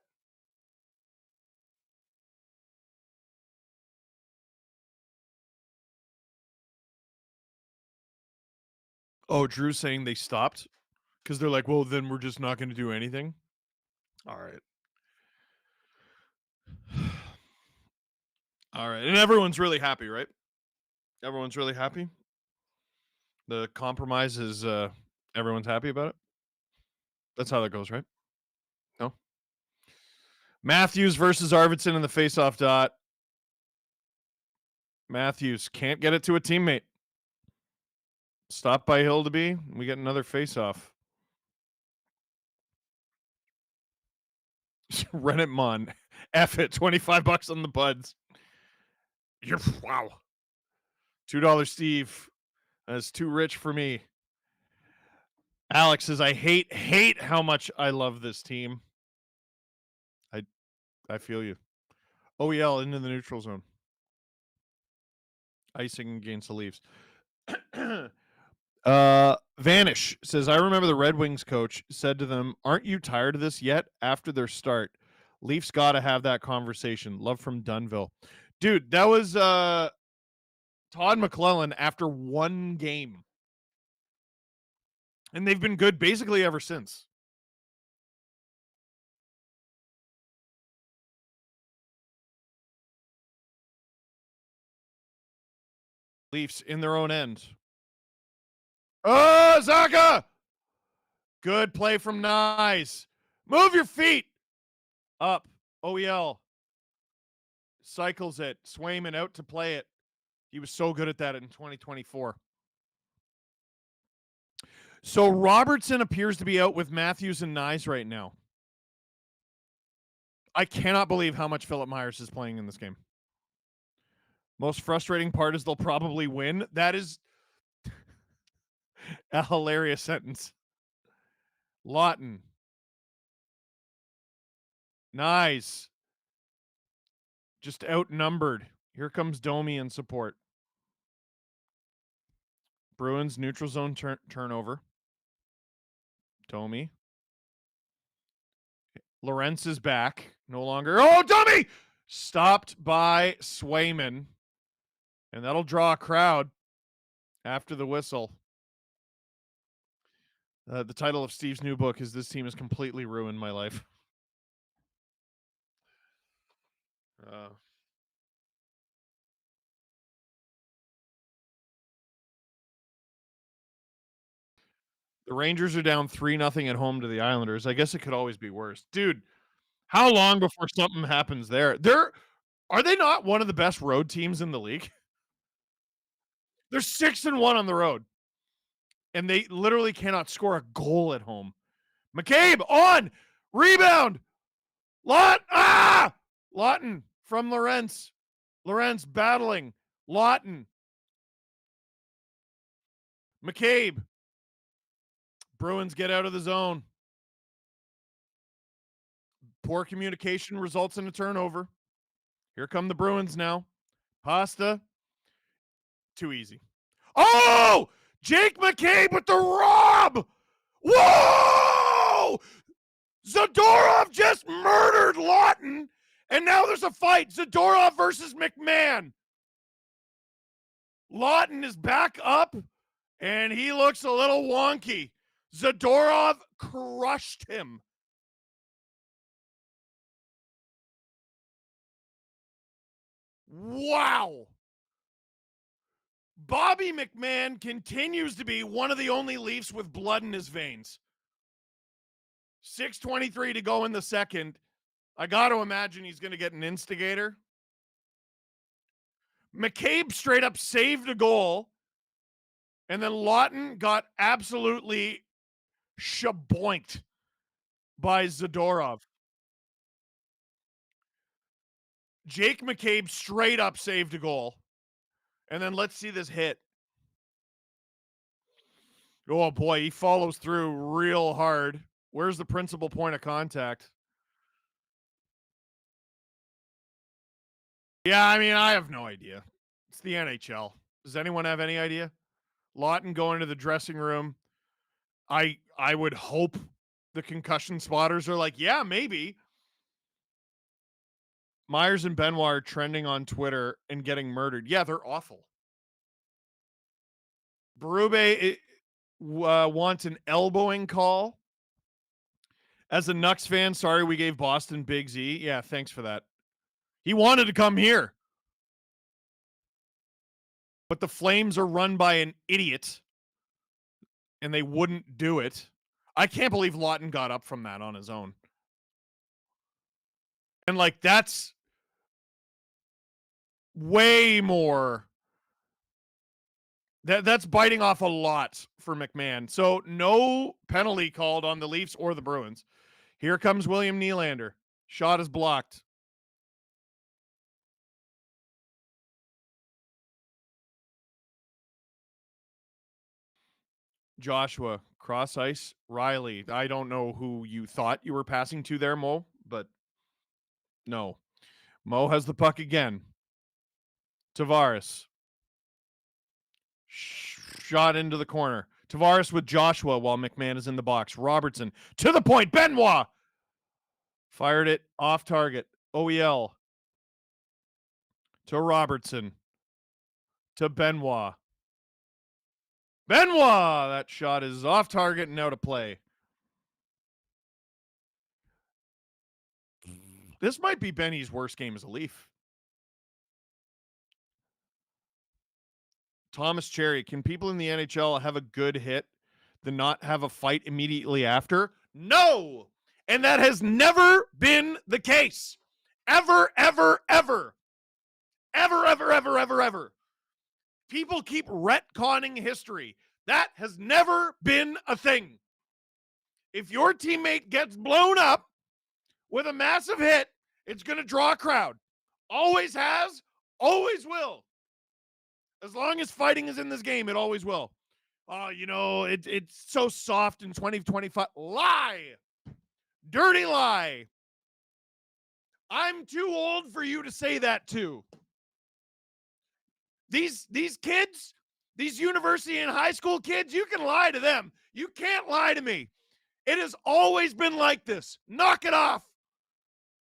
Oh, Drew's saying they stopped because they're like, well, then we're just not going to do anything. All right. All right. And everyone's really happy, right? Everyone's really happy. The compromise is everyone's happy about it. That's how that goes, right? No. Matthews versus Arvidsson in the faceoff dot. Matthews can't get it to a teammate. Stopped by Hildeby. We get another faceoff. Rennet Mon. F it. $25 on the buds. You're wow. $2 Steve. That's too rich for me. Alex says, I hate how much I love this team. I feel you. OEL into the neutral zone. Icing against the Leafs. Vanish says, I remember the Red Wings coach said to them, aren't you tired of this yet? After their start, Leafs got to have that conversation. Love from Dunville. Dude, that was Todd McClellan after one game. And they've been good basically ever since. Leafs in their own end. Oh, Zaka! Good play from Nyes. Move your feet. Up. OEL. Cycles it. Swayman out to play it. He was so good at that in 2024. So Robertson appears to be out with Matthews and Nyes right now. I cannot believe how much Philip Myers is playing in this game. Most frustrating part is they'll probably win. That is a hilarious sentence. Lawton. Nice. Just outnumbered. Here comes Domi in support. Bruins neutral zone turnover. Domi. Lorenz is back. No longer. Oh, Domi! Stopped by Swayman. And that'll draw a crowd after the whistle. The title of Steve's new book is This Team Has Completely Ruined My Life. The Rangers are down 3-0 at home to the Islanders. I guess it could always be worse. Dude, how long before something happens there? Are they not one of the best road teams in the league? They're 6-1 on the road. And they literally cannot score a goal at home. McCabe on! Rebound! Lawton from Lorenz. Lorenz battling. Lawton. McCabe. Bruins get out of the zone. Poor communication results in a turnover. Here come the Bruins now. Pasta. Too easy. Oh! Jake McCabe with the rob! Whoa! Zadorov just murdered Lawton, and now there's a fight. Zadorov versus McMahon. Lawton is back up, and he looks a little wonky. Zadorov crushed him. Wow. Bobby McMahon continues to be one of the only Leafs with blood in his veins. 6:23 to go in the second. I got to imagine he's going to get an instigator. McCabe straight up saved a goal. And then Lawton got absolutely shaboinked by Zadorov. Jake McCabe straight up saved a goal. And then let's see this hit. Oh boy, he follows through real hard. Where's the principal point of contact? Yeah, I mean, I have no idea. It's the NHL. Does anyone have any idea? Lawton going to the dressing room. I would hope the concussion spotters are like, yeah, maybe. Myers and Benoit are trending on Twitter and getting murdered. Yeah, they're awful. Berube wants an elbowing call. As a Nucks fan, sorry we gave Boston Big Z. Yeah, thanks for that. He wanted to come here. But the Flames are run by an idiot, and they wouldn't do it. I can't believe Lawton got up from that on his own. And, like, that's way more. That's biting off a lot for McMahon. So no penalty called on the Leafs or the Bruins. Here comes William Nylander. Shot is blocked. Joshua, cross ice, Riley. I don't know who you thought you were passing to there, Mo, but no. Mo has the puck again. Tavares. Shot into the corner. Tavares with Joshua while McMahon is in the box. Robertson to the point. Benoit fired it off target. OEL to Robertson to Benoit. Benoit! That shot is off target and out of play. This might be Benny's worst game as a Leaf. Thomas Cherry, can people in the NHL have a good hit than not have a fight immediately after? No! And that has never been the case. Ever, ever, ever. Ever, ever, ever, ever, ever. People keep retconning history. That has never been a thing. If your teammate gets blown up with a massive hit, it's going to draw a crowd. Always has, always will. As long as fighting is in this game, it always will. Oh, you know, it's so soft in 2025. Lie. Dirty lie. I'm too old for you to say that too. These kids, these university and high school kids, you can lie to them. You can't lie to me. It has always been like this. Knock it off.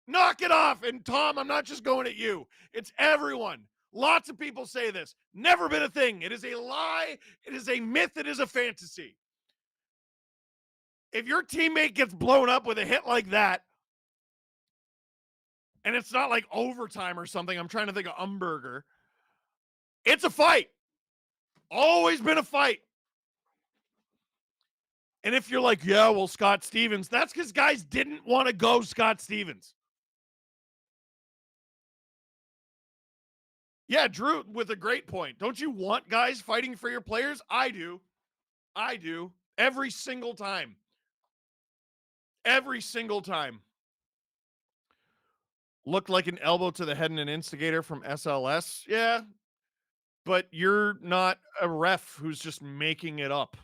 Knock it off. And Tom, I'm not just going at you. It's everyone. Lots of people say this. Never been a thing. It is a lie. It is a myth. It is a fantasy. If your teammate gets blown up with a hit like that, and it's not like overtime or something, I'm trying to think of Umberger. It's a fight. Always been a fight. And if you're like, yeah, well, Scott Stevens, that's because guys didn't want to go Scott Stevens. Yeah, Drew with a great point. Don't you want guys fighting for your players? I do. I do. Every single time. Every single time. Looked like an elbow to the head and an instigator from SLS. Yeah. But you're not a ref who's just making it up.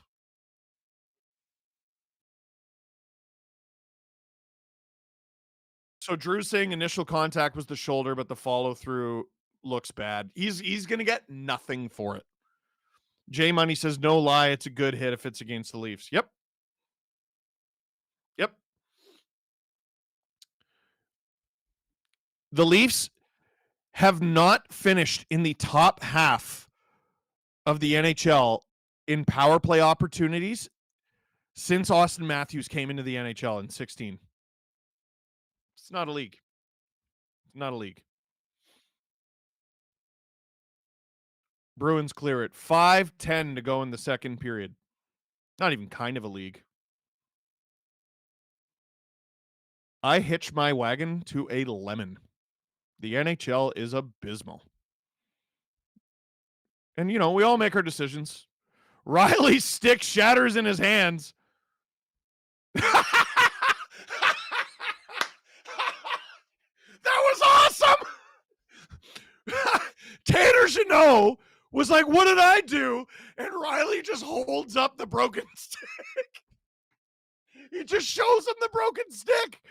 So Drew's saying initial contact was the shoulder, but the follow through looks bad. He's gonna get nothing for it. J Money says no lie, it's a good hit if it's against the Leafs. Yep. The Leafs have not finished in the top half of the NHL in power play opportunities since Austin Matthews came into the NHL in 16. It's not a league. It's not a league. Bruins clear it. 5:10 to go in the second period. Not even kind of a league. I hitch my wagon to a lemon. The NHL is abysmal. And, we all make our decisions. Riley's stick shatters in his hands. That was awesome. Tanner Jeannot was like, what did I do? And Riley just holds up the broken stick. He just shows him the broken stick.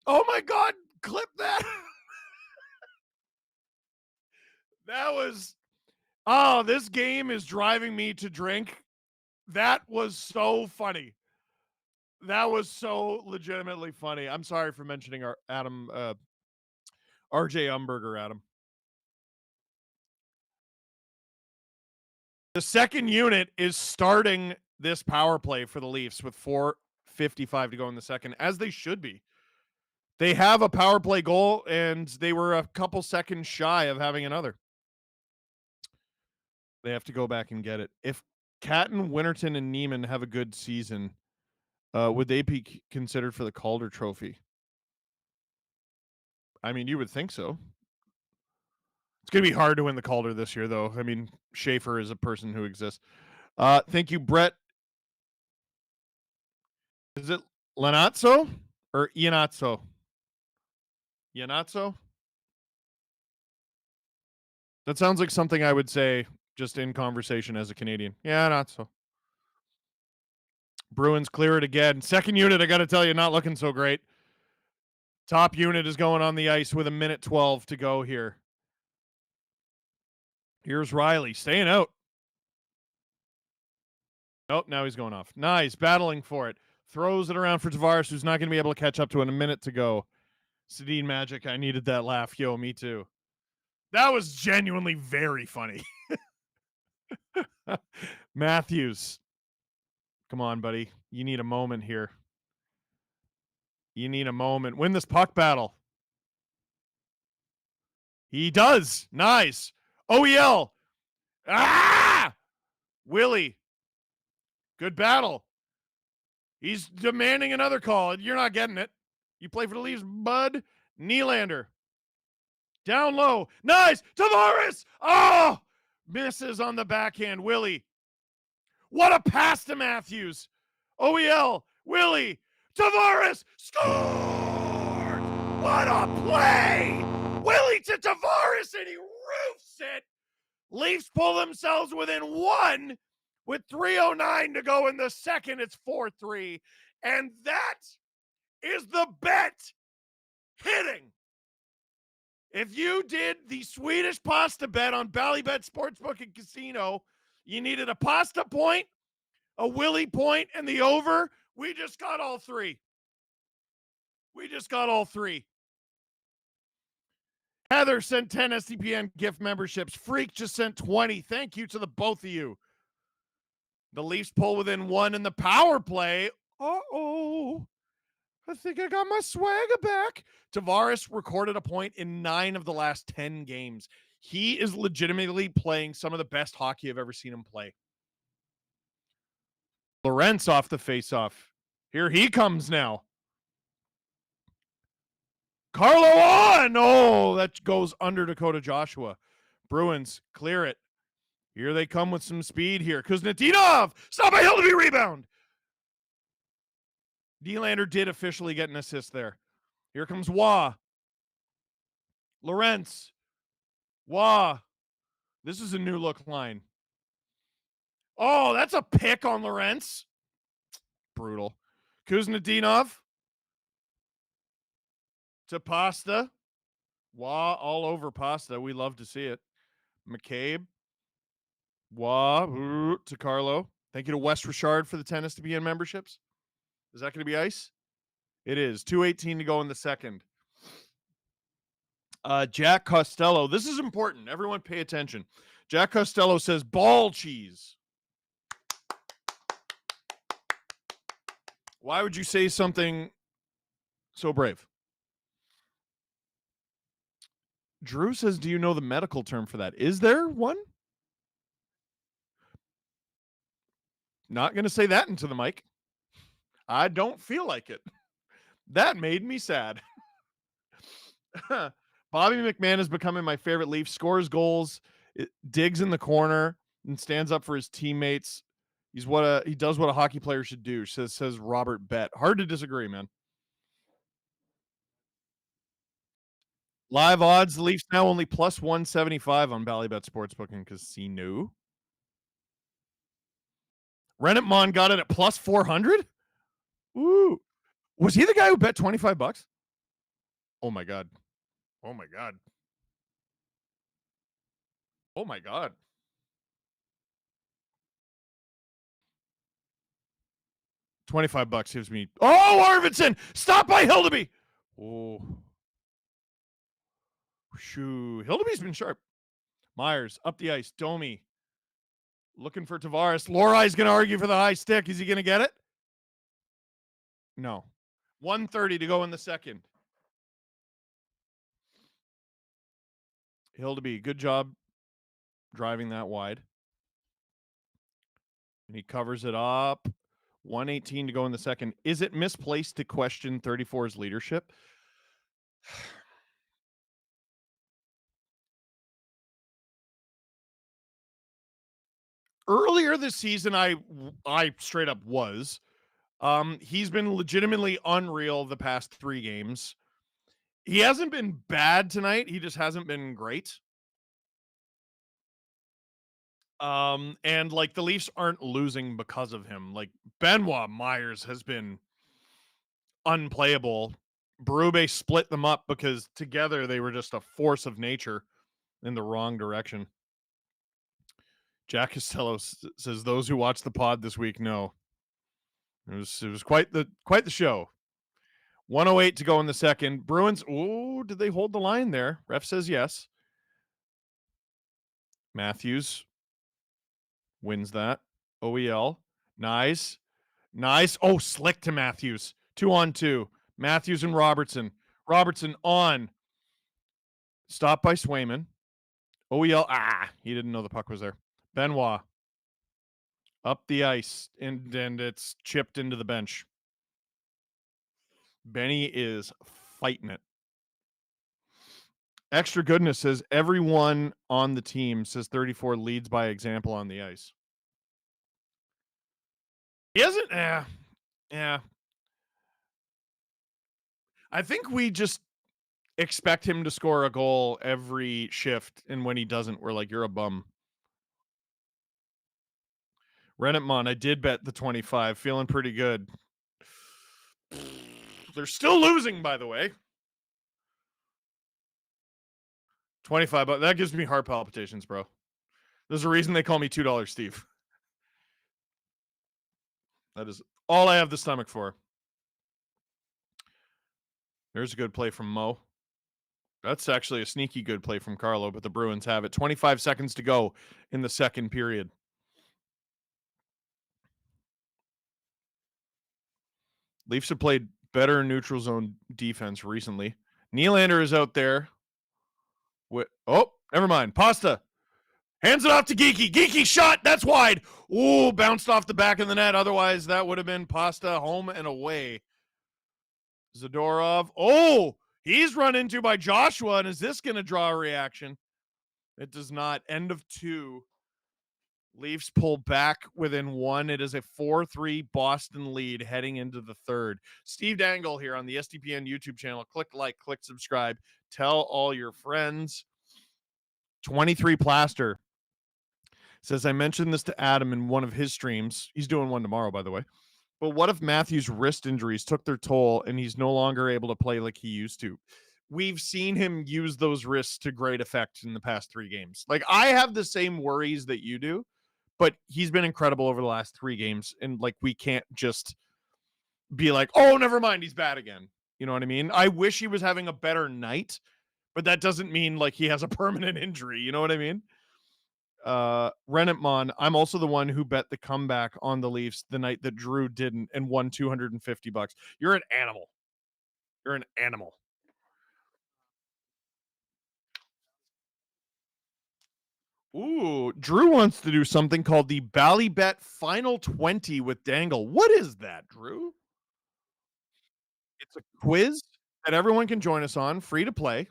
Oh my God, clip that. That was, this game is driving me to drink. That was so funny. That was so legitimately funny. I'm sorry for mentioning our Adam, RJ Umberger, Adam. The second unit is starting this power play for the Leafs with 4:55 to go in the second, as they should be. They have a power play goal, and they were a couple seconds shy of having another. They have to go back and get it. If Catton, Winterton, and Neiman have a good season, would they be considered for the Calder Trophy? I mean, you would think so. It's going to be hard to win the Calder this year, though. I mean, Schaefer is a person who exists. Thank you, Brett. Is it Lanazzo or Iannazzo? Iannazzo? That sounds like something I would say just in conversation as a Canadian. Yeah, not so. Bruins clear it again. Second unit, I got to tell you, not looking so great. Top unit is going on the ice with 1:12 to go here. Here's Riley staying out. Oh, now he's going off. Nice, battling for it. Throws it around for Tavares, who's not going to be able to catch up to it in a minute to go. Sedin Magic, I needed that laugh. Yo, me too. That was genuinely very funny. Matthews. Come on, buddy. You need a moment here. You need a moment. Win this puck battle. He does. Nice. OEL. Ah! Willie. Good battle. He's demanding another call. You're not getting it. You play for the Leafs, bud. Nylander. Down low. Nice. Tavares. Oh! Misses on the backhand. Willie. What a pass to Matthews. OEL. Willie. Tavares. Scored! What a play! Willie to Tavares, and he roofs it. Leafs pull themselves within one with 3:09 to go in the second. It's 4-3. And that is the bet hitting. If you did the Swedish pasta bet on Bally Sportsbook and Casino, you needed a pasta point, a Willie point, and the over. We just got all three. We just got all three. Heather sent 10 SDPN gift memberships. Freak just sent 20. Thank you to the both of you. The Leafs pull within one in the power play. Uh-oh. I think I got my swagger back. Tavares recorded a point in 9 of the last 10 games. He is legitimately playing some of the best hockey I've ever seen him play. Lorentz off the faceoff. Here he comes now. Carlo on! Oh, that goes under Dakota Joshua. Bruins clear it. Here they come with some speed here. Kuznetsov! Stop by Hill to be rebound! Nylander did officially get an assist there. Here comes Wah. Lorentz. Wah. This is a new look line. Oh, that's a pick on Lorentz. Brutal. Kuznetsov. to Pasta. Wah all over Pasta. We love to see it. McCabe. Wah to Carlo. Thank you to West Richard for the 10 SDPN memberships. Is that going to be ice? It is. 2:18 to go in the second. Jack Costello. This is important. Everyone pay attention. Jack Costello says ball cheese. Why would you say something so brave? Drew says, do you know the medical term for that? Is there one? Not going to say that into the mic. I don't feel like it. That made me sad. Bobby McMahon is becoming my favorite Leaf. Scores goals, digs in the corner, and stands up for his teammates. He does what a hockey player should do, says Robert Bett. Hard to disagree, man. Live odds, the Leafs now only plus 175 on Bally Sportsbook and Casino. Renatmon got it at plus 400? Ooh. Was he the guy who bet $25? Oh my God. Oh my God. Oh my God. $25 gives me. Oh, Arvidsson! Stop by Hildeby! Oh. Shoo. Hildeby's been sharp. Myers up the ice. Domi looking for Tavares. Lorai's going to argue for the high stick. Is he going to get it? No. 1:30 to go in the second. Hildeby, good job driving that wide. And he covers it up. 1:18 to go in the second. Is it misplaced to question 34's leadership? Earlier this season, I straight up was. He's been legitimately unreal the past 3 games. He hasn't been bad tonight. He just hasn't been great. And like the Leafs aren't losing because of him. Like Benoit Myers has been unplayable. Berube split them up because together they were just a force of nature in the wrong direction. Jack Costello says those who watched the pod this week know. It was quite the show. 1:08 to go in the second. Bruins, oh, did they hold the line there? Ref says yes. Matthews wins that. OEL. Nice. Oh, slick to Matthews. 2-on-2. Matthews and Robertson. Robertson on. Stopped by Swayman. OEL. He didn't know the puck was there. Benoit. Up the ice. And it's chipped into the bench. Benny is fighting it. Extra Goodness says everyone on the team says 34 leads by example on the ice. He hasn't. Yeah. I think we just expect him to score a goal every shift, and when he doesn't, we're like, you're a bum. Renatmon, I did bet the 25. Feeling pretty good. They're still losing, by the way. 25, but that gives me heart palpitations, bro. There's a reason they call me $2 Steve. That is all I have the stomach for. There's a good play from Mo. That's actually a sneaky good play from Carlo, but the Bruins have it. 25 seconds to go in the second period. Leafs have played better neutral zone defense recently. Nylander is out there. Oh, never mind. Pasta. Hands it off to Geeky. Geeky shot. That's wide. Ooh, bounced off the back of the net. Otherwise, that would have been Pasta home and away. Zadorov. Oh, he's run into by Joshua. And is this going to draw a reaction? It does not. End of 2. Leafs pull back within 1. It is a 4-3 Boston lead heading into the third. Steve Dangle here on the SDPN YouTube channel. Click like, click subscribe. Tell all your friends. 23 Plaster says, I mentioned this to Adam in one of his streams. He's doing one tomorrow, by the way. But what if Matthews' wrist injuries took their toll and he's no longer able to play like he used to? We've seen him use those wrists to great effect in the past 3 games. Like, I have the same worries that you do, but he's been incredible over the last 3 games. And like, we can't just be like, oh, never mind, he's bad again. You know what I mean? I wish he was having a better night, but that doesn't mean like he has a permanent injury. You know what I mean? Renatmon, I'm also the one who bet the comeback on the Leafs the night that Drew didn't and won $250. You're an animal. You're an animal. Ooh, Drew wants to do something called the Bally Bet Final 20 with Dangle. What is that, Drew? It's a quiz that everyone can join us on, free to play.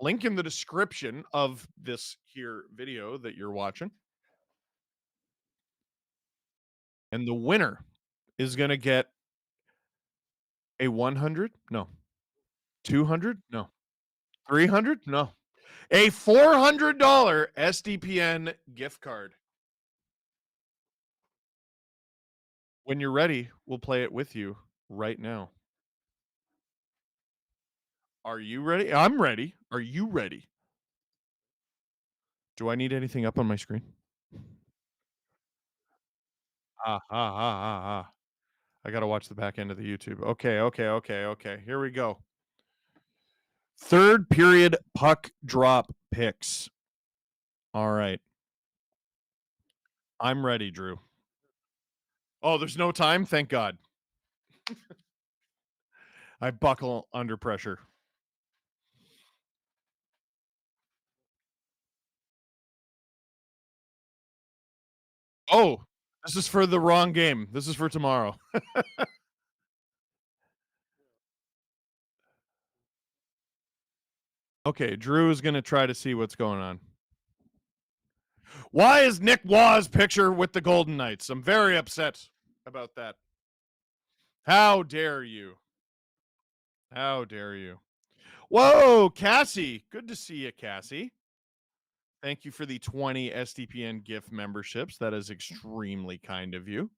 Link in the description of this here video that you're watching. And the winner is going to get a 100? No. 200? No. 300? No. A $400 SDPN gift card. When you're ready, we'll play it with you right now. Are you ready? I'm ready. Are you ready? Do I need anything up on my screen? I got to watch the back end of the YouTube. Okay. Here we go. Third period puck drop picks. All right. I'm ready, Drew. Oh, there's no time? Thank God. I buckle under pressure. Oh, this is for the wrong game. This is for tomorrow. Okay, Drew is going to try to see what's going on. Why is Nick Waugh's picture with the Golden Knights? I'm very upset about that. How dare you? How dare you? Whoa, Cassie. Good to see you, Cassie. Thank you for the 20 SDPN gift memberships. That is extremely kind of you.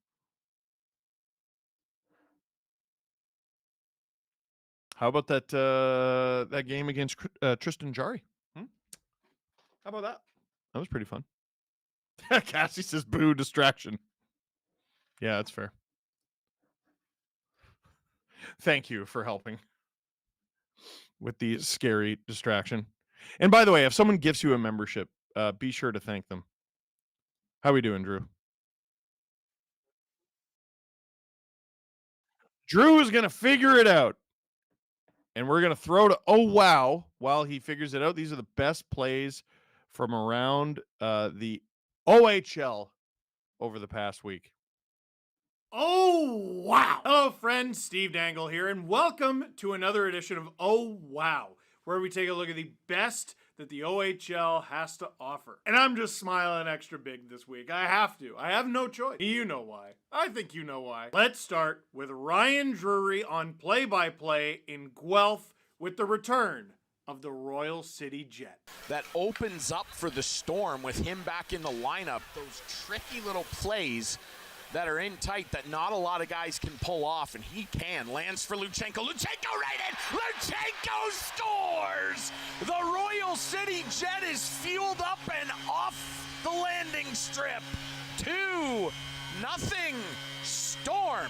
How about that game against Tristan Jarry? How about that? That was pretty fun. Cassie says, boo, distraction. Yeah, that's fair. Thank you for helping with the scary distraction. And by the way, if someone gives you a membership, be sure to thank them. How we doing, Drew? Drew is going to figure it out. And we're going to throw to, oh, wow, while he figures it out. These are the best plays from around the OHL over the past week. Oh, wow. Hello, friends. Steve Dangle here, and welcome to another edition of Oh, Wow, where we take a look at the best that the OHL has to offer. And I'm just smiling extra big this week. I have to. I have no choice. You know why. I think you know why. Let's start with Ryan Drury on play-by-play in Guelph with the return of the Royal City Jet. That opens up for the Storm with him back in the lineup. Those tricky little plays that are in tight that not a lot of guys can pull off, and he can. Lands for Luchenko. Luchenko right in! Luchenko scores! The Royal City Jet is fueled up and off the landing strip. 2-0 Storm.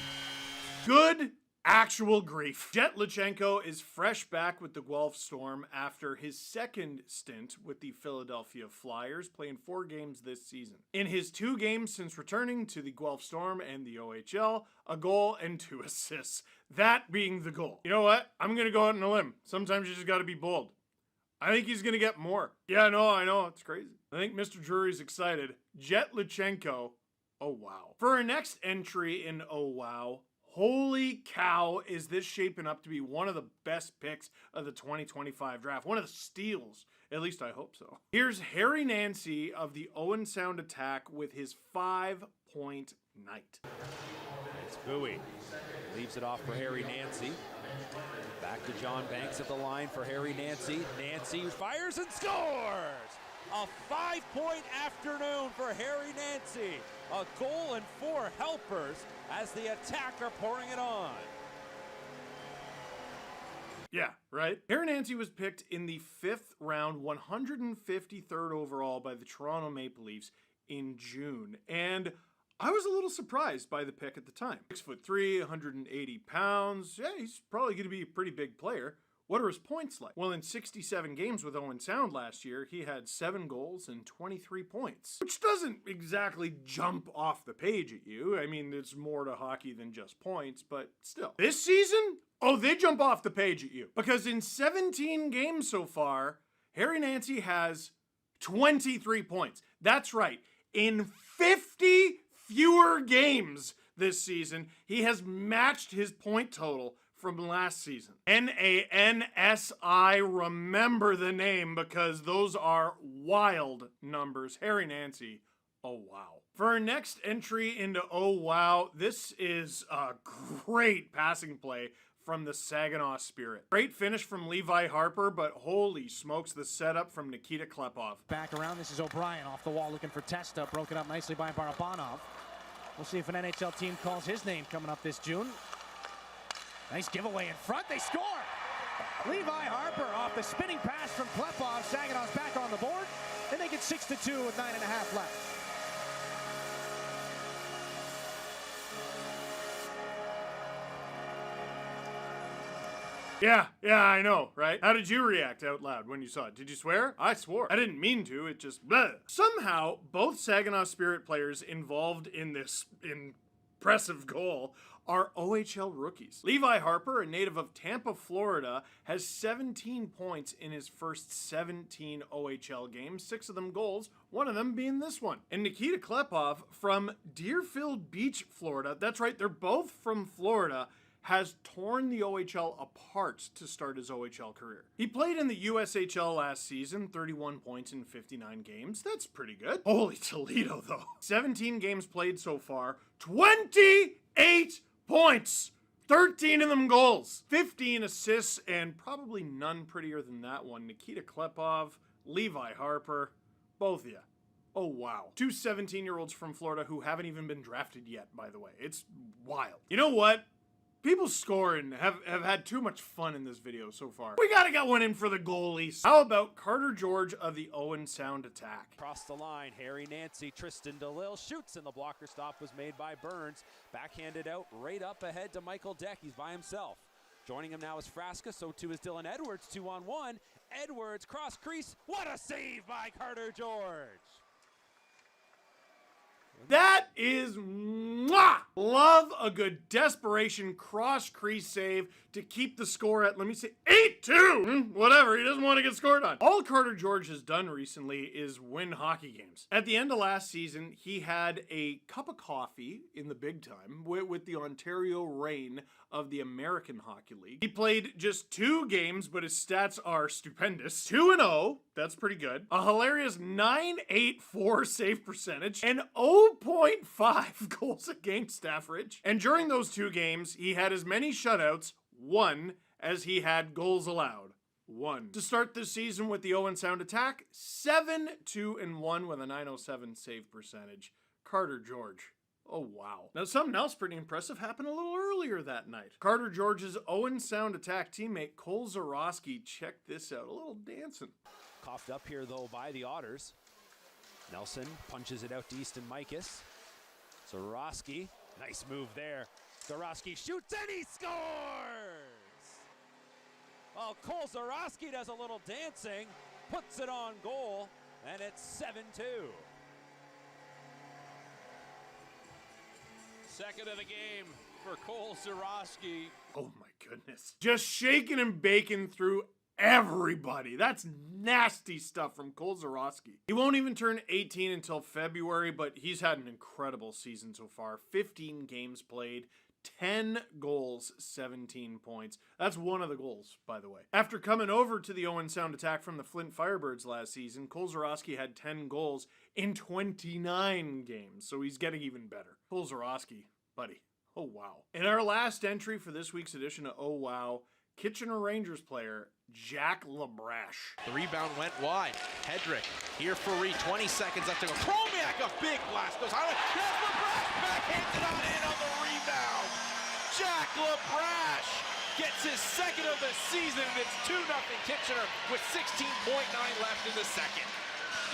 Good actual grief. Jet Luchenko is fresh back with the Guelph Storm after his second stint with the Philadelphia Flyers, playing 4 games this season. In his 2 games since returning to the Guelph Storm and the OHL, a goal and 2 assists. That being the goal. You know what? I'm going to go out on a limb. Sometimes you just got to be bold. I think he's going to get more. Yeah, no, I know. It's crazy. I think Mr. Drury's excited. Jet Luchenko. Oh, wow. For our next entry in Oh, wow, holy cow, is this shaping up to be one of the best picks of the 2025 draft. One of the steals. At least I hope so. Here's Harry Nancy of the Owen Sound Attack with his 5-point night. It's Bowie. Leaves it off for Harry Nancy. Back to John Banks at the line for Harry Nancy. Nancy fires and scores! A 5-point afternoon for Harry Nancy. A goal and 4 helpers as the attack are pouring it on. Yeah, right? Harry Nancy was picked in the 5th round, 153rd overall by the Toronto Maple Leafs in June. And I was a little surprised by the pick at the time. 6'3", 180 pounds. Yeah, he's probably going to be a pretty big player. What are his points like? Well, in 67 games with Owen Sound last year, he had 7 goals and 23 points, which doesn't exactly jump off the page at you. I mean, it's more to hockey than just points, but still. This season, oh, they jump off the page at you. Because in 17 games so far, Harry Nancy has 23 points. That's right. In 50 fewer games this season, he has matched his point total from last season. NANSI, remember the name because those are wild numbers. Harry Nancy, oh wow. For our next entry into oh wow, this is a great passing play from the Saginaw Spirit. Great finish from Levi Harper, but holy smokes, the setup from Nikita Klepov. Back around, this is O'Brien off the wall looking for Testa, broken up nicely by Barabanov. We'll see if an NHL team calls his name coming up this June. Nice giveaway in front, they score! Levi Harper off the spinning pass from Klepov. Saginaw's back on the board. They make it 6-2 with 9.5 left. Yeah, I know, right? How did you react out loud when you saw it? Did you swear? I swore. I didn't mean to, it just bleh. Somehow, both Saginaw Spirit players involved in this impressive goal are OHL rookies. Levi Harper, a native of Tampa, Florida, has 17 points in his first 17 OHL games, 6 of them goals, one of them being this one. And Nikita Klepov from Deerfield Beach, Florida, that's right, they're both from Florida, has torn the OHL apart to start his OHL career. He played in the USHL last season, 31 points in 59 games. That's pretty good. Holy Toledo, though. 17 games played so far, 28 points! 13 of them goals, 15 assists, and probably none prettier than that one. Nikita Klepov, Levi Harper, both of you. Oh, wow. 2 17-year-olds from Florida who haven't even been drafted yet, by the way. It's wild. You know what? People scoring have had too much fun in this video so far. We gotta get one in for the goalies. How about Carter George of the Owen Sound attack? Across the line, Harry Nancy, Tristan DeLille shoots, and the blocker stop was made by Burns. Backhanded out, right up ahead to Michael Deck. He's by himself. Joining him now is Frasca, so too is Dylan Edwards, 2-on-1. Edwards, cross crease. What a save by Carter George! That is mwah! Love a good desperation cross crease save to keep the score at, let me say, 8-2. Whatever, he doesn't want to get scored on. All Carter George has done recently is win hockey games. At the end of last season, he had a cup of coffee in the big time with the Ontario Reign of the American Hockey League. He played just 2 games, but his stats are stupendous. 2-0, that's pretty good. A hilarious .984 save percentage and 0.5 goals against average. And during those 2 games, he had as many shutouts, 1, as he had goals allowed. 1. To start this season with the Owen Sound attack, 7-2-1 with a .907 save percentage. Carter George. Oh, wow. Now, something else pretty impressive happened a little earlier that night. Carter George's Owen Sound attack teammate, Cole Zarowski, check this out. A little dancing. Coughed up here, though, by the Otters. Nelson punches it out to Easton Mikas. Zarowski, nice move there. Zarowski shoots and he scores! Well, Cole Zarowski does a little dancing, puts it on goal, and it's 7-2. Second of the game for Cole Zarowski. Oh my goodness. Just shaking and baking through everybody. That's nasty stuff from Cole Zarowski. He won't even turn 18 until February, but he's had an incredible season so far. 15 games played, 10 goals, 17 points. That's one of the goals, by the way. After coming over to the Owen Sound attack from the Flint Firebirds last season, Cole Zarowski had 10 goals in 29 games, so he's getting even better. Cole Zarowski, buddy. Oh, wow. In our last entry for this week's edition of Oh, Wow, Kitchener Rangers player Jack Labrache. The rebound went wide. Hedrick here for Reed. 20 seconds left to go. Chromiak, a big blast goes highway. There's Labrache backhanded on in on the rebound. Jack Labrache gets his second of the season, and it's 2-0 Kitchener with 16.9 left in the second.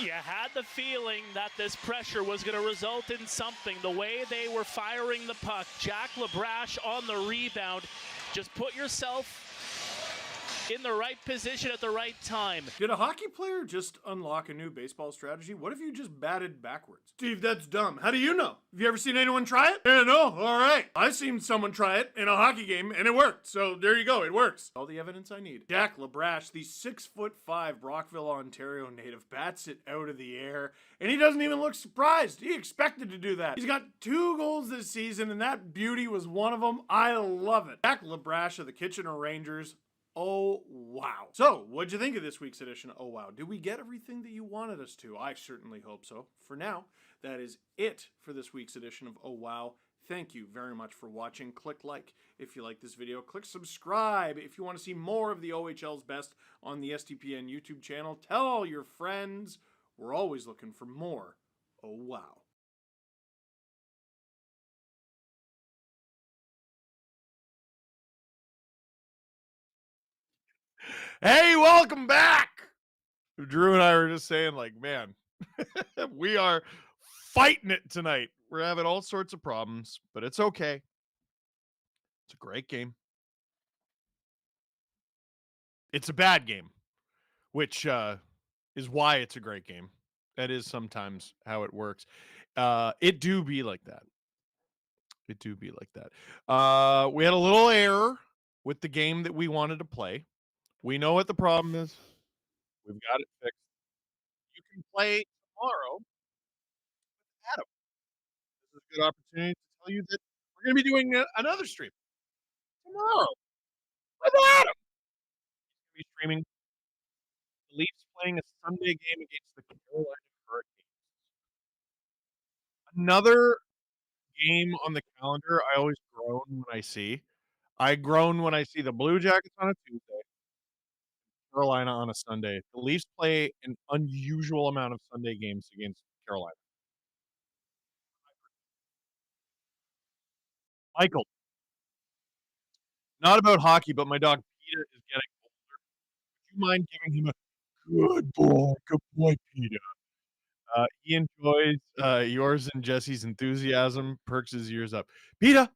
You had the feeling that this pressure was going to result in something. The way they were firing the puck, Jack Labrache on the rebound. Just put yourself in the right position at the right time. Did a hockey player just unlock a new baseball strategy? What if you just batted backwards? Steve, that's dumb. How do you know? Have you ever seen anyone try it? Yeah, no. All right. I've seen someone try it in a hockey game, and it worked. So there you go. It works. All the evidence I need. Jack Labrache, the 6'5" Brockville, Ontario native, bats it out of the air, and he doesn't even look surprised. He expected to do that. He's got 2 goals this season, and that beauty was one of them. I love it. Jack Labrache of the Kitchener Rangers. Oh, wow. So, what'd you think of this week's edition of Oh, Wow? Did we get everything that you wanted us to? I certainly hope so. For now, that is it for this week's edition of Oh, Wow. Thank you very much for watching. Click like if you like this video. Click subscribe if you want to see more of the OHL's best on the SDPN YouTube channel. Tell all your friends. We're always looking for more Oh, Wow. Hey, welcome back. Drew and I were just saying, like, man, we are fighting it tonight. We're having all sorts of problems, but it's okay. It's a great game. It's a bad game, which is why it's a great game. That is sometimes how it works. It do be like that. It do be like that. We had a little error with the game that we wanted to play. We know what the problem is. We've got it fixed. You can play tomorrow with Adam. This is a good opportunity to tell you that we're going to be doing another stream tomorrow with Adam. He's going to be streaming the Leafs playing a Sunday game against the Carolina Hurricanes. Another game on the calendar I always groan when I see. I groan when I see the Blue Jackets on a Tuesday, Carolina on a Sunday. The Leafs play an unusual amount of Sunday games against Carolina. Michael, not about hockey, but my dog Peter is getting older. Would you mind giving him a good boy, Peter? He enjoys yours and Jesse's enthusiasm, perks his ears up. Peter!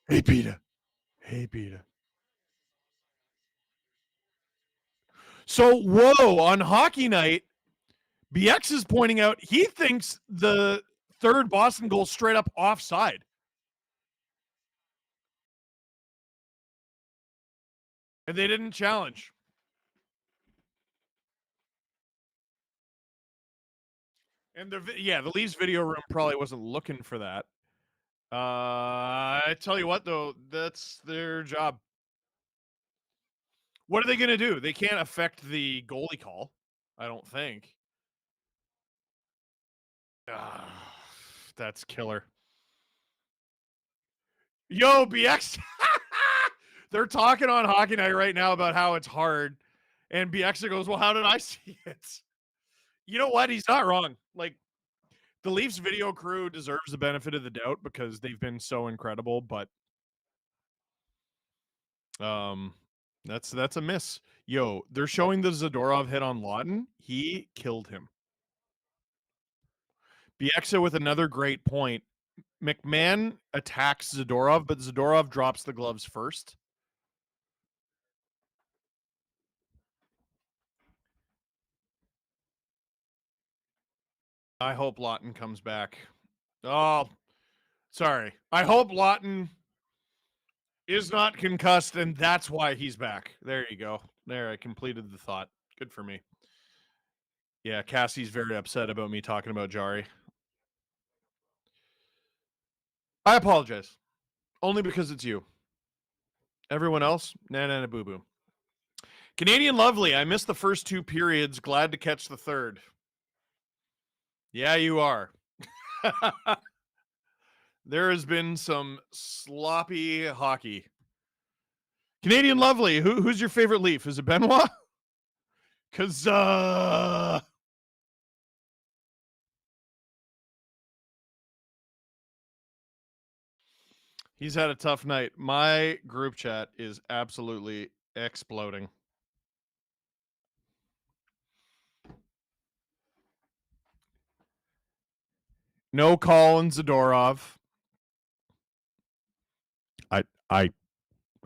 Hey, Peter. Hey, Peter. So, whoa, on hockey night, BX is pointing out he thinks the third Boston goal straight up offside. And they didn't challenge. And the Leafs video room probably wasn't looking for that. I tell you what, though, that's their job. What are they going to do? They can't affect the goalie call, I don't think. That's killer. Yo, BX. They're talking on Hockey Night right now about how it's hard. And BX goes, well, how did I see it? You know what? He's not wrong. Like, the Leafs video crew deserves the benefit of the doubt because they've been so incredible, but that's a miss. Yo, they're showing the Zadorov hit on Lawton. He killed him. Bieksa with another great point. McMahon attacks Zadorov, but Zadorov drops the gloves first. I hope Lawton comes back. Oh, sorry. I hope Lawton is not concussed, and that's why he's back. There you go. There, I completed the thought. Good for me. Yeah, Cassie's very upset about me talking about Jari. I apologize. Only because it's you. Everyone else, na boo boo. Canadian Lovely, I missed the first 2 periods. Glad to catch the third. Yeah, you are. There has been some sloppy hockey. Canadian Lovely, who's your favorite Leaf? Is it Benoit? Because, he's had a tough night. My group chat is absolutely exploding. No Colin Zadorov.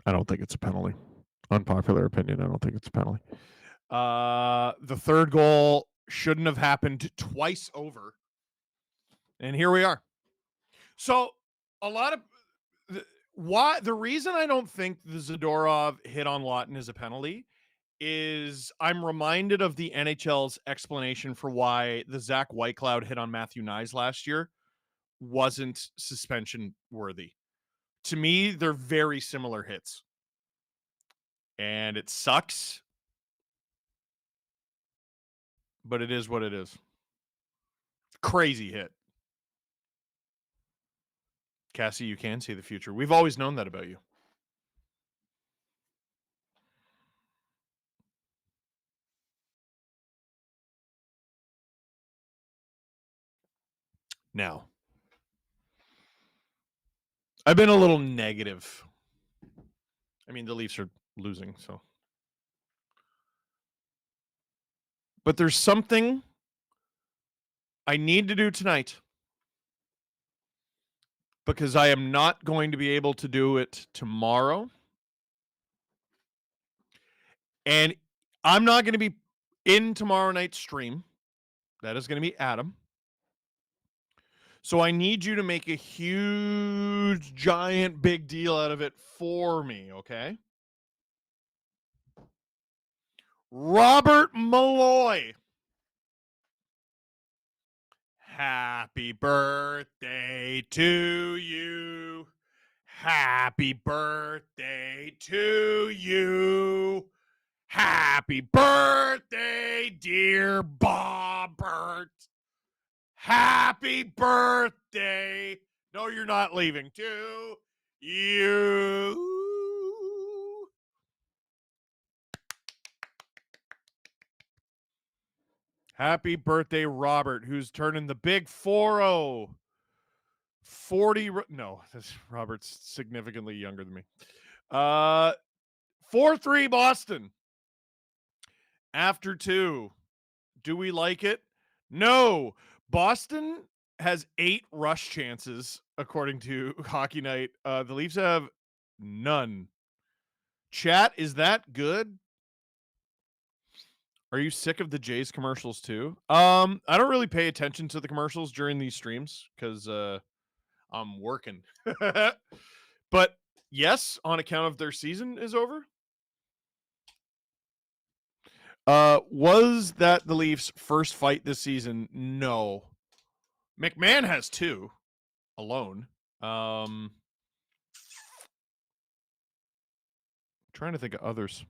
I don't think it's a penalty. Unpopular opinion. I don't think it's a penalty. The third goal shouldn't have happened twice over. And here we are. So a lot of the reason I don't think the Zadorov hit on Lawton is a penalty is I'm reminded of the NHL's explanation for why the Zach Whitecloud hit on Matthew Nyes last year wasn't suspension worthy. To me, they're very similar hits. And it sucks. But it is what it is. Crazy hit. Cassie, you can see the future. We've always known that about you. Now, I've been a little negative. I mean, the Leafs are losing, so. But there's something I need to do tonight because I am not going to be able to do it tomorrow. And I'm not going to be in tomorrow night's stream. That is going to be Adam. So I need you to make a huge, giant, big deal out of it for me, okay? Robert Malloy. Happy birthday to you. Happy birthday to you. Happy birthday, dear Bobbert. Happy birthday. No, you're not leaving. To you. Happy birthday, Robert, who's turning the big 4-0. 40. No, Robert's significantly younger than me. 4-3 Boston. After 2. Do we like it? No. Boston has 8 rush chances, according to Hockey Night. The Leafs have none. Chat, is that good? Are you sick of the Jays commercials too? I don't really pay attention to the commercials during these streams because I'm working. But yes, on account of their season is over. Was that the Leafs' first fight this season? No. McMahon has 2 alone. Trying to think of others.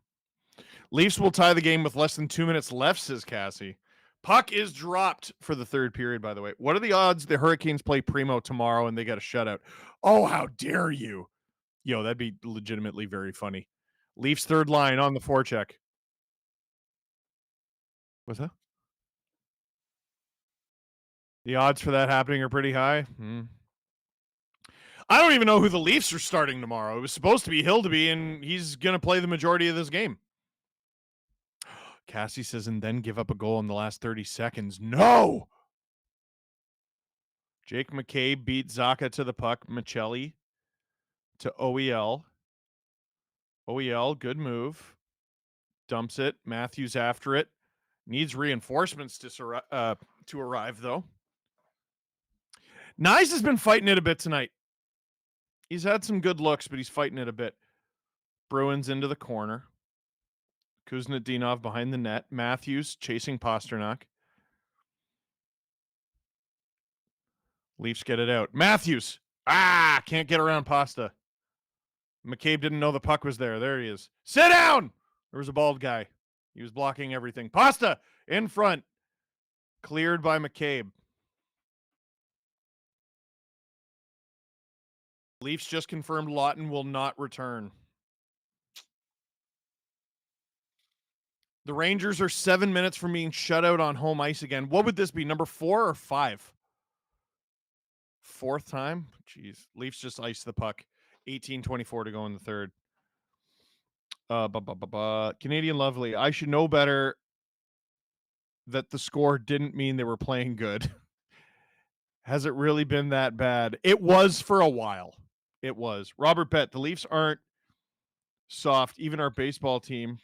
Leafs will tie the game with less than 2 minutes left, says Cassie. Puck is dropped for the third period, by the way. What are the odds the Hurricanes play Primo tomorrow and they got a shutout? Oh, how dare you. Yo, that'd be legitimately very funny. Leafs third line on the forecheck. What's that? The odds for that happening are pretty high. I don't even know who the Leafs are starting tomorrow. It was supposed to be Hildeby, and he's going to play the majority of this game. Cassie says, and then give up a goal in the last 30 seconds. No! Jake McCabe beat Zaka to the puck. Michelli to OEL. OEL, good move. Dumps it. Matthews after it. Needs reinforcements to arrive, though. Nyes has been fighting it a bit tonight. He's had some good looks, but he's fighting it a bit. Bruins into the corner. Kuznetsov behind the net. Matthews chasing Pasternak. Leafs get it out. Matthews! Can't get around Pasta. McCabe didn't know the puck was there. There he is. Sit down! There was a bald guy. He was blocking everything. Pasta in front. Cleared by McCabe. Leafs just confirmed Lawton will not return. The Rangers are 7 minutes from being shut out on home ice again. What would this be, number 4 or 5? Fourth time? Jeez. Leafs just iced the puck. 18:24 to go in the third. Canadian Lovely. I should know better that the score didn't mean they were playing good. Has it really been that bad? It was for a while. It was. Robert Bett, the Leafs aren't soft. Even our baseball team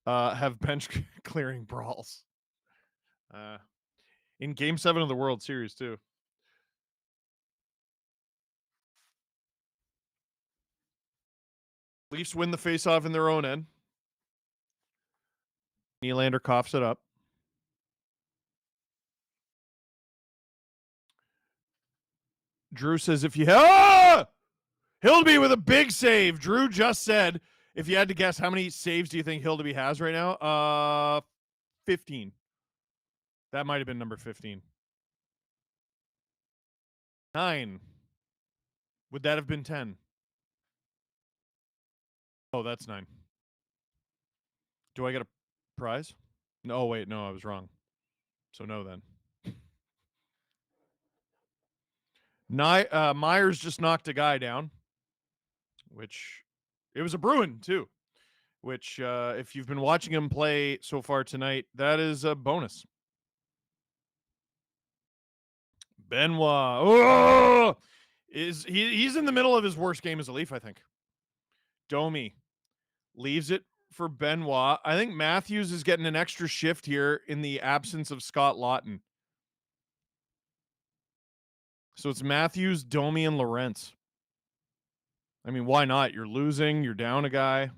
have bench clearing brawls. In Game 7 of the World Series, too. Leafs win the faceoff in their own end. Nylander coughs it up. Drew says, if you... Hildeby with a big save. Drew just said, if you had to guess, how many saves do you think Hildeby has right now? 15. That might have been number 15. 9. Would that have been 10? Oh, that's 9. Do I get a prize? No, wait, no, I was wrong. So no then. Myers just knocked a guy down, which it was a Bruin too, which if you've been watching him play so far tonight, that is a bonus. Benoit. Oh! He's in the middle of his worst game as a Leaf, I think. Domi leaves it for Benoit. I think Matthews is getting an extra shift here in the absence of Scott Lawton. So it's Matthews, Domi, and Lorentz. I mean, why not? You're losing. You're down a guy.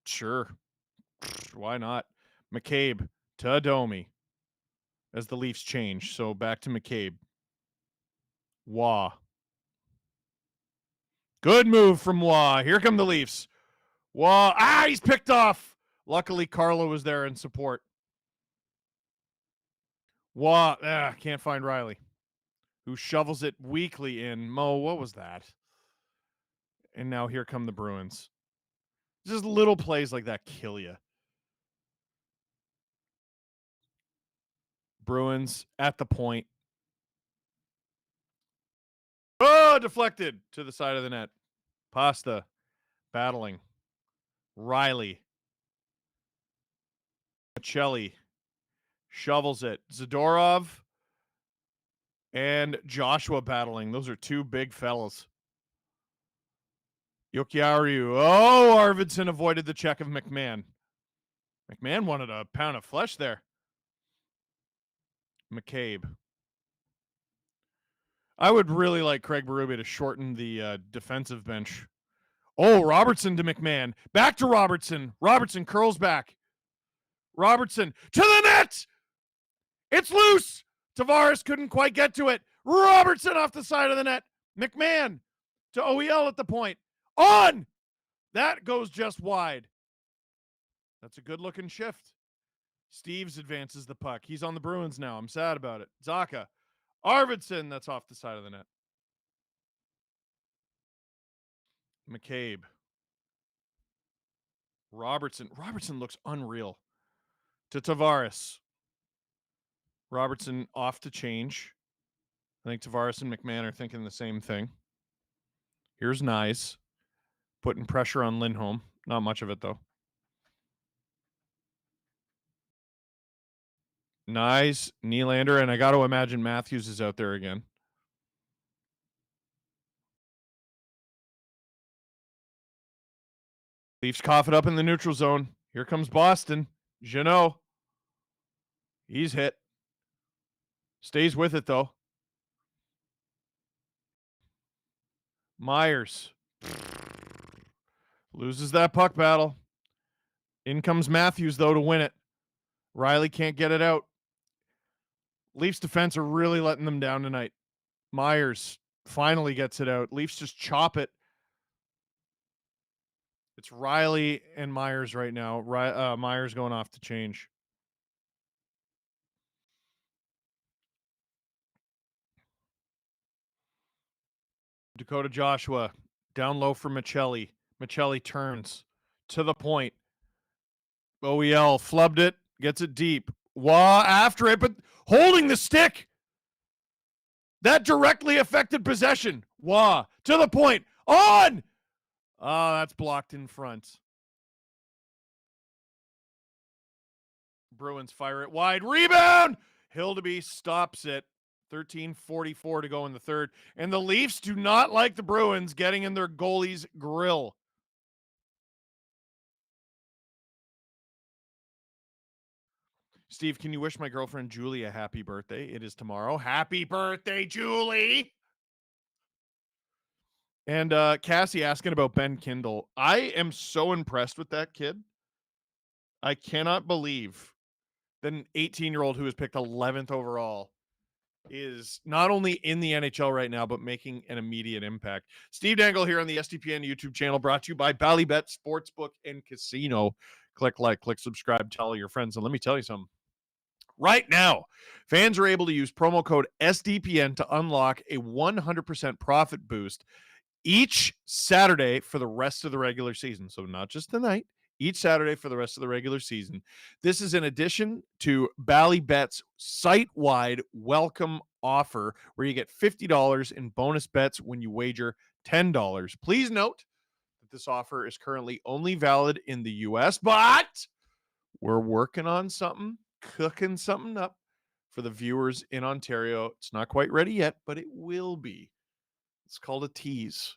Sure. Why not? McCabe to Domi as the Leafs change. So back to McCabe. Wah. Good move from Wah. Here come the Leafs. Wah. He's picked off. Luckily, Carlo was there in support. Wah. Can't find Riley, who shovels it weakly in. Mo, what was that? And now here come the Bruins. Just little plays like that kill you. Bruins at the point. Oh, deflected to the side of the net. Pasta battling. Riley. Michelli shovels it. Zadorov and Joshua battling. Those are two big fellas. Jokiharju. Oh, Arvidsson avoided the check of McMahon. McMahon wanted a pound of flesh there. McCabe. I would really like Craig Berube to shorten the defensive bench. Oh, Robertson to McMahon. Back to Robertson. Robertson curls back. Robertson to the net. It's loose. Tavares couldn't quite get to it. Robertson off the side of the net. McMahon to OEL at the point. On! That goes just wide. That's a good-looking shift. Steves advances the puck. He's on the Bruins now. I'm sad about it. Zaka. Arvidsson, that's off the side of the net. McCabe. Robertson. Robertson looks unreal. To Tavares. Robertson off to change. I think Tavares and McMahon are thinking the same thing. Here's Nyes. Putting pressure on Lindholm. Not much of it, though. Nyes, Nylander, and I got to imagine Matthews is out there again. Leafs cough it up in the neutral zone. Here comes Boston. Jeannot. He's hit. Stays with it, though. Myers. Loses that puck battle. In comes Matthews, though, to win it. Riley can't get it out. Leafs defense are really letting them down tonight. Myers finally gets it out. Leafs just chop it. It's Riley and Myers right now. Myers going off to change. Dakota Joshua down low for Michelli. Michelli turns to the point. OEL flubbed it, gets it deep. Wah after it, but holding the stick. That directly affected possession. Wah to the point. On! Oh, that's blocked in front. Bruins fire it wide. Rebound! Hildeby stops it. 13:44 to go in the third. And the Leafs do not like the Bruins getting in their goalie's grill. Steve, can you wish my girlfriend Julie a happy birthday? It is tomorrow. Happy birthday, Julie! And Cassie asking about Ben Kindle. I am so impressed with that kid. I cannot believe that an 18-year-old who was picked 11th overall is not only in the NHL right now, but making an immediate impact. Steve Dangle here on the SDPN YouTube channel, brought to you by Bally Sportsbook and Casino. Click like, click subscribe, tell all your friends. And let me tell you something. Right now, fans are able to use promo code SDPN to unlock a 100% profit boost each Saturday for the rest of the regular season. So not just tonight, each Saturday for the rest of the regular season. This is in addition to Bally Bet's site-wide welcome offer where you get $50 in bonus bets when you wager $10. Please note that this offer is currently only valid in the US, but we're working on something, cooking something up for the viewers in Ontario. It's not quite ready yet, but it will be. It's called a tease.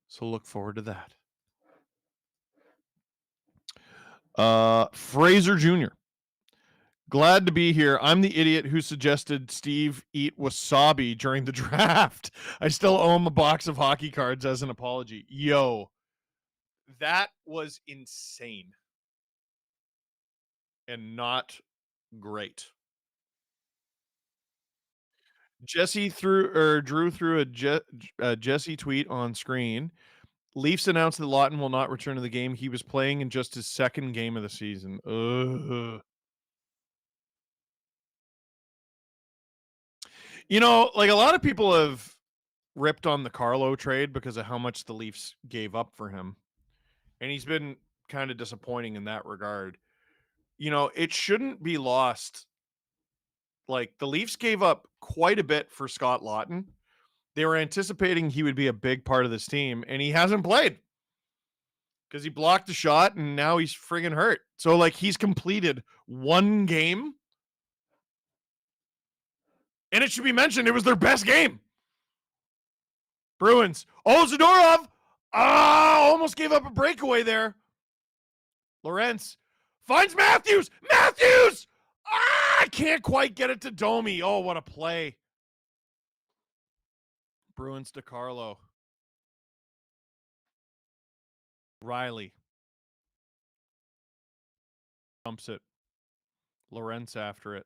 So look forward to that. Fraser Jr. Glad to be here. I'm the idiot who suggested Steve eat wasabi during the draft. I still owe him a box of hockey cards as an apology. Yo, that was insane and not great. Drew threw a Jesse tweet on screen. Leafs announced that Lawton will not return to the game. He was playing in just his second game of the season. Ugh. You know, like a lot of people have ripped on the Carlo trade because of how much the Leafs gave up for him. And he's been kind of disappointing in that regard. You know, it shouldn't be lost. Like the Leafs gave up quite a bit for Scott Lawton. They were anticipating he would be a big part of this team, and he hasn't played because he blocked a shot and now he's friggin' hurt. So like he's completed one game. And it should be mentioned, it was their best game. Bruins. Oh, Zadorov. Almost gave up a breakaway there. Lorentz finds Matthews. Matthews! I can't quite get it to Domi. Oh, what a play. Bruins to Carlo. Riley. Dumps it. Lorentz after it.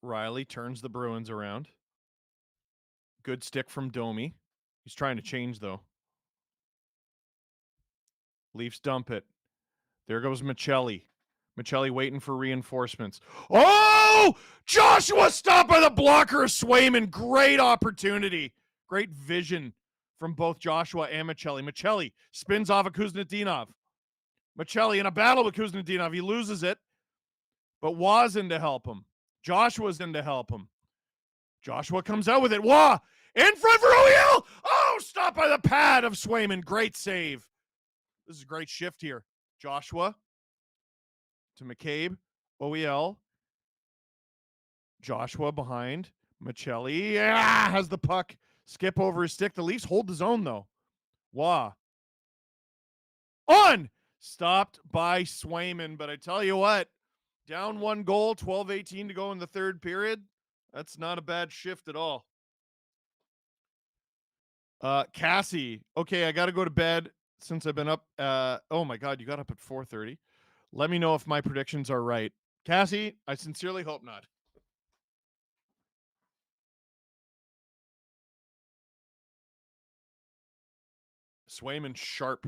Riley turns the Bruins around. Good stick from Domi. He's trying to change, though. Leafs dump it. There goes Michelli. Michelli waiting for reinforcements. Oh! Joshua stopped by the blocker of Swayman. Great opportunity. Great vision from both Joshua and Michelli. Michelli spins off of Kuznetsov. Michelli in a battle with Kuznetsov. He loses it, but Wah's in to help him. Joshua's in to help him. Joshua comes out with it. Wah! In front for OEL! Oh, stopped by the pad of Swayman. Great save. This is a great shift here. Joshua to McCabe. OEL. Joshua behind. Michelli has the puck. Skip over his stick. The Leafs hold the zone, though. Wah. On! Stopped by Swayman. But I tell you what, down one goal, 12-18 to go in the third period. That's not a bad shift at all. Cassie. Okay, I got to go to bed since I've been up. Oh, my God, you got up at 4:30. Let me know if my predictions are right. Cassie, I sincerely hope not. Swayman sharp.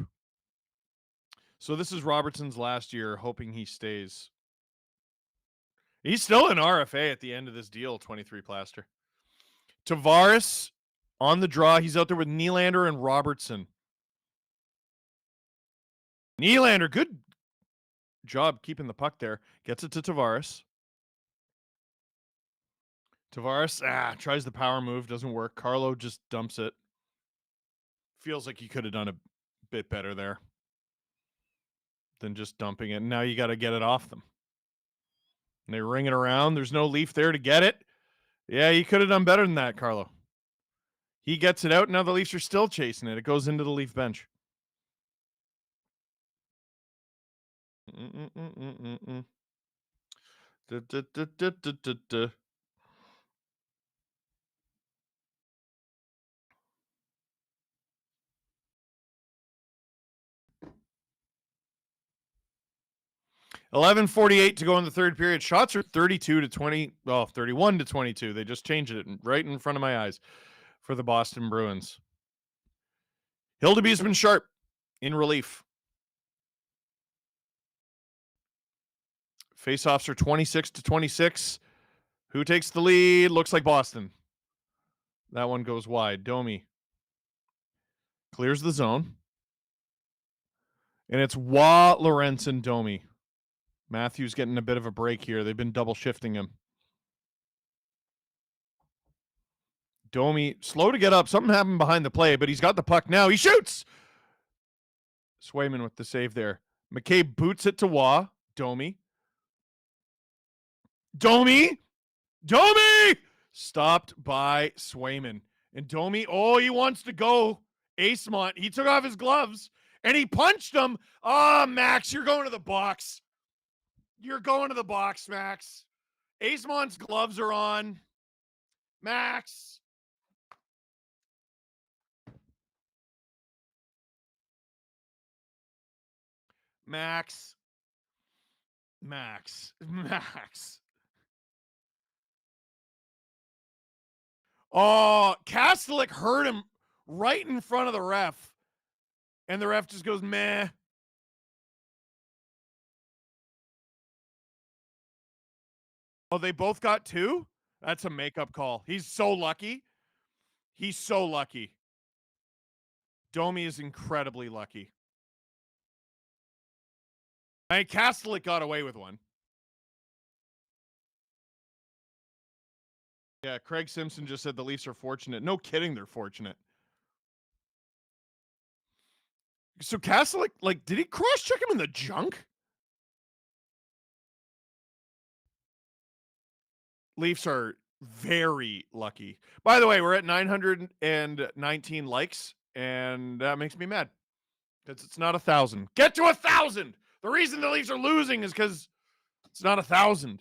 So this is Robertson's last year, hoping he stays. He's still an RFA at the end of this deal, 23 plaster. Tavares On the draw, he's out there with Nylander and Robertson. Nylander, good job keeping the puck there. Gets it to Tavares. Tavares, tries the power move. Doesn't work. Carlo just dumps it. Feels like he could have done a bit better there than just dumping it. Now you got to get it off them. And they ring it around. There's no Leaf there to get it. Yeah, you could have done better than that, Carlo. He gets it out. Now the Leafs are still chasing it. It goes into the Leaf bench. 11:48 to go in the third period. Shots are 32 to 20. Well, 31 to 22. They just changed it right in front of my eyes for the Boston Bruins. Hildeby's been sharp in relief. Faceoffs are 26 to 26. Who takes the lead? Looks like Boston. That one goes wide. Domi clears the zone. And it's Wah, Lorentz, and Domi. Matthews getting a bit of a break here. They've been double shifting him. Domi, slow to get up. Something happened behind the play, but he's got the puck now. He shoots! Swayman with the save there. McCabe boots it to Wah. Domi. Domi! Stopped by Swayman. And Domi, he wants to go. Acemont, he took off his gloves, and he punched him. Max, you're going to the box. You're going to the box, Max. Acemont's gloves are on. Max. Max. Oh, Kastelik hurt him right in front of the ref. And the ref just goes, meh. Oh, they both got two? That's a makeup call. He's so lucky. Domi is incredibly lucky. Kastelik got away with one. Yeah, Craig Simpson just said the Leafs are fortunate. No kidding, they're fortunate. So Kastelik, did he cross-check him in the junk? Leafs are very lucky. By the way, we're at 919 likes, and that makes me mad because it's not 1,000. Get to 1,000! The reason the Leafs are losing is because it's not 1,000.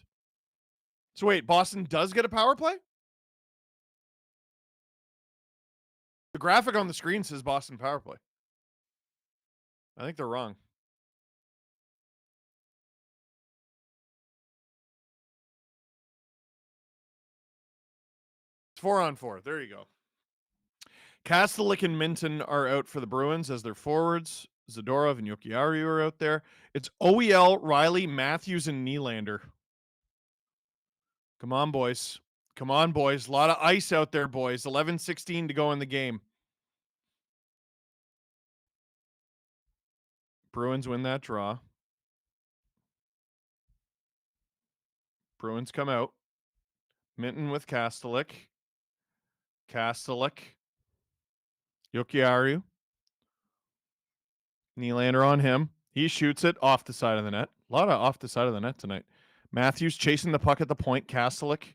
So wait, Boston does get a power play? The graphic on the screen says Boston power play. I think they're wrong. It's 4-on-4. There you go. Kastelik and Minton are out for the Bruins as their forwards. Zadorov and Jokiharju are out there. It's OEL, Riley, Matthews, and Nylander. Come on, boys. A lot of ice out there, boys. 11:16 to go in the game. Bruins win that draw. Bruins come out. Minton with Kastelik. Jokiharju. Nylander on him. He shoots it off the side of the net. A lot of off the side of the net tonight. Matthews chasing the puck at the point. Kastelik.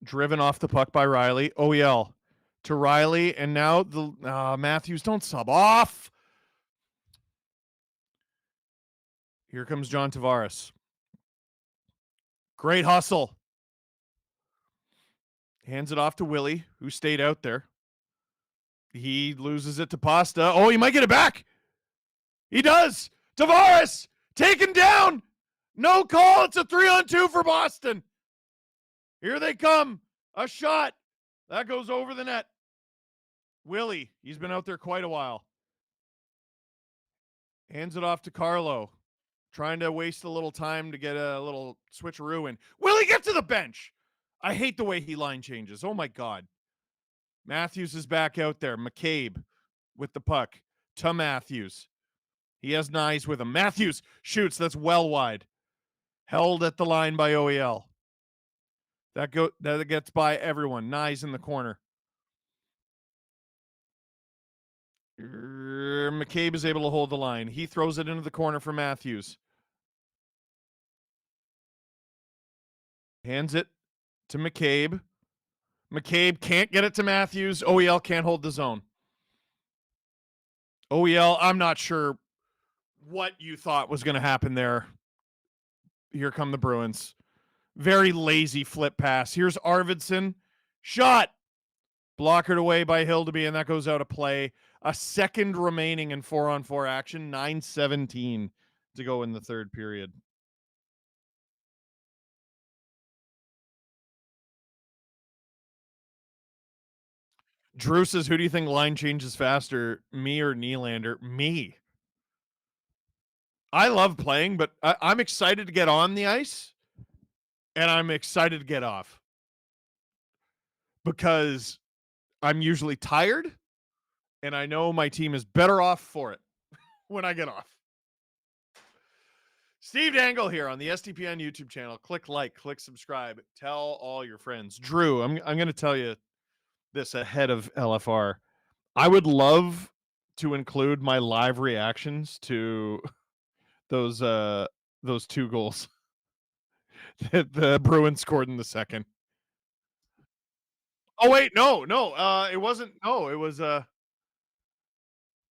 Driven off the puck by Riley. OEL to Riley. And now Matthews, don't sub off. Here comes John Tavares. Great hustle. Hands it off to Willie, who stayed out there. He loses it to Pasta. Oh, he might get it back. He does. Tavares taken down. No call. It's a 3-on-2 for Boston. Here they come. A shot. That goes over the net. Willie, he's been out there quite a while. Hands it off to Carlo. Trying to waste a little time to get a little switcheroo in. Willie, get to the bench. I hate the way he line changes. Oh, my God. Matthews is back out there. McCabe with the puck to Matthews. He has Nyes with him. Matthews shoots. That's well wide. Held at the line by OEL. That gets by everyone. Nyes in the corner. McCabe is able to hold the line. He throws it into the corner for Matthews. Hands it to McCabe. McCabe can't get it to Matthews. OEL can't hold the zone. OEL, I'm not sure what you thought was going to happen there. Here come the Bruins. Very lazy flip pass. Here's Arvidsson. Shot. Blockered away by Hildeby, and that goes out of play. A second remaining in 4-on-4 action. 9:17 to go in the third period. Drew says, who do you think line changes faster, me or Nylander? Me. I love playing, but I'm excited to get on the ice, and I'm excited to get off. Because I'm usually tired, and I know my team is better off for it when I get off. Steve Dangle here on the SDPN YouTube channel. Click like, click subscribe, tell all your friends. Drew, I'm going to tell you this ahead of LFR. I would love to include my live reactions to those 2 goals that the Bruins scored in the second. Oh wait, no, it wasn't. No, it was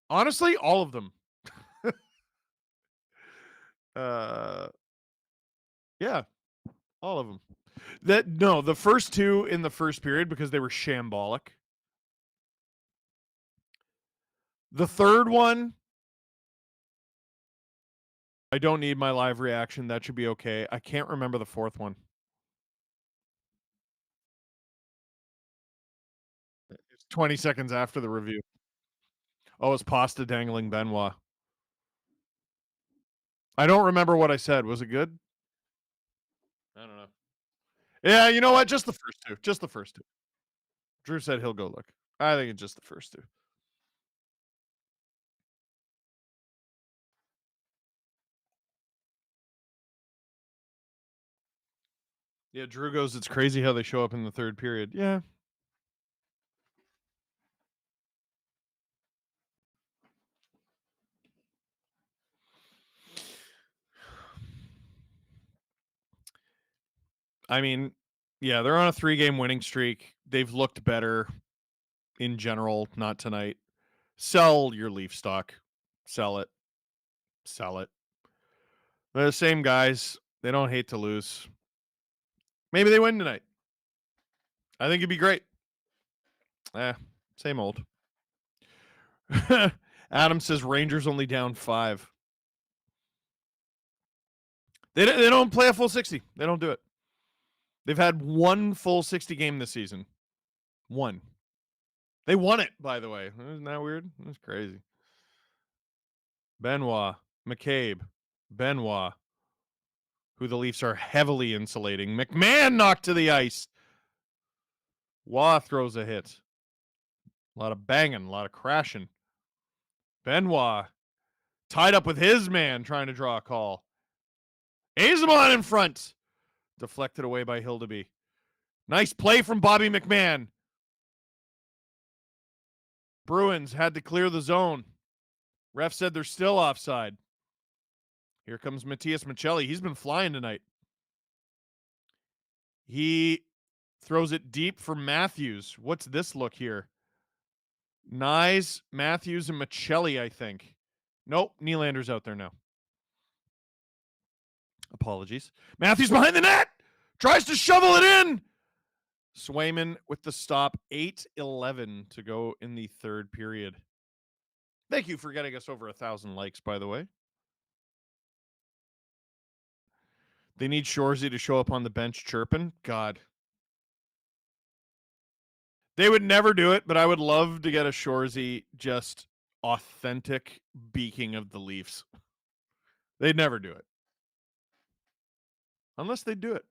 honestly all of them. Yeah, all of them. The first 2 in the first period because they were shambolic. The third one, I don't need my live reaction. That should be okay. I can't remember the fourth one. It's 20 seconds after the review. Oh, it's Pasta dangling Benoit. I don't remember what I said. Was it good? I don't know. Yeah, you know what? Just the first 2. Just the first 2. Drew said he'll go look. I think it's just the first 2. Yeah, Drew goes, it's crazy how they show up in the third period. Yeah. I mean, yeah, they're on a 3-game winning streak. They've looked better in general, not tonight. Sell your Leaf stock. Sell it. Sell it. They're the same guys. They don't hate to lose. Maybe they win tonight. I think it'd be great. Same old. Adam says Rangers only down 5. They don't play a full 60. They don't do it. They've had 1 full 60 game this season. 1. They won it, by the way. Isn't that weird? That's crazy. Benoit, McCabe, Benoit, who the Leafs are heavily insulating. McMahon knocked to the ice. Waugh throws a hit. A lot of banging, a lot of crashing. Benoit tied up with his man trying to draw a call. Azemon in front. Deflected away by Hildeby. Nice play from Bobby McMahon. Bruins had to clear the zone. Ref said they're still offside. Here comes Matthias Michelli. He's been flying tonight. He throws it deep for Matthews. What's this look here? Nyes, Matthews, and Michelli, I think. Nope, Nylander's out there now. Apologies. Matthews behind the net. Tries to shovel it in. Swayman with the stop. 8:11 to go in the third period. Thank you for getting us over 1,000 likes, by the way. They need Shorzy to show up on the bench chirping. God. They would never do it, but I would love to get a Shorzy just authentic beaking of the Leafs. They'd never do it. Unless they do it.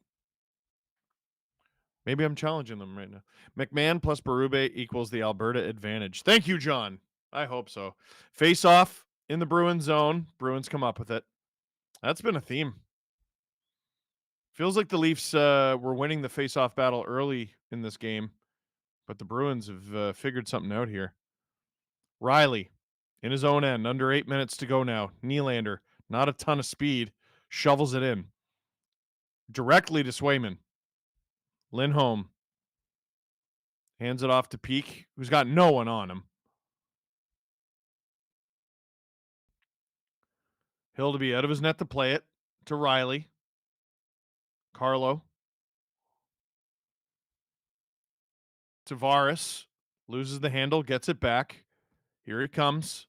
Maybe I'm challenging them right now. McMahon plus Berube equals the Alberta advantage. Thank you, John. I hope so. Face off in the Bruins zone. Bruins come up with it. That's been a theme. Feels like the Leafs were winning the face-off battle early in this game, but the Bruins have figured something out here. Riley in his own end, under 8 minutes to go now. Nylander, not a ton of speed, shovels it in. Directly to Swayman. Lindholm hands it off to Peak, who's got no one on him. Hildeby out of his net to play it to Riley. Carlo. Tavares loses the handle, gets it back. Here he comes.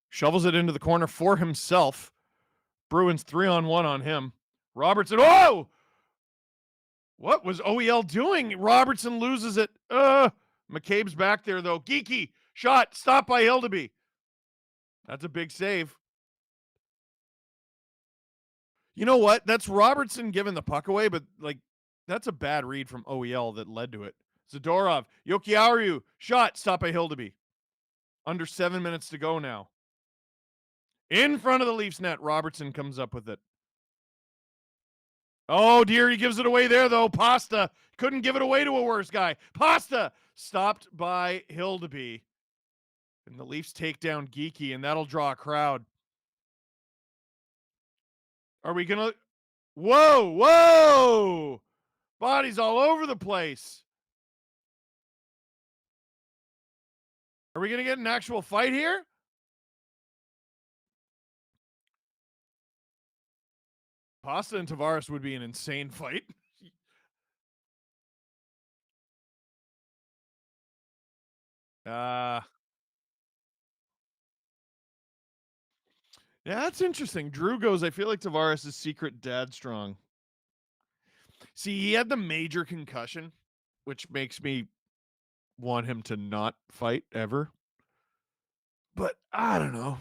Shovels it into the corner for himself. Bruins 3-on-1 on him. Robertson. Oh! What was OEL doing? Robertson loses it. McCabe's back there, though. Geeky. Shot. Stopped by Hildeby. That's a big save. You know what? That's Robertson giving the puck away, but, like, that's a bad read from OEL that led to it. Zadorov. Jokiharju. Shot. Stopped by Hildeby. Under 7 minutes to go now. In front of the Leafs net, Robertson comes up with it. Oh, dear, he gives it away there, though. Pasta couldn't give it away to a worse guy. Pasta stopped by Hildeby. And the Leafs take down Geeky, and that'll draw a crowd. Are we going to... Whoa, whoa! Bodies all over the place. Are we going to get an actual fight here? Pasta and Tavares would be an insane fight. Yeah, that's interesting. Drew goes, I feel like Tavares is secret dad strong. See, he had the major concussion, which makes me want him to not fight ever. But I don't know.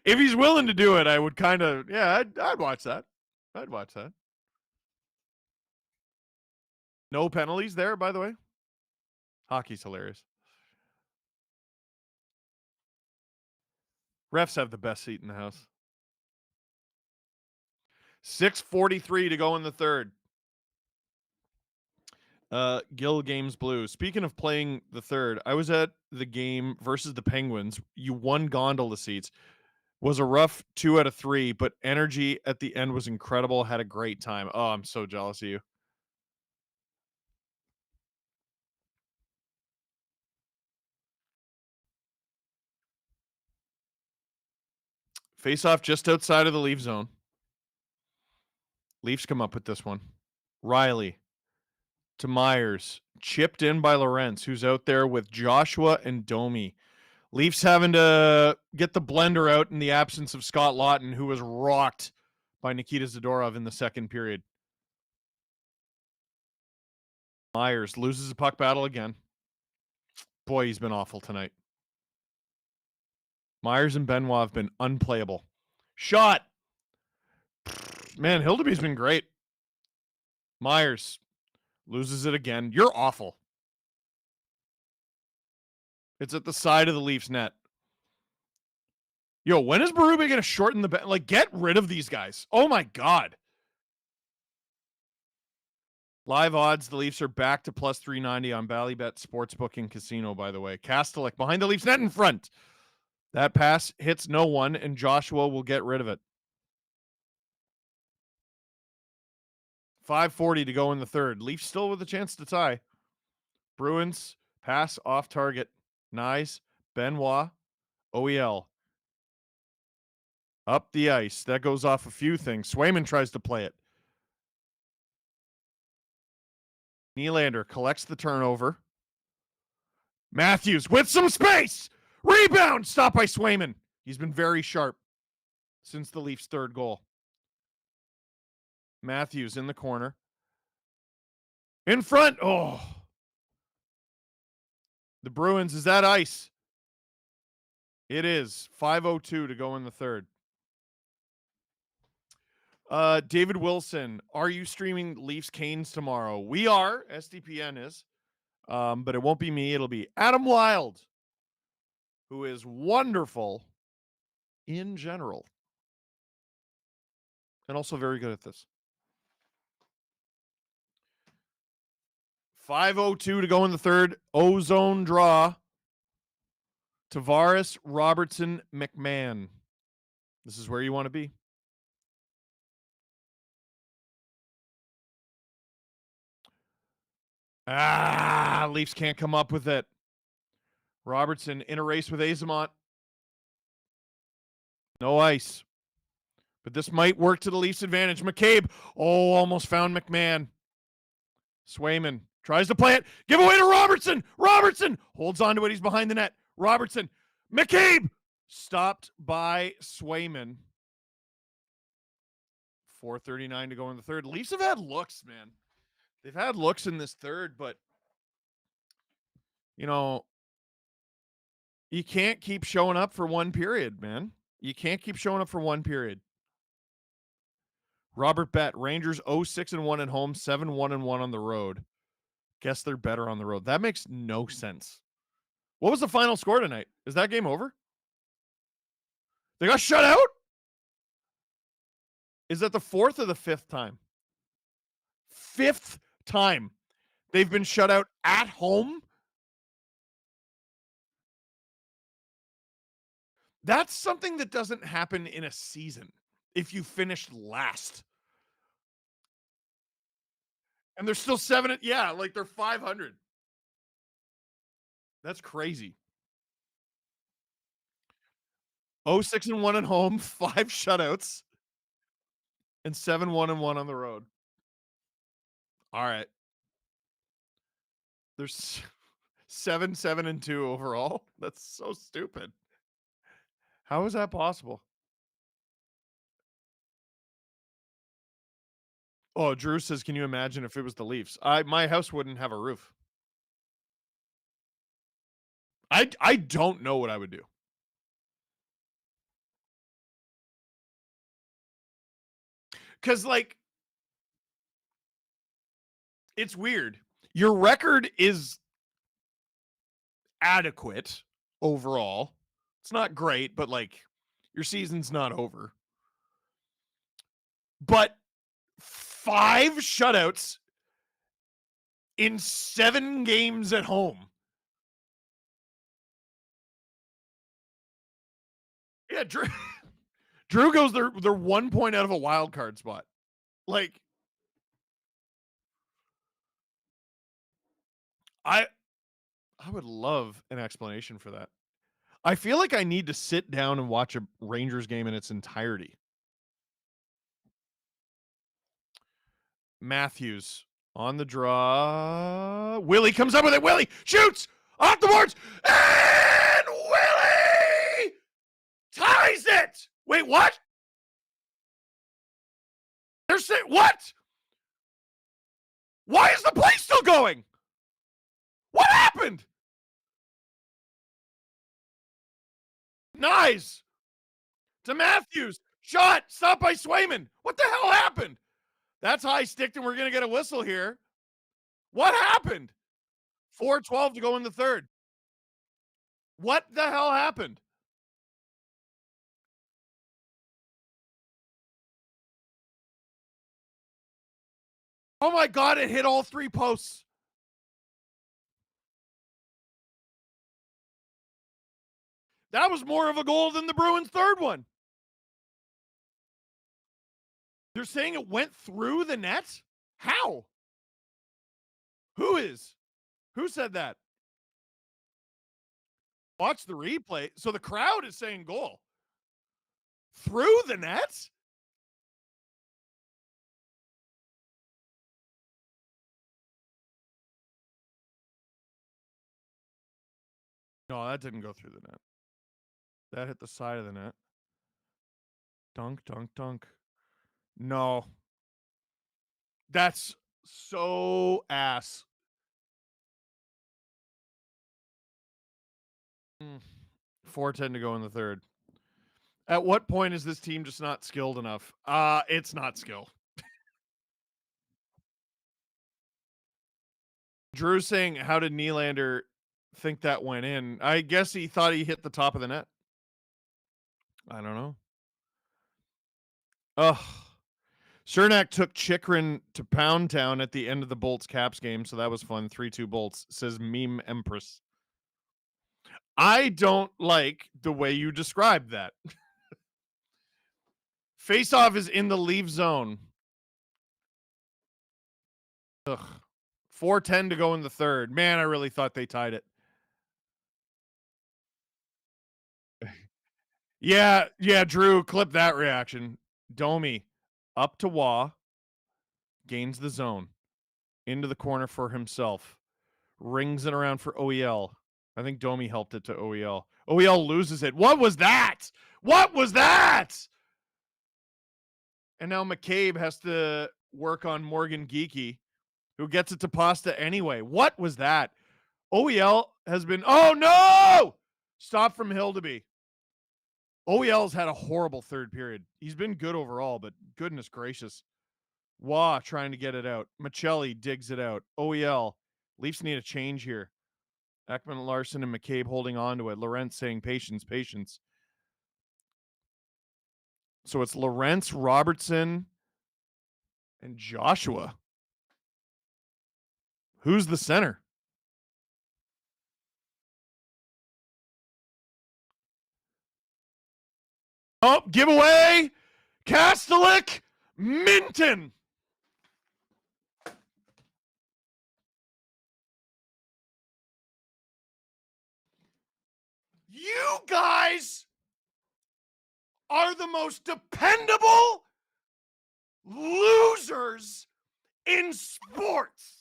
If he's willing to do it, I would kind of, yeah, I'd watch that. I'd watch that. No penalties there, by the way. Hockey's hilarious. Refs have the best seat in the house. 6:43 to go in the third. Gill Games Blue. Speaking of playing the third, I was at the game versus the Penguins. You won gondola seats. Was a rough 2 out of 3, but energy at the end was incredible. Had a great time. Oh, I'm so jealous of you. Face off just outside of the Leaf zone. Leafs come up with this one. Riley to Myers. Chipped in by Lorentz, who's out there with Joshua and Domi. Leafs having to get the blender out in the absence of Scott Lawton, who was rocked by Nikita Zadorov in the second period. Myers loses the puck battle again. Boy, he's been awful tonight. Myers and Benoit have been unplayable. Shot! Man, Hildeby's been great. Myers loses it again. You're awful. It's at the side of the Leafs net. Yo, when is Berube going to shorten the... Like, get rid of these guys. Oh, my God. Live odds, the Leafs are back to plus 390 on Bally Sportsbook and Casino, by the way. Kastelik behind the Leafs net in front. That pass hits no one, and Joshua will get rid of it. 5:40 to go in the third. Leafs still with a chance to tie. Bruins pass off target. Nyes, Benoit, OEL. Up the ice. That goes off a few things. Swayman tries to play it. Nylander collects the turnover. Matthews with some space. Rebound. Stopped by Swayman. He's been very sharp since the Leafs' third goal. Matthews in the corner. In front. Oh. The Bruins, is that ice? It is. 5:02 to go in the third. David Wilson, are you streaming Leafs Canes tomorrow? We are. SDPN is. But it won't be me. It'll be Adam Wild, who is wonderful in general and also very good at this. 5:02 to go in the third. Ozone draw. Tavares, Robertson, McMahon. This is where you want to be. Leafs can't come up with it. Robertson in a race with Azamont. No ice. But this might work to the Leafs' advantage. McCabe, almost found McMahon. Swayman tries to play it. Give away to Robertson. Robertson holds on to it. He's behind the net. Robertson. McCabe stopped by Swayman. 4:39 to go in the third. Leafs have had looks, man. They've had looks in this third, but, you know, you can't keep showing up for one period, man. You can't keep showing up for one period. Robert Bett, Rangers 0-6-1 at home, 7-1-1 on the road. Guess they're better on the road. That makes no sense. What was the final score tonight? Is that game over? They got shut out? Is that the fourth or the fifth time? Fifth time they've been shut out at home? That's something that doesn't happen in a season if you finished last. And they're still like they're 500. That's crazy. 0-6-1 at home, 5 shutouts, and 7-1-1 on the road. All right. There's 7-7-2 overall. That's so stupid. How is that possible? Oh, Drew says, can you imagine if it was the Leafs? My house wouldn't have a roof. I don't know what I would do. Because, like, it's weird. Your record is adequate overall. It's not great, but, like, your season's not over. But 5 shutouts in 7 games at home. Yeah, Drew goes, they're 1 point out of a wild card spot. Like, I would love an explanation for that. I feel like I need to sit down and watch a Rangers game in its entirety. Matthews on the draw. Willie comes up with it. Willie shoots off the boards. And Willie ties it. Wait, what? They're saying, what? Why is the play still going? What happened? Nice. To Matthews. Shot. Stopped by Swayman. What the hell happened? That's high sticked, and we're going to get a whistle here. What happened? 4:12 to go in the third. What the hell happened? Oh my God, it hit all 3 posts. That was more of a goal than the Bruins' third one. They're saying it went through the net? How? Who said that? Watch the replay. So the crowd is saying goal. Through the net? No, that didn't go through the net. That hit the side of the net. Dunk, dunk, dunk. No. That's so ass. 4:10 to go in the third. At what point is this team just not skilled enough? It's not skill. Drew saying, how did Nylander think that went in? I guess he thought he hit the top of the net. I don't know. Ugh. Cernak took Chikrin to Pound Town at the end of the Bolts Caps game, so that was fun. 3-2 Bolts, says Meme Empress. I don't like the way you described that. Face-off is in the leave zone. Ugh. 4:10 to go in the third. Man, I really thought they tied it. Yeah, Drew, clip that reaction. Domi up to Wah, gains the zone, into the corner for himself, rings it around for OEL. I think Domi helped it to OEL. OEL loses it. What was that? What was that? And now McCabe has to work on Morgan Geeky, who gets it to Pasta anyway. What was that? OEL has been, oh no! Stop from Hildeby. OEL's had a horrible third period. He's been good overall, but goodness gracious. Wah trying to get it out. Michelli digs it out. OEL. Leafs need a change here. Ekman Larson and McCabe holding on to it. Lorentz saying patience, patience. So it's Lorentz, Robertson, and Joshua. Who's the center? Oh, giveaway! Kastelik, Minton. You guys are the most dependable losers in sports.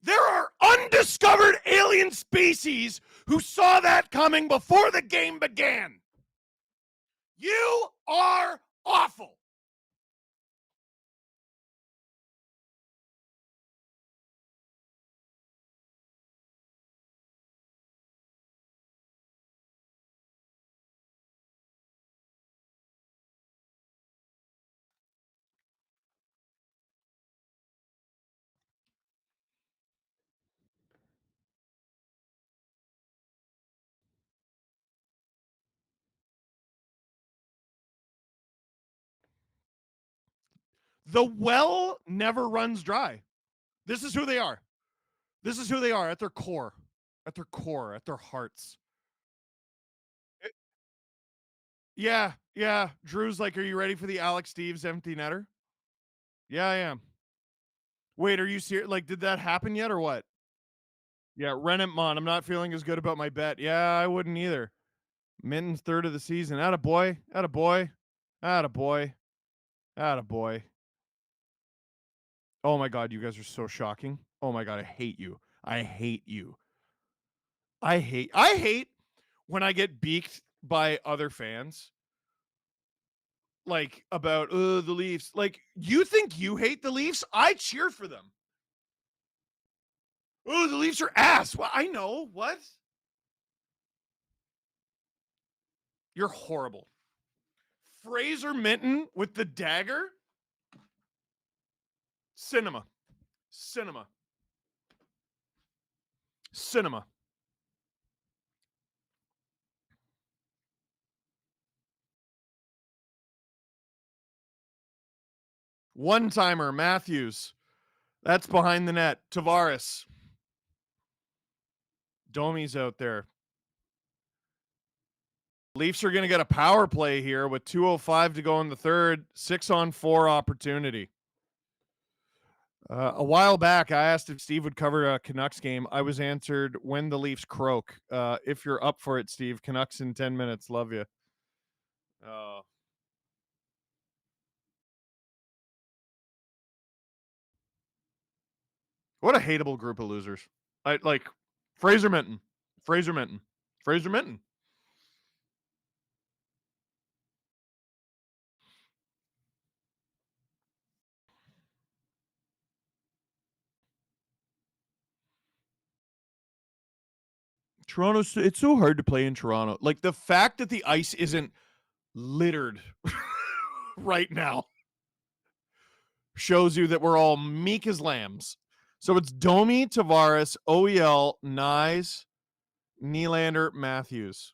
There are undiscovered alien species who saw that coming before the game began. You are awful. The well never runs dry. This is who they are. This is who they are at their core. At their core, at their hearts. Yeah. Drew's like, are you ready for the Alex Steves empty netter? Yeah, I am. Wait, are you serious? Like, did that happen yet or what? Yeah, Renentmont. I'm not feeling as good about my bet. Yeah, I wouldn't either. Minton's third of the season. Attaboy. Attaboy. Attaboy. Attaboy. Oh my God, you guys are so shocking. Oh my God, I hate you. I hate you. I hate when I get beaked by other fans. Like about the Leafs. Like, you think you hate the Leafs? I cheer for them. Oh, the Leafs are ass. Well, I know. What? You're horrible. Fraser Minton with the dagger? Cinema. Cinema. Cinema. One-timer, Matthews. That's behind the net. Tavares. Domi's out there. Leafs are going to get a power play here with 2:05 to go in the third. 6-on-4 opportunity. A while back, I asked if Steve would cover a Canucks game. I was answered when the Leafs croak. If you're up for it, Steve. Canucks in 10 minutes. Love you. What a hateable group of losers. I like Fraser Minton. Fraser Minton. Fraser Minton. Toronto's, it's so hard to play in Toronto. Like the fact that the ice isn't littered right now shows you that we're all meek as lambs. So it's Domi, Tavares, OEL, Nyes, Nylander, Matthews.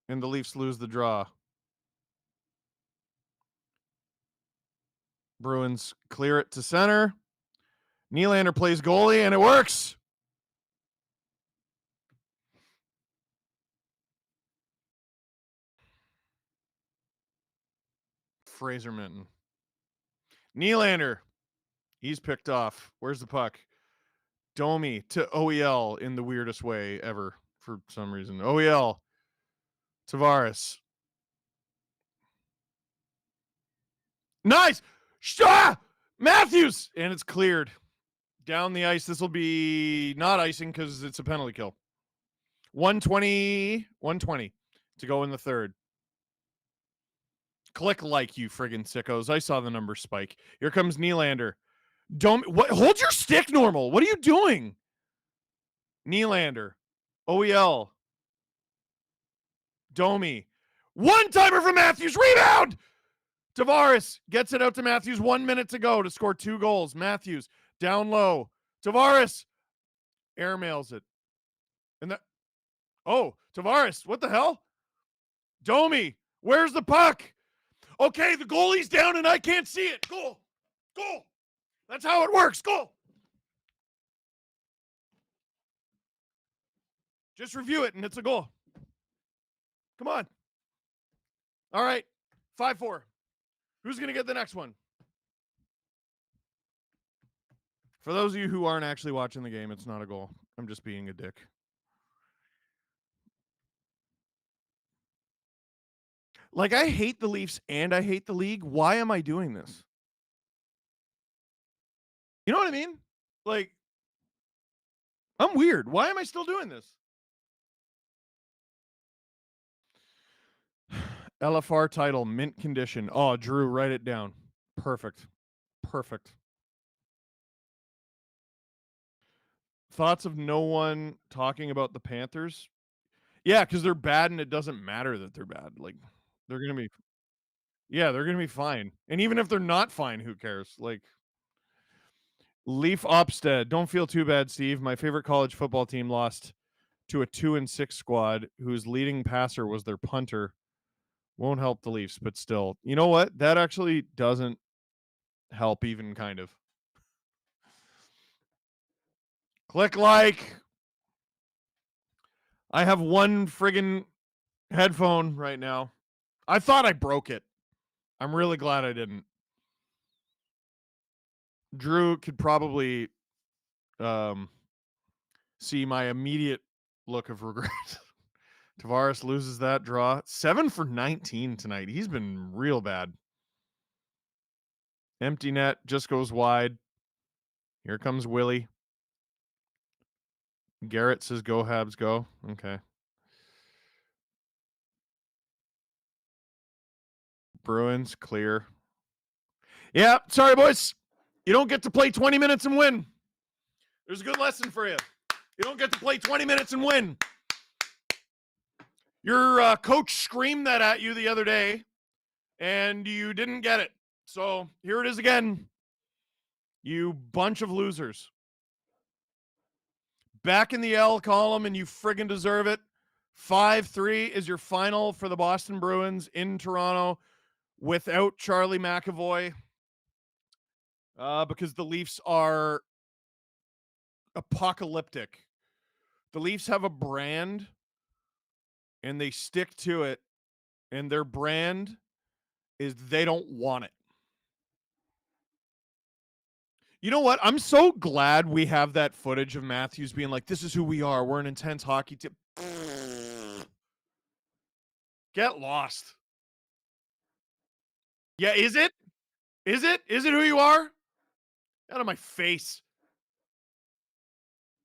And the Leafs lose the draw. Bruins clear it to center. Nylander plays goalie, and it works. Fraser Minton. Nylander. He's picked off. Where's the puck? Domi to OEL in the weirdest way ever for some reason. OEL. Tavares. Nice. Shah! Matthews. And it's cleared. Down the ice. This will be not icing because it's a penalty kill. 120 to go in the third. Click like, you friggin' sickos. I saw the number spike. Here comes Nylander. What? Hold your stick normal. What are you doing? Nylander. OEL. Domi. One-timer from Matthews. Rebound! Tavares gets it out to Matthews. 1 minute to go to score 2 goals. Matthews down low. Tavares airmails it. And that. Oh, Tavares. What the hell? Domi. Where's the puck? Okay, the goalie's down and I can't see it. Goal. Goal. That's how it works. Goal. Just review it and it's a goal. Come on. All right. 5-4. Who's going to get the next one? For those of you who aren't actually watching the game, it's not a goal. I'm just being a dick. Like, I hate the Leafs and I hate the league. Why am I doing this? You know what I mean? Like, I'm weird. Why am I still doing this? LFR title, mint condition. Oh, Drew, write it down. Perfect. Perfect. Thoughts of no one talking about the Panthers? Yeah, because they're bad and it doesn't matter that they're bad. Like, they're going to be, yeah, they're going to be fine. And even if they're not fine, who cares? Like, Leaf Opstead. Don't feel too bad, Steve. My favorite college football team lost to a 2-6 squad whose leading passer was their punter. Won't help the Leafs, but still. You know what? That actually doesn't help even kind of. Click like. I have one friggin' headphone right now. I thought I broke it. I'm really glad I didn't. Drew could probably see my immediate look of regret. Tavares loses that draw. 7 for 19 tonight. He's been real bad. Empty net just goes wide. Here comes Willie. Garrett says, go, Habs, go. Okay. Bruins, clear. Yeah, sorry, boys. You don't get to play 20 minutes and win. There's a good lesson for you. You don't get to play 20 minutes and win. Your coach screamed that at you the other day, and you didn't get it. So here it is again. You bunch of losers. Back in the L column, and you friggin' deserve it. 5-3 is your final for the Boston Bruins in Toronto without Charlie McAvoy. Because the Leafs are apocalyptic. The Leafs have a brand, and they stick to it, and their brand is they don't want it. You know what? I'm so glad we have that footage of Matthews being like, this is who we are. We're an intense hockey team. Get lost. Yeah, is it? Is it? Is it who you are? Out of my face.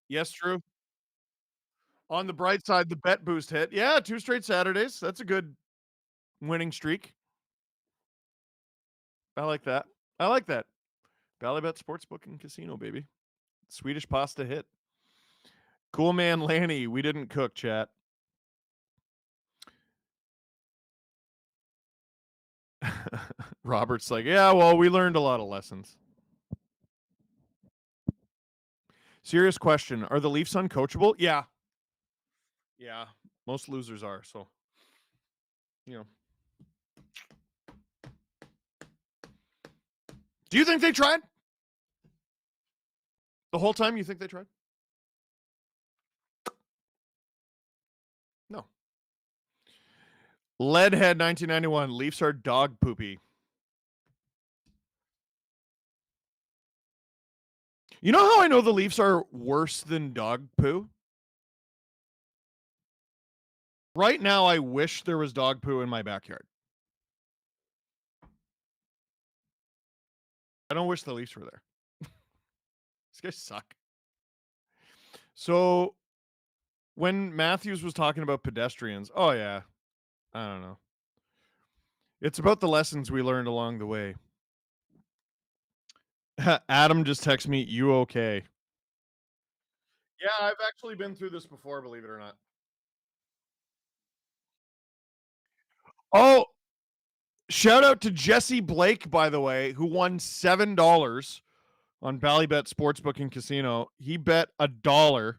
Yes, Drew. On the bright side, the bet boost hit. Yeah, 2 straight Saturdays. That's a good winning streak. I like that. I like that. Bally Sportsbook and Casino, baby. Swedish pasta hit. Cool man Lanny, we didn't cook, chat. Robert's like, yeah, well, we learned a lot of lessons. Serious question. Are the Leafs uncoachable? Yeah. Yeah. Most losers are, so, you know. Do you think they tried? The whole time you think they tried? No. Leadhead 1991. Leafs are dog poopy. You know how I know the Leafs are worse than dog poo? Right now, I wish there was dog poo in my backyard. I don't wish the Leafs were there. These guys suck. So, when Matthews was talking about pedestrians, oh yeah, I don't know. It's about the lessons we learned along the way. Adam just texted me, you okay? Yeah, I've actually been through this before, believe it or not. Oh, shout out to Jesse Blake, by the way, who won $7 on Bally Sportsbook and Casino. He bet $1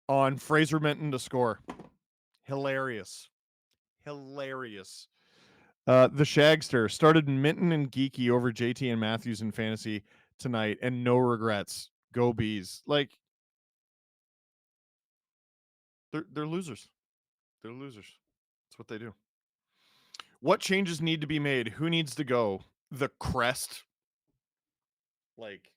on Fraser Minton to score. Hilarious. Hilarious. The Shagster started Minton and Geeky over JT and Matthews in fantasy tonight, and no regrets. Go Bees. Like, they're losers. They're losers. That's what they do. What changes need to be made? Who needs to go? The crest. Like,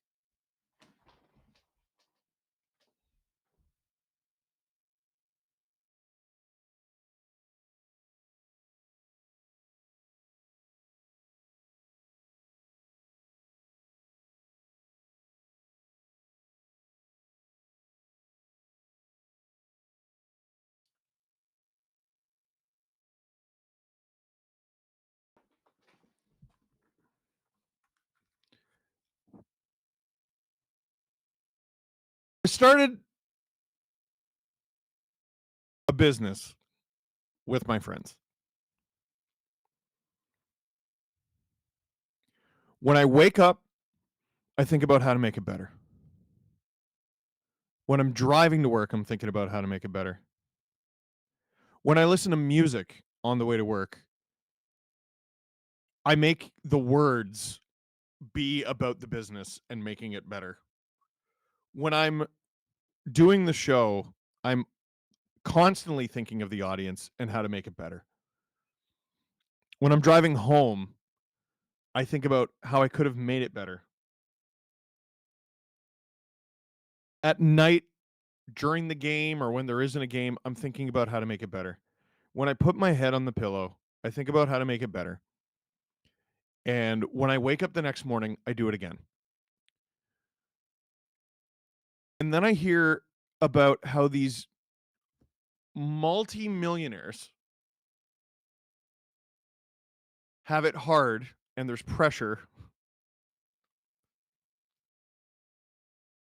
I started a business with my friends. When I wake up, I think about how to make it better. When I'm driving to work, I'm thinking about how to make it better. When I listen to music on the way to work, I make the words be about the business and making it better. When I'm doing the show, I'm constantly thinking of the audience and how to make it better. When I'm driving home, I think about how I could have made it better. At night, during the game or when there isn't a game, I'm thinking about how to make it better. When I put my head on the pillow, I think about how to make it better. And when I wake up the next morning, I do it again. And then I hear about how these multi-millionaires have it hard and there's pressure.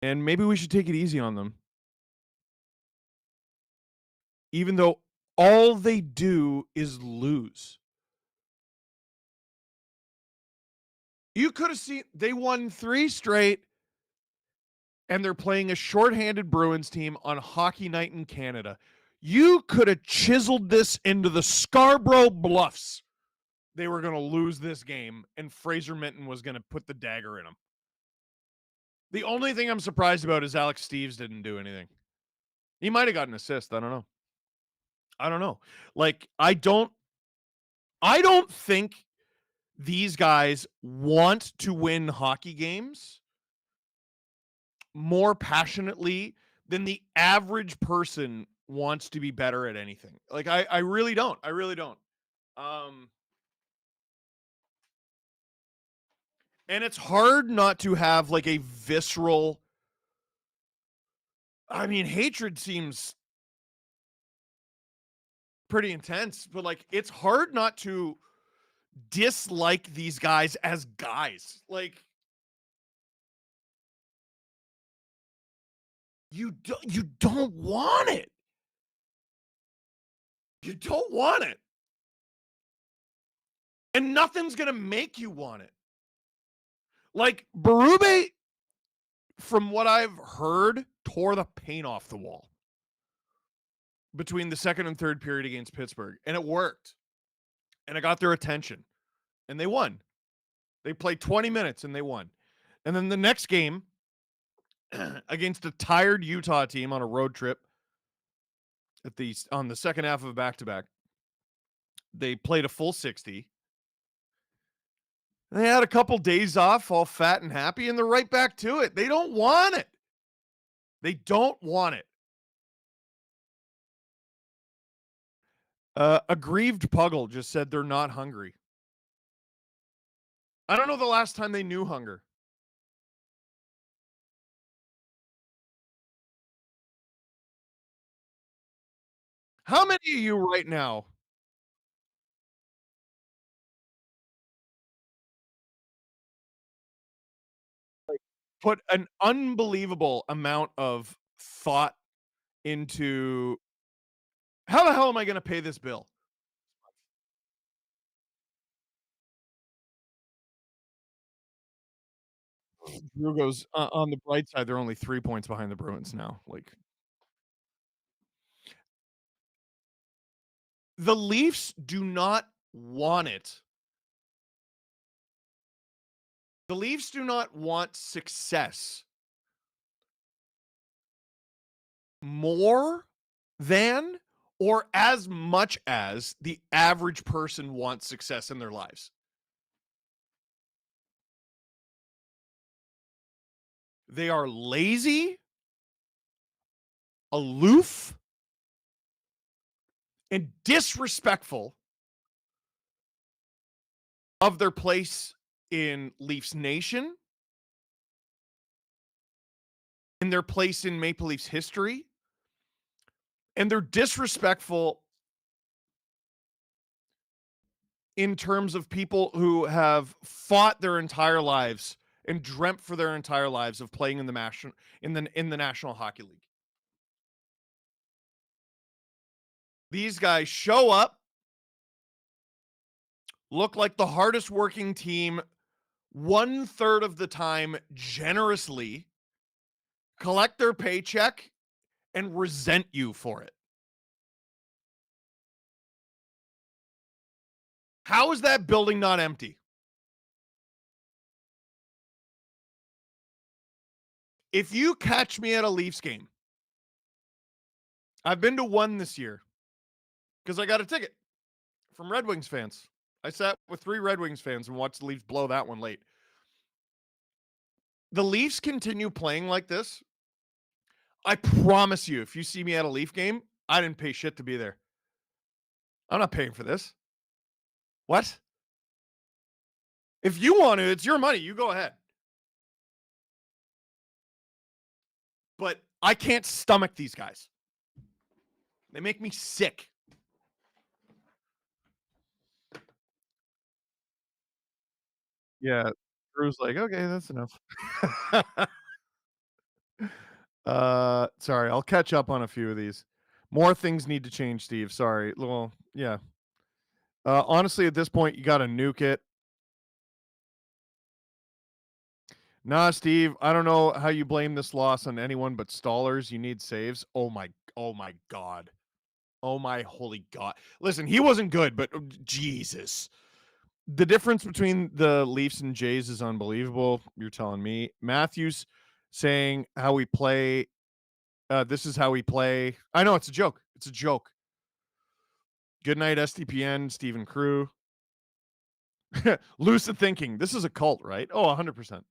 And maybe we should take it easy on them. Even though all they do is lose. You could have seen they won 3 straight and they're playing a shorthanded Bruins team on Hockey Night in Canada. You could have chiseled this into the Scarborough Bluffs. They were going to lose this game, and Fraser Minton was going to put the dagger in them. The only thing I'm surprised about is Alex Steves didn't do anything. He might have got an assist. I don't know. Like, I don't think these guys want to win hockey games more passionately than the average person wants to be better at anything. Like, I really don't. I really don't. And it's hard not to have like a visceral, I mean, hatred seems pretty intense, but like, it's hard not to dislike these guys as guys. Like, You don't want it. You don't want it. And nothing's going to make you want it. Like, Berube, from what I've heard, tore the paint off the wall between the second and third period against Pittsburgh. And it worked. And it got their attention. And they won. They played 20 minutes and they won. And then the next game against a tired Utah team on a road trip on the second half of a back-to-back, they played a full 60. They had a couple days off, all fat and happy, and they're right back to it. They don't want it. They don't want it. Aggrieved Puggle just said they're not hungry. I don't know the last time they knew hunger. How many of you right now put an unbelievable amount of thought into how the hell am I going to pay this bill? Drew goes, on the bright side, they're only 3 points behind the Bruins now. Like, the Leafs do not want it. The Leafs do not want success more than or as much as the average person wants success in their lives. They are lazy, aloof, and disrespectful of their place in Leafs Nation, in their place in Maple Leafs history, and they're disrespectful in terms of people who have fought their entire lives and dreamt for their entire lives of playing in the National Hockey League. These guys show up, look like the hardest working team 1/3 of the time generously, collect their paycheck, and resent you for it. How is that building not empty? If you catch me at a Leafs game, I've been to one this year because I got a ticket from Red Wings fans. I sat with 3 Red Wings fans and watched the Leafs blow that one late. The Leafs continue playing like this. I promise you, if you see me at a Leaf game, I didn't pay shit to be there. I'm not paying for this. What? If you want to, it's your money. You go ahead. But I can't stomach these guys. They make me sick. Yeah. Drew's like, okay, that's enough. Sorry, I'll catch up on a few of these. More things need to change, Steve. Sorry. Well, yeah. Honestly, at this point, you got to nuke it. Nah, Steve, I don't know how you blame this loss on anyone but Stallers. You need saves. Oh my God. Oh my holy God. Listen, he wasn't good, but Jesus. The difference between the Leafs and Jays is unbelievable. You're telling me. Matthews saying how we play. This is how we play. I know it's a joke. It's a joke. Good night, SDPN, Stephen Crew. Lucid thinking. This is a cult, right? Oh, 100%.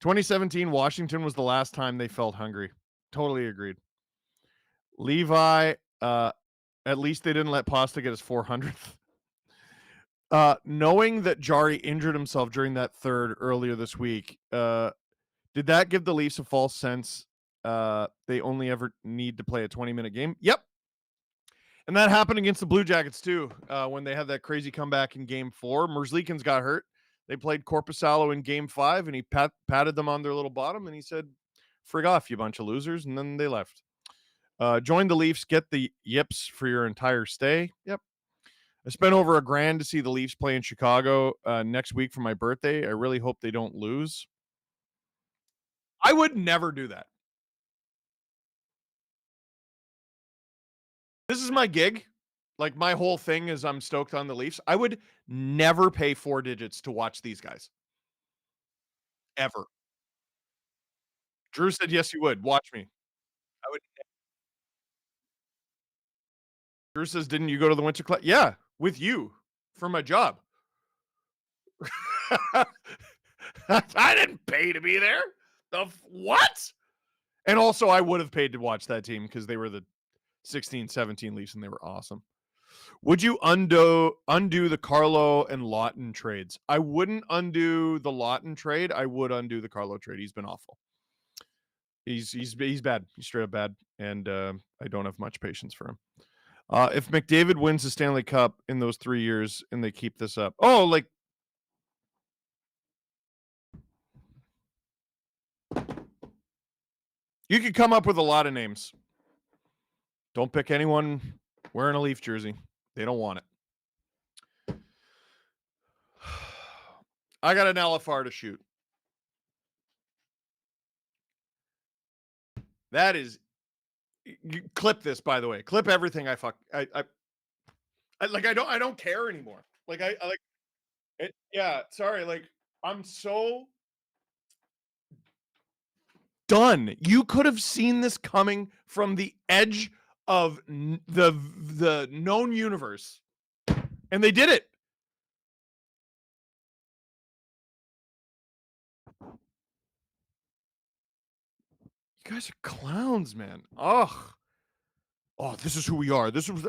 2017, Washington was the last time they felt hungry. Totally agreed. Levi, at least they didn't let Pasta get his 400th. Knowing that Jari injured himself during that third earlier this week, did that give the Leafs a false sense they only ever need to play a 20-minute game? Yep. And that happened against the Blue Jackets too, when they had that crazy comeback in Game 4. Merzlikins got hurt. They played Korpisalo in Game 5, and he patted them on their little bottom, and he said, Frig off, you bunch of losers. And then they left. Join the Leafs. Get the yips for your entire stay. Yep. I spent over $1,000 to see the Leafs play in Chicago next week for my birthday. I really hope they don't lose. I would never do that. This is my gig. Like, my whole thing is I'm stoked on the Leafs. I would never pay 4 digits to watch these guys. Ever. Drew said, yes, you would. Watch me. I would. Drew says, didn't you go to the Winter Class? Yeah, with you for my job. I didn't pay to be there. What? And also, I would have paid to watch that team because they were the 16-17 Leafs and they were awesome. Would you undo the Carlo and Lawton trades? I wouldn't undo the Lawton trade. I would undo the Carlo trade. He's been awful. He's bad. He's straight up bad, and I don't have much patience for him. If McDavid wins the Stanley Cup in those 3 years and they keep this up, like you could come up with a lot of names. Don't pick anyone wearing a Leaf jersey. They don't want it. I got an LFR to shoot. That is, you clip this, by the way. Clip everything I don't care anymore. Like I like it. Yeah, sorry. Like, I'm so done. You could have seen this coming from the edge of the known universe, and they did it. You guys are clowns, man. Oh, this is who we are. This was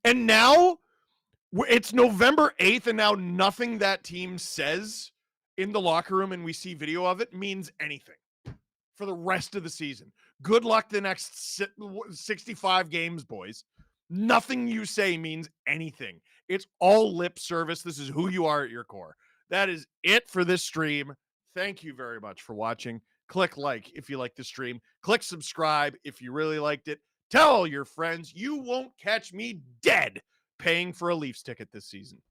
and now it's November 8th, and now nothing that team says in the locker room, and we see video of it, means anything for the rest of the season. Good luck the next 65 games, boys. Nothing you say means anything. It's all lip service. This is who you are at your core. That is it for this stream. Thank you very much for watching. Click like if you like the stream. Click subscribe if you really liked it. Tell your friends. You won't catch me dead paying for a Leafs ticket this season.